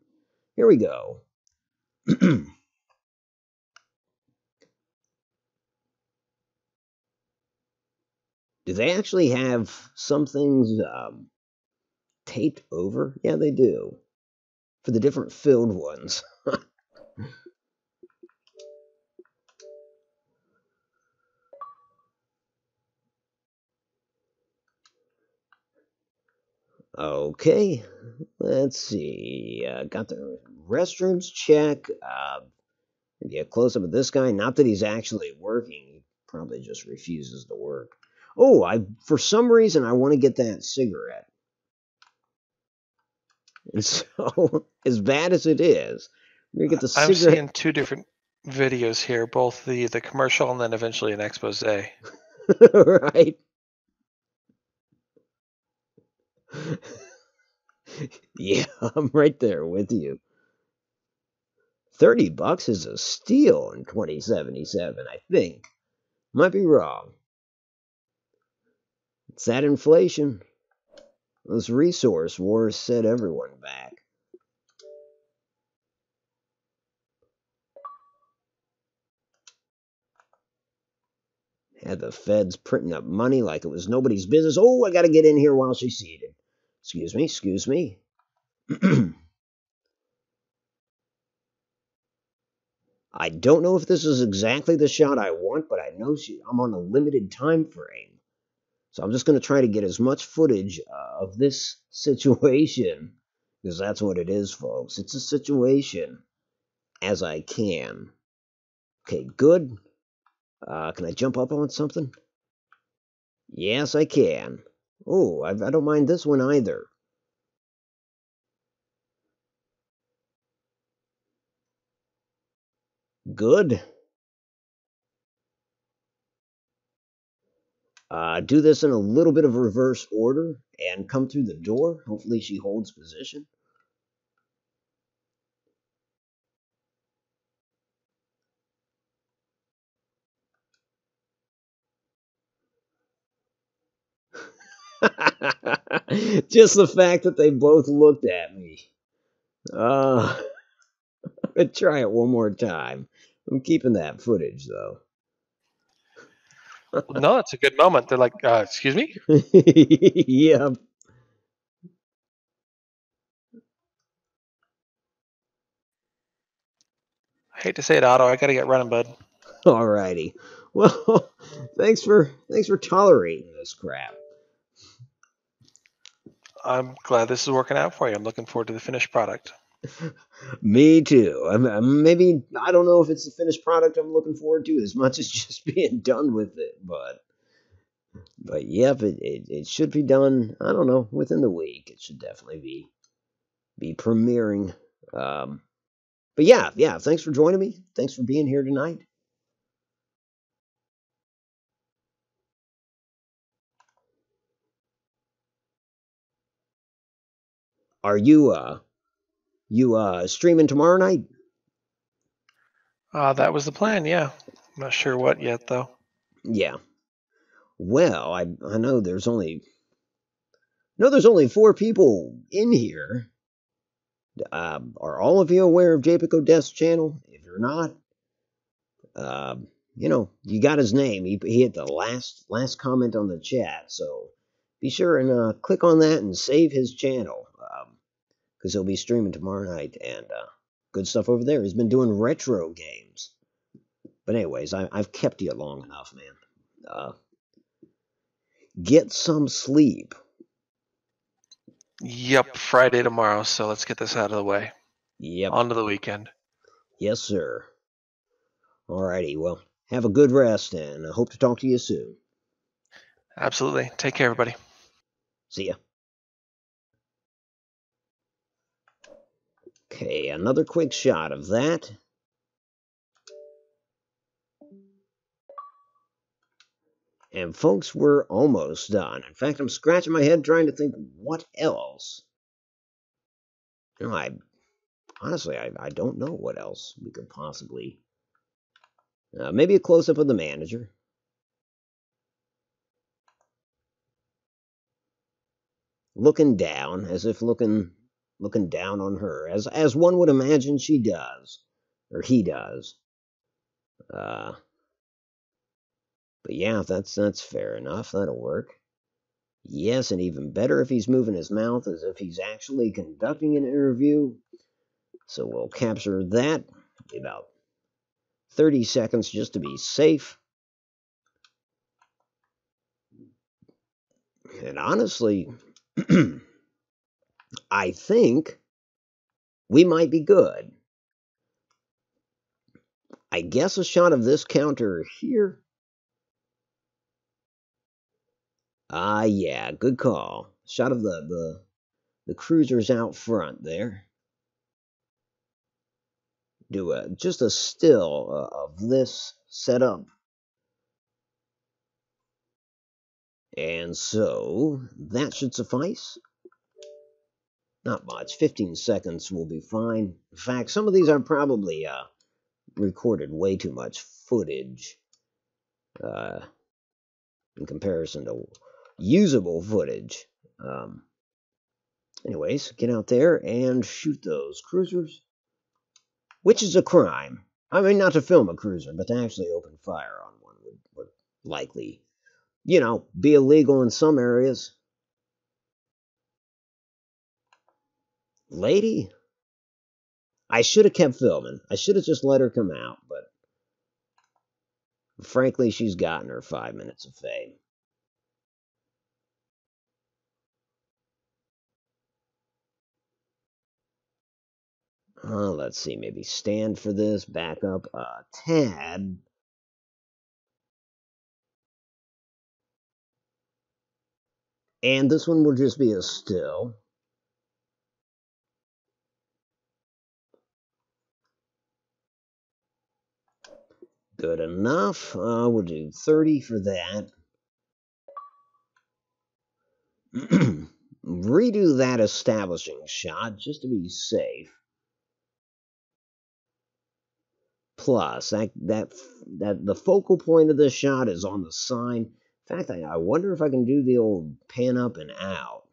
Here we go. Do they actually have some things taped over? Yeah, they do. For the different filled ones. Okay, let's see. Got the restrooms check. Maybe a close up of this guy. Not that he's actually working. He probably just refuses to work. Oh, for some reason I want to get that cigarette. And so, as bad as it is, we're gonna get the cigarette. I'm seeing two different videos here, both the commercial and then eventually an expose. Right. Yeah, I'm right there with you. $30 is a steal in 2077, I think. Might be wrong. It's that inflation. Those resource wars set everyone back. Had the feds printing up money like it was nobody's business. Oh, I gotta get in here while she's seated. Excuse me. I don't know if this is exactly the shot I want, but I know I'm on a limited time frame. So I'm just going to try to get as much footage of this situation, because that's what it is, folks. It's a situation, as I can. Okay, good. Can I jump up on something? Yes, I can. Oh, I don't mind this one either. Good. Do this in a little bit of reverse order and come through the door. Hopefully she holds position. Just the fact that they both looked at me. I'm gonna try it one more time. I'm keeping that footage, though. No, it's a good moment. They're like, excuse me? Yep. I hate to say it, Otto. I gotta get running, bud. Alrighty. Well, thanks for tolerating this crap. I'm glad this is working out for you. I'm looking forward to the finished product. Me too. Maybe, I don't know if it's the finished product I'm looking forward to as much as just being done with it, but yep, it should be done, I don't know, within the week. It should definitely be premiering. But yeah, thanks for joining me. Thanks for being here tonight. Are you streaming tomorrow night? That was the plan, yeah. I'm not sure what yet, though. Yeah. Well, I know there's only 4 people in here. Are all of you aware of JPIC Odeth's channel? If you're not, you got his name. He hit the last comment on the chat, so be sure and click on that and save his channel, because he'll be streaming tomorrow night, and good stuff over there. He's been doing retro games. But anyways, I've kept you long enough, man. Get some sleep. Yep, Friday tomorrow, so let's get this out of the way. Yep. On to the weekend. Yes, sir. Alrighty, well, have a good rest, and I hope to talk to you soon. Absolutely. Take care, everybody. See ya. Okay, another quick shot of that. And folks, we're almost done. In fact, I'm scratching my head trying to think what else. Honestly, I don't know what else we could possibly. Maybe a close-up of the manager. Looking down, as if looking down on her, as one would imagine she does, or he does. But yeah, that's fair enough. That'll work. Yes, and even better if he's moving his mouth as if he's actually conducting an interview. So we'll capture that. About 30 seconds just to be safe. And honestly, I think we might be good. I guess a shot of this counter here. Yeah, good call. Shot of the cruisers out front there. Do just a still of this setup. And so that should suffice. Not much. 15 seconds will be fine. In fact, some of these are probably recorded way too much footage in comparison to usable footage. Anyways, get out there and shoot those cruisers. Which is a crime. I mean, not to film a cruiser, but to actually open fire on one would likely, be illegal in some areas. Lady? I should have kept filming. I should have just let her come out, but frankly, she's gotten her 5 minutes of fame. Let's see, maybe stand for this, back up a tad. And this one will just be a still. Good enough. We'll do 30 for that. Redo that establishing shot just to be safe. Plus, the focal point of this shot is on the sign. In fact, I wonder if I can do the old pan up and out.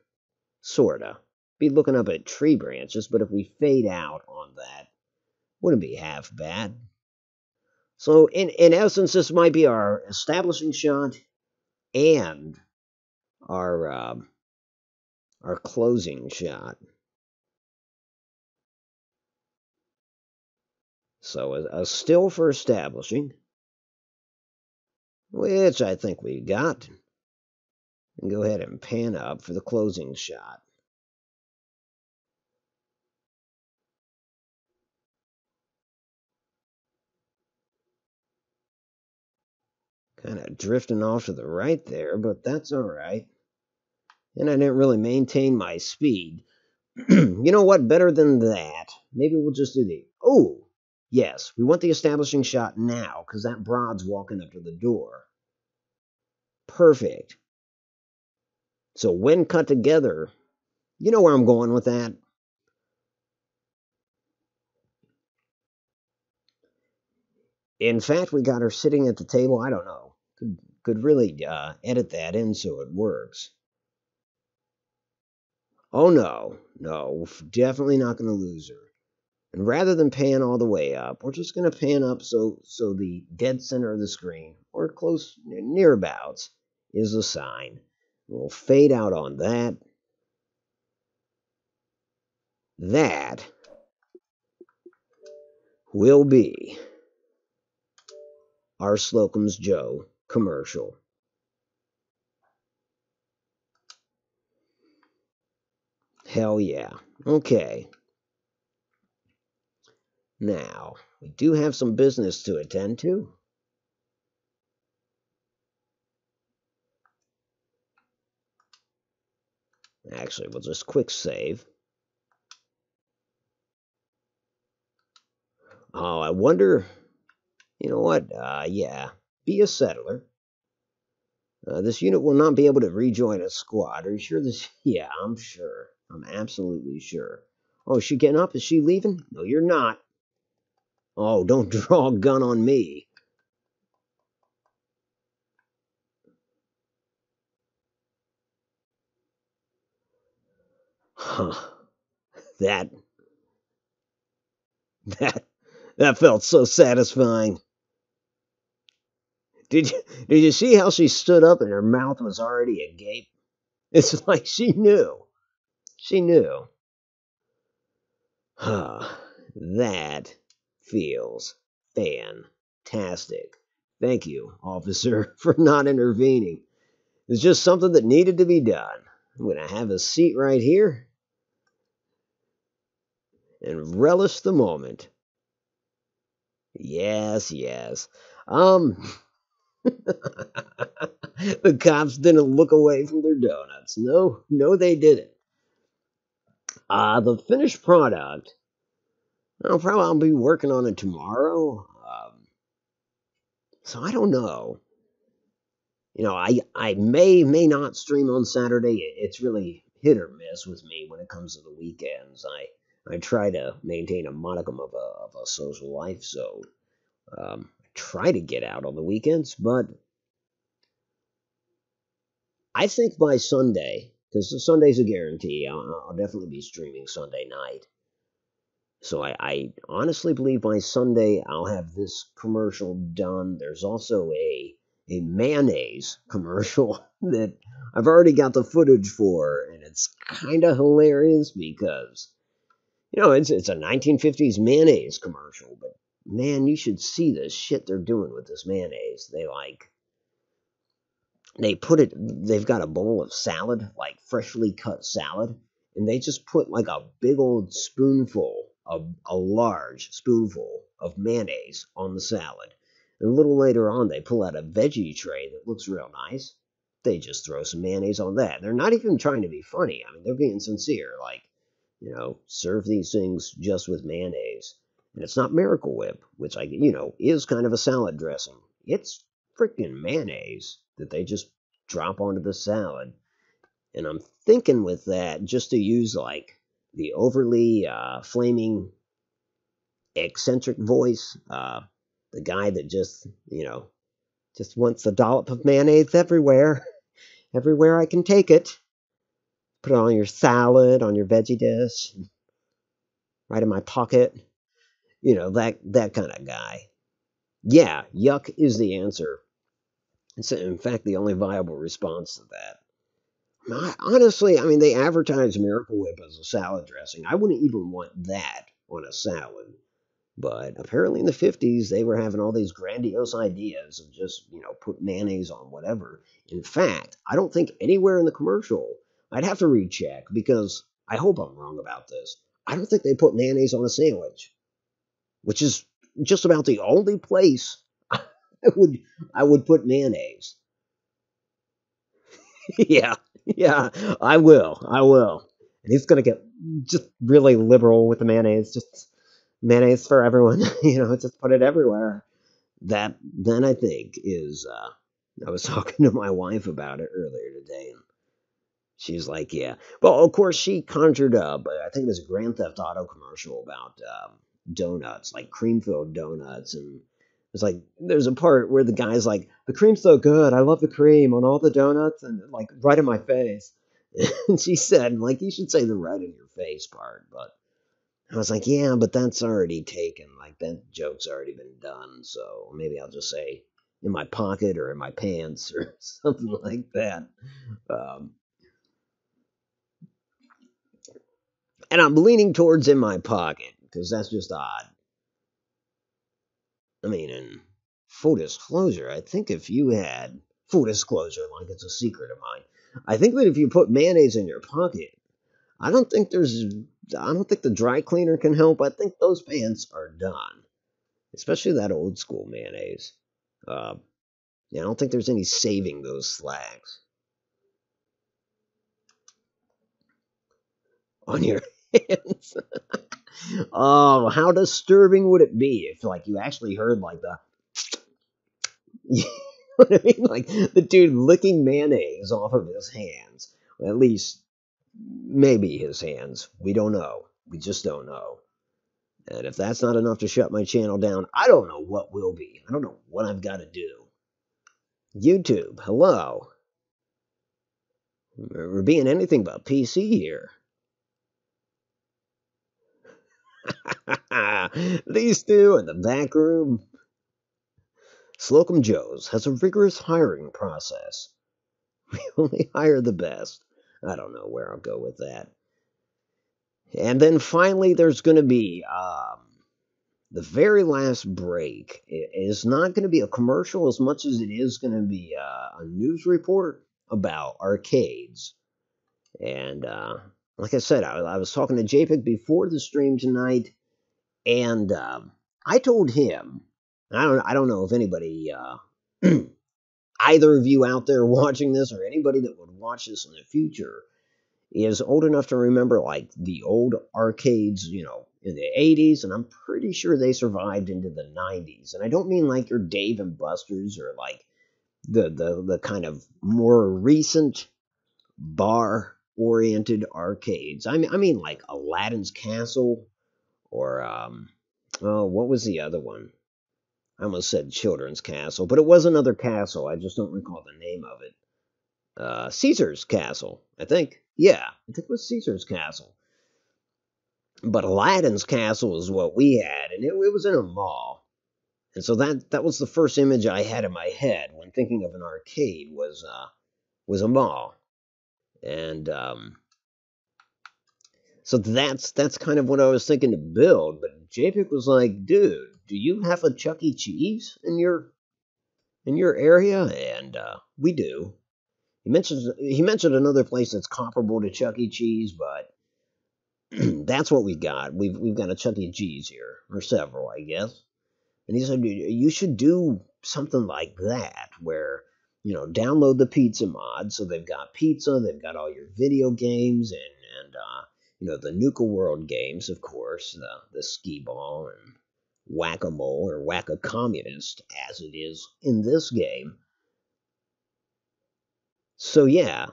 Sorta. Be looking up at tree branches, but if we fade out on that, wouldn't be half bad. So, in essence, this might be our establishing shot and our closing shot. So, a still for establishing, which I think we got. And go ahead and pan up for the closing shot. Kind of drifting off to the right there, but that's alright. And I didn't really maintain my speed. You know what? Better than that. Maybe we'll just do the... Oh! Yes, we want the establishing shot now, because that broad's walking up to the door. Perfect. So when cut together, you know where I'm going with that. In fact, we got her sitting at the table. I don't know. Could really edit that in so it works. Oh no, definitely not going to lose her. And rather than pan all the way up, we're just going to pan up so the dead center of the screen, or close, nearabouts, is the sign. We'll fade out on that. That will be our Slocum's Joe commercial. Hell yeah. Okay. Now, we do have some business to attend to. Actually, we'll just quick save. Oh, I wonder... You know what? Yeah. Be a settler. This unit will not be able to rejoin a squad. Are you sure this... Yeah, I'm sure. I'm absolutely sure. Oh, is she getting up? Is she leaving? No, you're not. Oh, don't draw a gun on me. Huh. That felt so satisfying. Did you see how she stood up and her mouth was already agape? It's like she knew. She knew. That feels fantastic. Thank you, officer, for not intervening. It's just something that needed to be done. I'm going to have a seat right here and relish the moment. Yes. The cops didn't look away from their donuts. No, they didn't. The finished product, I'll be working on it tomorrow. So I don't know. You know, I may not stream on Saturday. It's really hit or miss with me when it comes to the weekends. I try to maintain a modicum of a social life, so I try to get out on the weekends, but I think by Sunday, because Sunday's a guarantee, I'll definitely be streaming Sunday night. So I honestly believe by Sunday I'll have this commercial done. There's also a mayonnaise commercial that I've already got the footage for, and it's kind of hilarious because, you know, it's a 1950s mayonnaise commercial, but man, you should see the shit they're doing with this mayonnaise. They've got a bowl of salad, like freshly cut salad, and they just put like a big old spoonful, a large spoonful of mayonnaise on the salad. And a little later on, they pull out a veggie tray that looks real nice. They just throw some mayonnaise on that. They're not even trying to be funny. I mean, they're being sincere. Like, you know, serve these things just with mayonnaise. And it's not Miracle Whip, which, is kind of a salad dressing. It's freaking mayonnaise that they just drop onto the salad. And I'm thinking with that, just to use, like, the overly flaming eccentric voice, the guy that just wants a dollop of mayonnaise everywhere I can take it. Put it on your salad, on your veggie dish, right in my pocket. You know, that kind of guy. Yeah, yuck is the answer. It's in fact the only viable response to that. Honestly, I mean, they advertise Miracle Whip as a salad dressing. I wouldn't even want that on a salad. But apparently in the 50s, they were having all these grandiose ideas of just, put mayonnaise on whatever. In fact, I don't think anywhere in the commercial, I'd have to recheck because I hope I'm wrong about this. I don't think they put mayonnaise on a sandwich, which is just about the only place I would put mayonnaise. Yeah, yeah, I will. I will. And he's gonna get just really liberal with the mayonnaise. Just mayonnaise for everyone. Just put it everywhere. That then I think is. I was talking to my wife about it earlier today, and she's like, "Yeah." Well, of course, she conjured up. I think it was a Grand Theft Auto commercial about donuts, like cream-filled donuts, and it's like there's a part where the guy's like, "The cream's so good. I love the cream on all the donuts," and like right in my face. And she said, like, you should say the right in your face part, but I was like, yeah, but that's already taken. Like that joke's already been done. So maybe I'll just say in my pocket or in my pants or something like that. Um, and I'm leaning towards in my pocket because that's just odd. I mean, in full disclosure, I think if you had full disclosure, like it's a secret of mine, I think that if you put mayonnaise in your pocket, I don't think the dry cleaner can help. I think those pants are done, especially that old school mayonnaise. Uh, yeah, I don't think there's any saving those slacks on your hands. Oh, how disturbing would it be if, like, you actually heard like the, you know what I mean, like the dude licking mayonnaise off of his hands. Well, at least maybe his hands. We don't know. We just don't know. And if that's not enough to shut my channel down, I don't know what will be. I don't know what I've got to do. YouTube, hello. We're being anything but PC here. These two in the back room. Slocum Joe's has a rigorous hiring process. We only hire the best. I don't know where I'll go with that. And then finally, there's going to be the very last break. It is not going to be a commercial as much as it is going to be a news report about arcades. And like I said, I was talking to JPEG before the stream tonight, and I told him, I don't know if anybody, either of you out there watching this or anybody that would watch this in the future is old enough to remember like the old arcades, in the 80s, and I'm pretty sure they survived into the 90s. And I don't mean like your Dave and Buster's or like the kind of more recent bar oriented arcades. I mean like Aladdin's Castle or what was the other one? I almost said Children's Castle, but it was another castle. I just don't recall the name of it. Caesar's Castle, I think. Yeah, I think it was Caesar's Castle. But Aladdin's Castle is what we had, and it was in a mall. And so that was the first image I had in my head when thinking of an arcade was a mall. And so that's kind of what I was thinking to build. But JPEG was like, dude, do you have a Chuck E. Cheese in your area? And we do. He mentioned another place that's comparable to Chuck E. Cheese, but that's what we got. We've got a Chuck E. Cheese here, or several, I guess. And he said you should do something like that, where download the pizza mod. So they've got pizza, they've got all your video games, and the Nuka World games, of course, the skee ball and whack-a-mole or whack-a-communist, as it is in this game. So yeah.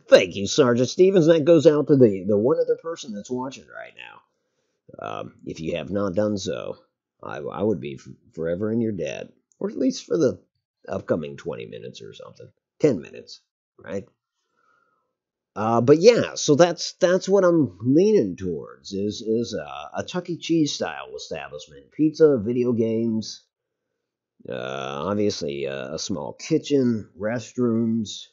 Thank you, Sergeant Stevens. That goes out to the one other person that's watching right now. If you have not done so, I would be forever in your debt, or at least for the upcoming 20 minutes or something, 10 minutes, right? But yeah, so that's what I'm leaning towards is a Chuck E. Cheese style establishment, pizza, video games, obviously a small kitchen, restrooms.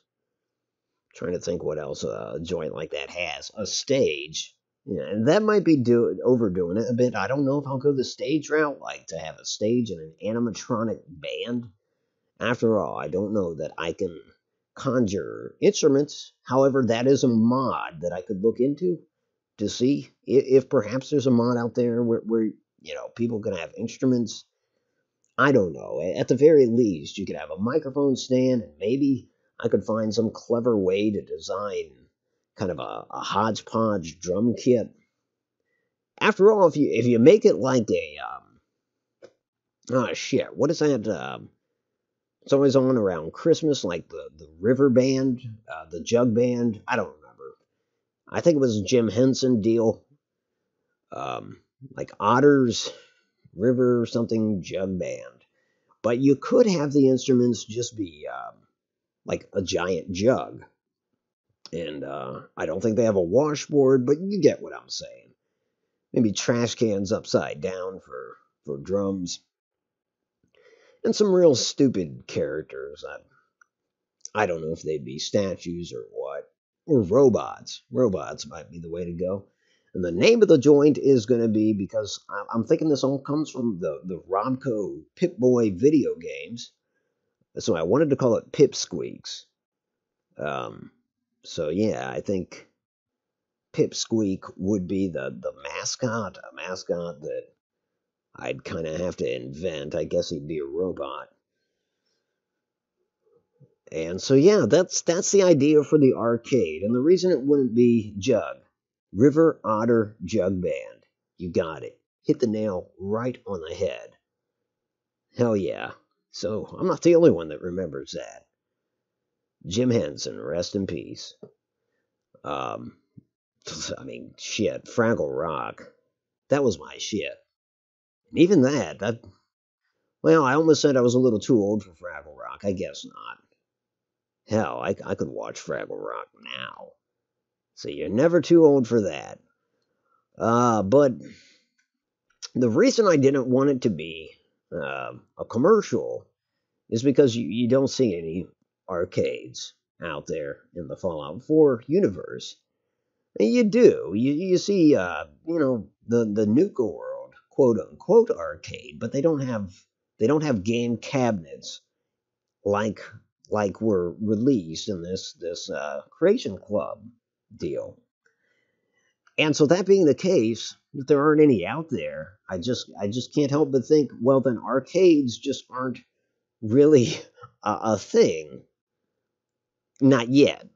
Trying to think what else a joint like that has. A stage. Yeah, and that might be overdoing it a bit. I don't know if I'll go the stage route, like to have a stage and an animatronic band. After all, I don't know that I can conjure instruments. However, that is a mod that I could look into to see if perhaps there's a mod out there where people can have instruments. I don't know. At the very least, you could have a microphone stand, and maybe I could find some clever way to design kind of a hodgepodge drum kit. After all, if you make it like a oh shit, what is that? It's always on around Christmas, like the river band, the jug band. I don't remember. I think it was a Jim Henson deal. Like Otter's River something jug band. But you could have the instruments just be like a giant jug. And I don't think they have a washboard, but you get what I'm saying. Maybe trash cans upside down for drums. And some real stupid characters. I don't know if they'd be statues or what. Or robots. Robots might be the way to go. And the name of the joint is going to be, because I'm thinking this all comes from the Robco Pip-Boy video games. So I wanted to call it Pipsqueaks. So yeah, I think Pipsqueak would be the mascot. A mascot that I'd kind of have to invent. I guess he'd be a robot. And so yeah, that's the idea for the arcade. And the reason it wouldn't be Jug. River Otter Jug Band. You got it. Hit the nail right on the head. Hell yeah. So I'm not the only one that remembers that. Jim Henson, rest in peace. I mean, shit, Fraggle Rock. That was my shit. And even that, well, I almost said I was a little too old for Fraggle Rock. I guess not. Hell, I could watch Fraggle Rock now. So you're never too old for that. But the reason I didn't want it to be a commercial is because you don't see any arcades out there in the Fallout 4 universe. And you do. You see, the Nuka World, quote unquote arcade, but they don't have game cabinets like were released in this Creation Club deal. And so that being the case, if there aren't any out there, I just can't help but think, well, then arcades just aren't really a thing. Not yet.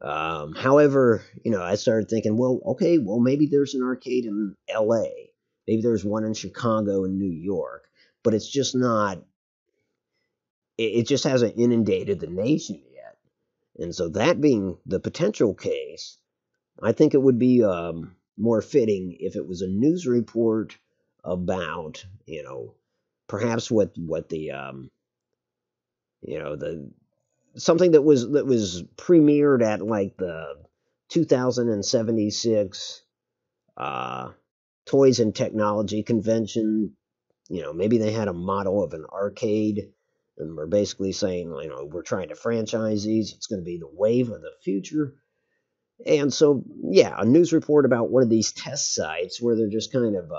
However, I started thinking, well, okay, well, maybe there's an arcade in LA. Maybe there's one in Chicago and New York. But it's just not, it just hasn't inundated the nation yet. And so that being the potential case, I think it would be more fitting if it was a news report about, perhaps what the the something that was premiered at like the 2076 Toys and Technology Convention. Maybe they had a model of an arcade, and we're basically saying, we're trying to franchise these. It's going to be the wave of the future. And so, yeah, a news report about one of these test sites where they're just kind of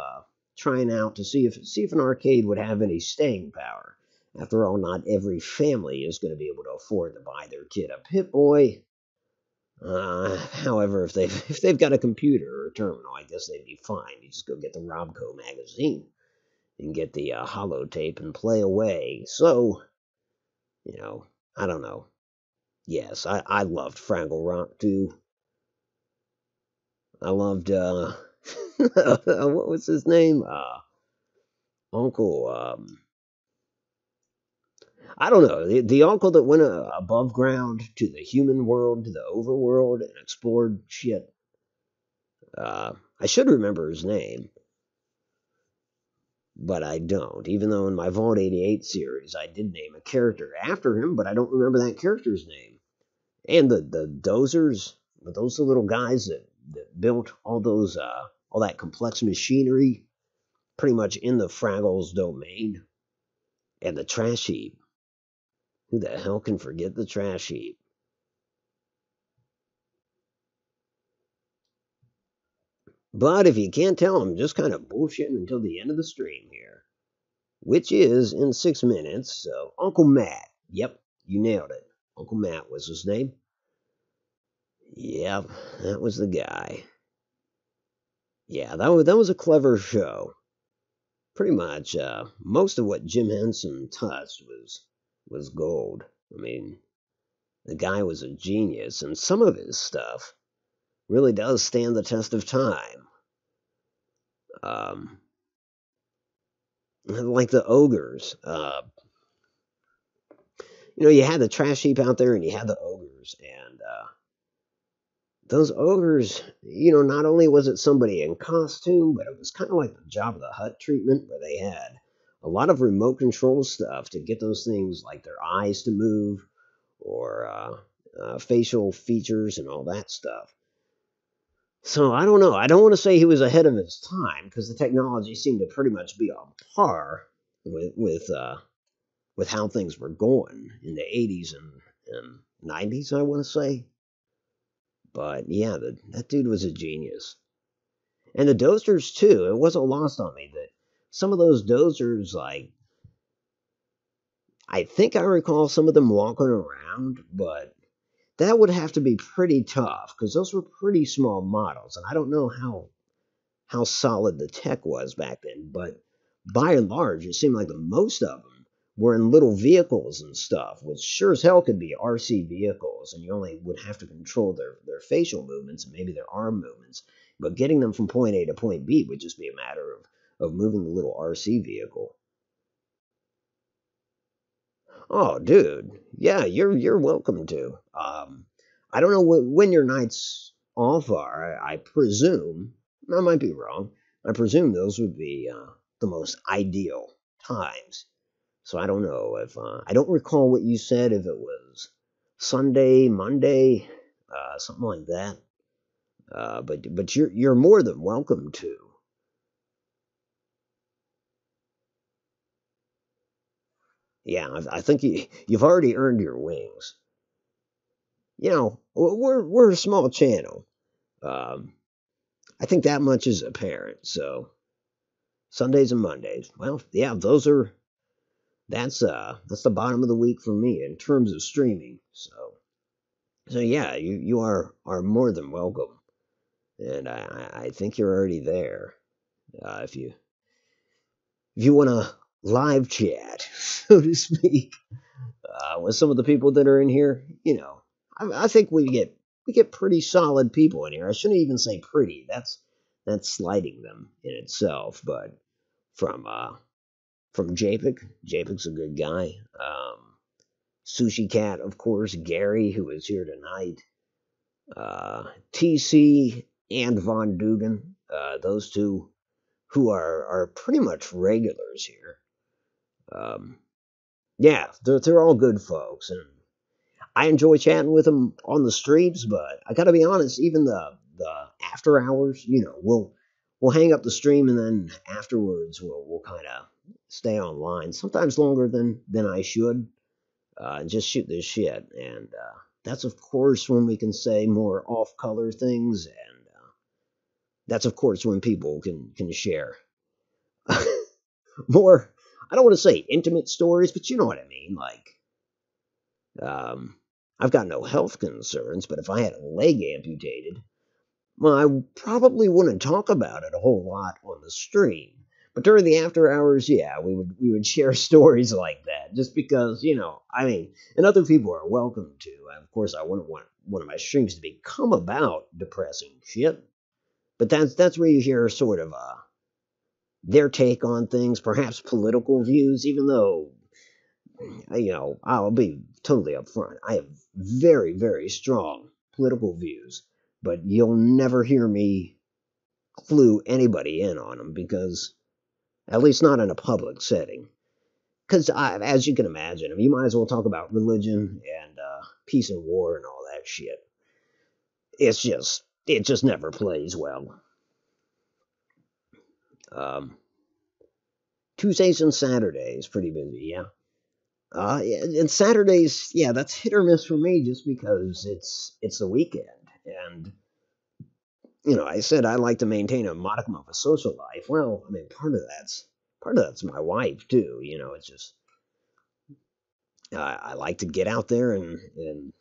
trying out to see if an arcade would have any staying power. After all, not every family is going to be able to afford to buy their kid a Pip-Boy. However, if they've got a computer or a terminal, I guess they'd be fine. You just go get the Robco magazine and get the holotape and play away. So, I don't know. Yes, I loved Fraggle Rock too. I loved, what was his name? Uncle, I don't know, the uncle that went above ground to the human world, to the overworld, and explored shit. I should remember his name, but I don't. Even though in my Vault 88 series, I did name a character after him, but I don't remember that character's name. And the dozers, those the little guys that built all those, all that complex machinery, pretty much in the Fraggles domain. And the trash heap. Who the hell can forget the trash heap? But if you can't tell, I'm just kind of bullshitting until the end of the stream here. Which is in 6 minutes, so Uncle Matt. Yep, you nailed it. Uncle Matt was his name. Yep, that was the guy. Yeah, that was a clever show. pretty much most of what Jim Henson touched was gold. I mean, the guy was a genius, and some of his stuff really does stand the test of time. Like the ogres. You had the trash heap out there, and you had the ogres, and those ogres, not only was it somebody in costume, but it was kind of like the Jabba the Hutt treatment, where they had a lot of remote control stuff to get those things like their eyes to move, or facial features and all that stuff. So I don't know. I don't want to say he was ahead of his time, because the technology seemed to pretty much be on par with how things were going in the 80s and 90s, I want to say. But yeah, that dude was a genius. And the dozers, too. It wasn't lost on me that some of those dozers, like, I think I recall some of them walking around, but that would have to be pretty tough, because those were pretty small models, and I don't know how solid the tech was back then, but by and large, it seemed like the most of them were in little vehicles and stuff, which sure as hell could be RC vehicles, and you only would have to control their facial movements and maybe their arm movements, but getting them from point A to point B would just be a matter of moving the little RC vehicle. Oh, dude, yeah, you're welcome to. I don't know when your nights off are. I presume, I might be wrong, I presume those would be the most ideal times. So I don't know if I don't recall what you said, if it was Sunday, Monday, something like that. But you're more than welcome to. Yeah, I think you've already earned your wings. We're a small channel. I think that much is apparent. So Sundays and Mondays. Well, yeah, that's the bottom of the week for me in terms of streaming. So yeah, you are more than welcome, and I think you're already there. If you want to live chat, so to speak, with some of the people that are in here, I think we get pretty solid people in here. I shouldn't even say pretty. That's slighting them in itself. But from Japic's a good guy. Sushi Cat, of course, Gary, who is here tonight. TC and Von Dugan, those two who are pretty much regulars here. Yeah, they're all good folks, and I enjoy chatting with them on the streams. But I gotta be honest, even the after hours, we'll hang up the stream, and then afterwards we'll kind of stay online, sometimes longer than I should, just shoot this shit. And that's of course when we can say more off color things, and that's of course when people can share more. I don't want to say intimate stories, but you know what I mean. Like, I've got no health concerns, but if I had a leg amputated, well, I probably wouldn't talk about it a whole lot on the stream. But during the after hours, yeah, we would share stories like that, just because, I mean, and other people are welcome to. Of course, I wouldn't want one of my streams to become about depressing shit, but that's where you hear sort of their take on things, perhaps political views, even though, I'll be totally upfront. I have very, very strong political views, but you'll never hear me clue anybody in on them, because, at least not in a public setting. Because, as you can imagine, you might as well talk about religion and peace and war and all that shit. It just never plays well. Tuesdays and Saturdays, pretty busy, yeah. And Saturdays, yeah, that's hit or miss for me, just because it's the weekend, and I said I like to maintain a modicum of a social life. Well, I mean, part of that's my wife too. It's just I like to get out there and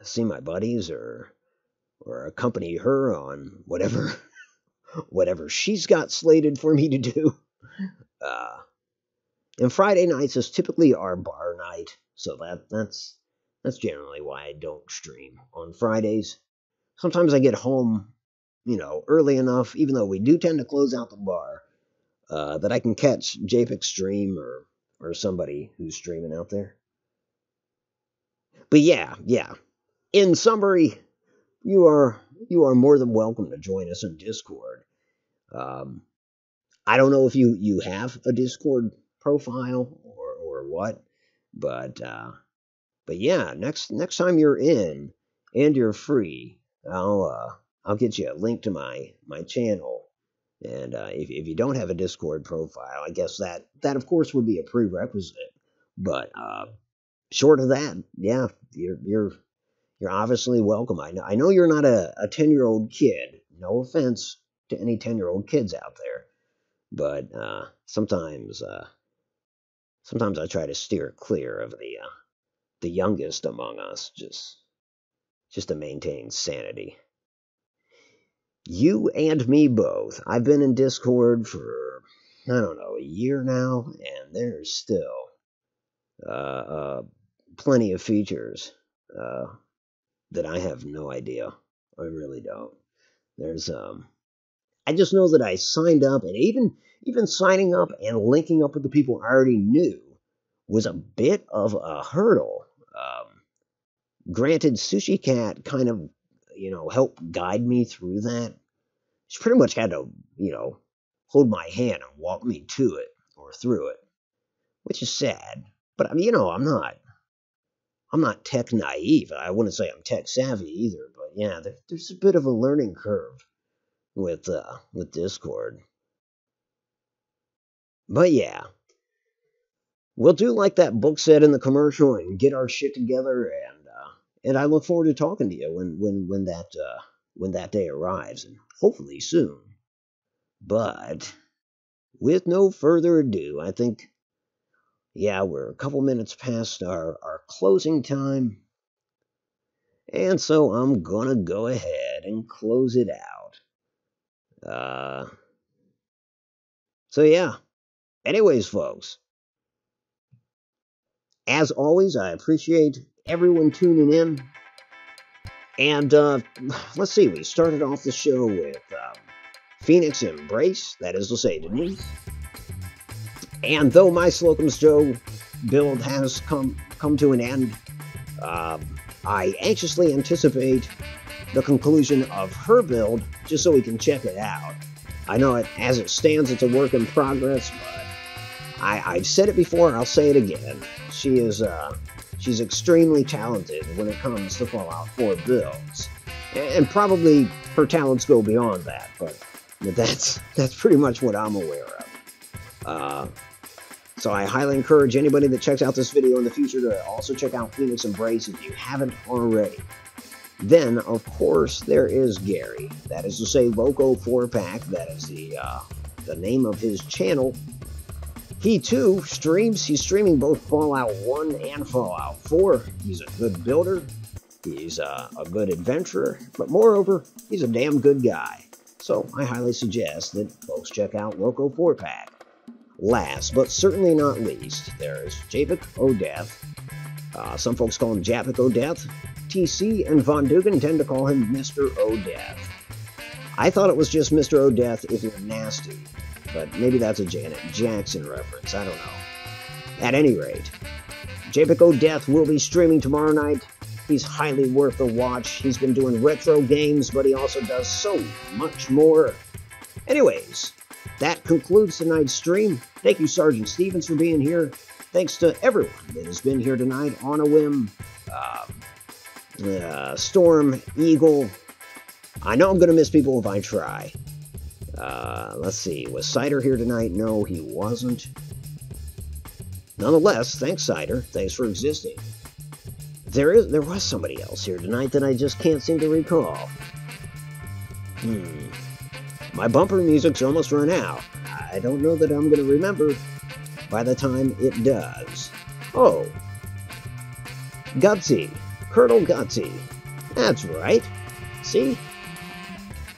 see my buddies, or accompany her on whatever she's got slated for me to do. And Friday nights is typically our bar night, so that's generally why I don't stream on Fridays. Sometimes I get home, early enough, even though we do tend to close out the bar, that I can catch JPEG's stream or somebody who's streaming out there. But yeah. In summary, you are more than welcome to join us on Discord. I don't know if you have a Discord profile or what, but yeah, next time you're in and you're free, I'll get you a link to my channel. And if you don't have a Discord profile, I guess that of course would be a prerequisite. But short of that, yeah, you're obviously welcome. I know you're not a 10-year-old kid. No offense to any 10-year-old kids out there, but sometimes I try to steer clear of the youngest among us, just to maintain sanity. You and me both. I've been in Discord for, I don't know, a year now, and there's still plenty of features that I have no idea. I really don't. There's I just know that I signed up, and even signing up and linking up with the people I already knew was a bit of a hurdle. Granted, Sushi Cat kind of, helped guide me through that. She pretty much had to, hold my hand and walk me to it or through it, which is sad. But I mean, I'm not tech naive. I wouldn't say I'm tech savvy either. But yeah, there's a bit of a learning curve with Discord. But yeah, we'll do like that book said in the commercial and get our shit together, and I look forward to talking to you when that day arrives, and hopefully soon. But with no further ado, I think, yeah, we're a couple minutes past our closing time, and so I'm gonna go ahead and close it out. So yeah. Anyways, folks, as always, I appreciate everyone tuning in. And let's see, we started off the show with Phoenix Embrace, that is to say, Denise. And though my Slocum's Joe build has come to an end, I anxiously anticipate the conclusion of her build, just so we can check it out. I know as it stands, it's a work in progress, but I've said it before, I'll say it again. She's extremely talented when it comes to Fallout 4 builds. And probably her talents go beyond that, but that's pretty much what I'm aware of. So I highly encourage anybody that checks out this video in the future to also check out Phoenix Embrace if you haven't already. Then, of course, there is Gary. That is to say, Loco 4-Pack. That is the name of his channel. He, too, streams. He's streaming both Fallout 1 and Fallout 4. He's a good builder. He's a good adventurer. But moreover, he's a damn good guy. So I highly suggest that folks check out Loco 4-Pack. Last, but certainly not least, there is Japik O'Death. Some folks call him Japik O'Death. TC and Von Dugan tend to call him Mr. O'Death. I thought it was just Mr. O'Death if you're nasty, but maybe that's a Janet Jackson reference, I don't know. At any rate, Japik O'Death will be streaming tomorrow night. He's highly worth a watch. He's been doing retro games, but he also does so much more. Anyways, that concludes tonight's stream. Thank you, Sergeant Stevens, for being here. Thanks to everyone that has been here tonight on a whim. Storm, Eagle. I know I'm going to miss people if I try. Let's see. Was Cider here tonight? No, he wasn't. Nonetheless, thanks, Cider. Thanks for existing. There was somebody else here tonight that I just can't seem to recall. My bumper music's almost run out. I don't know that I'm going to remember by the time it does. Oh. Gutsy. Colonel Gutsy. That's right. See?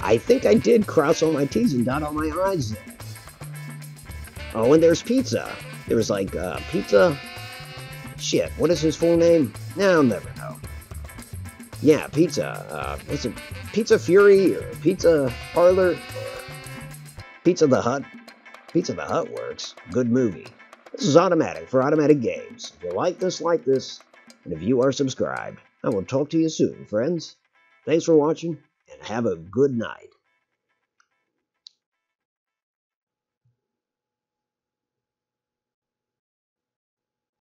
I think I did cross all my T's and dot all my I's there. Oh, and there's Pizza. There's like Pizza. Shit, what is his full name? I'll never know. Yeah, Pizza. What's it? Pizza Fury or Pizza Parlor or Pizza the Hut? Pizza the Hut works. Good movie. This is Automatic for Automatic Games. If you like this, and if you are subscribed, I will talk to you soon, friends. Thanks for watching, and have a good night.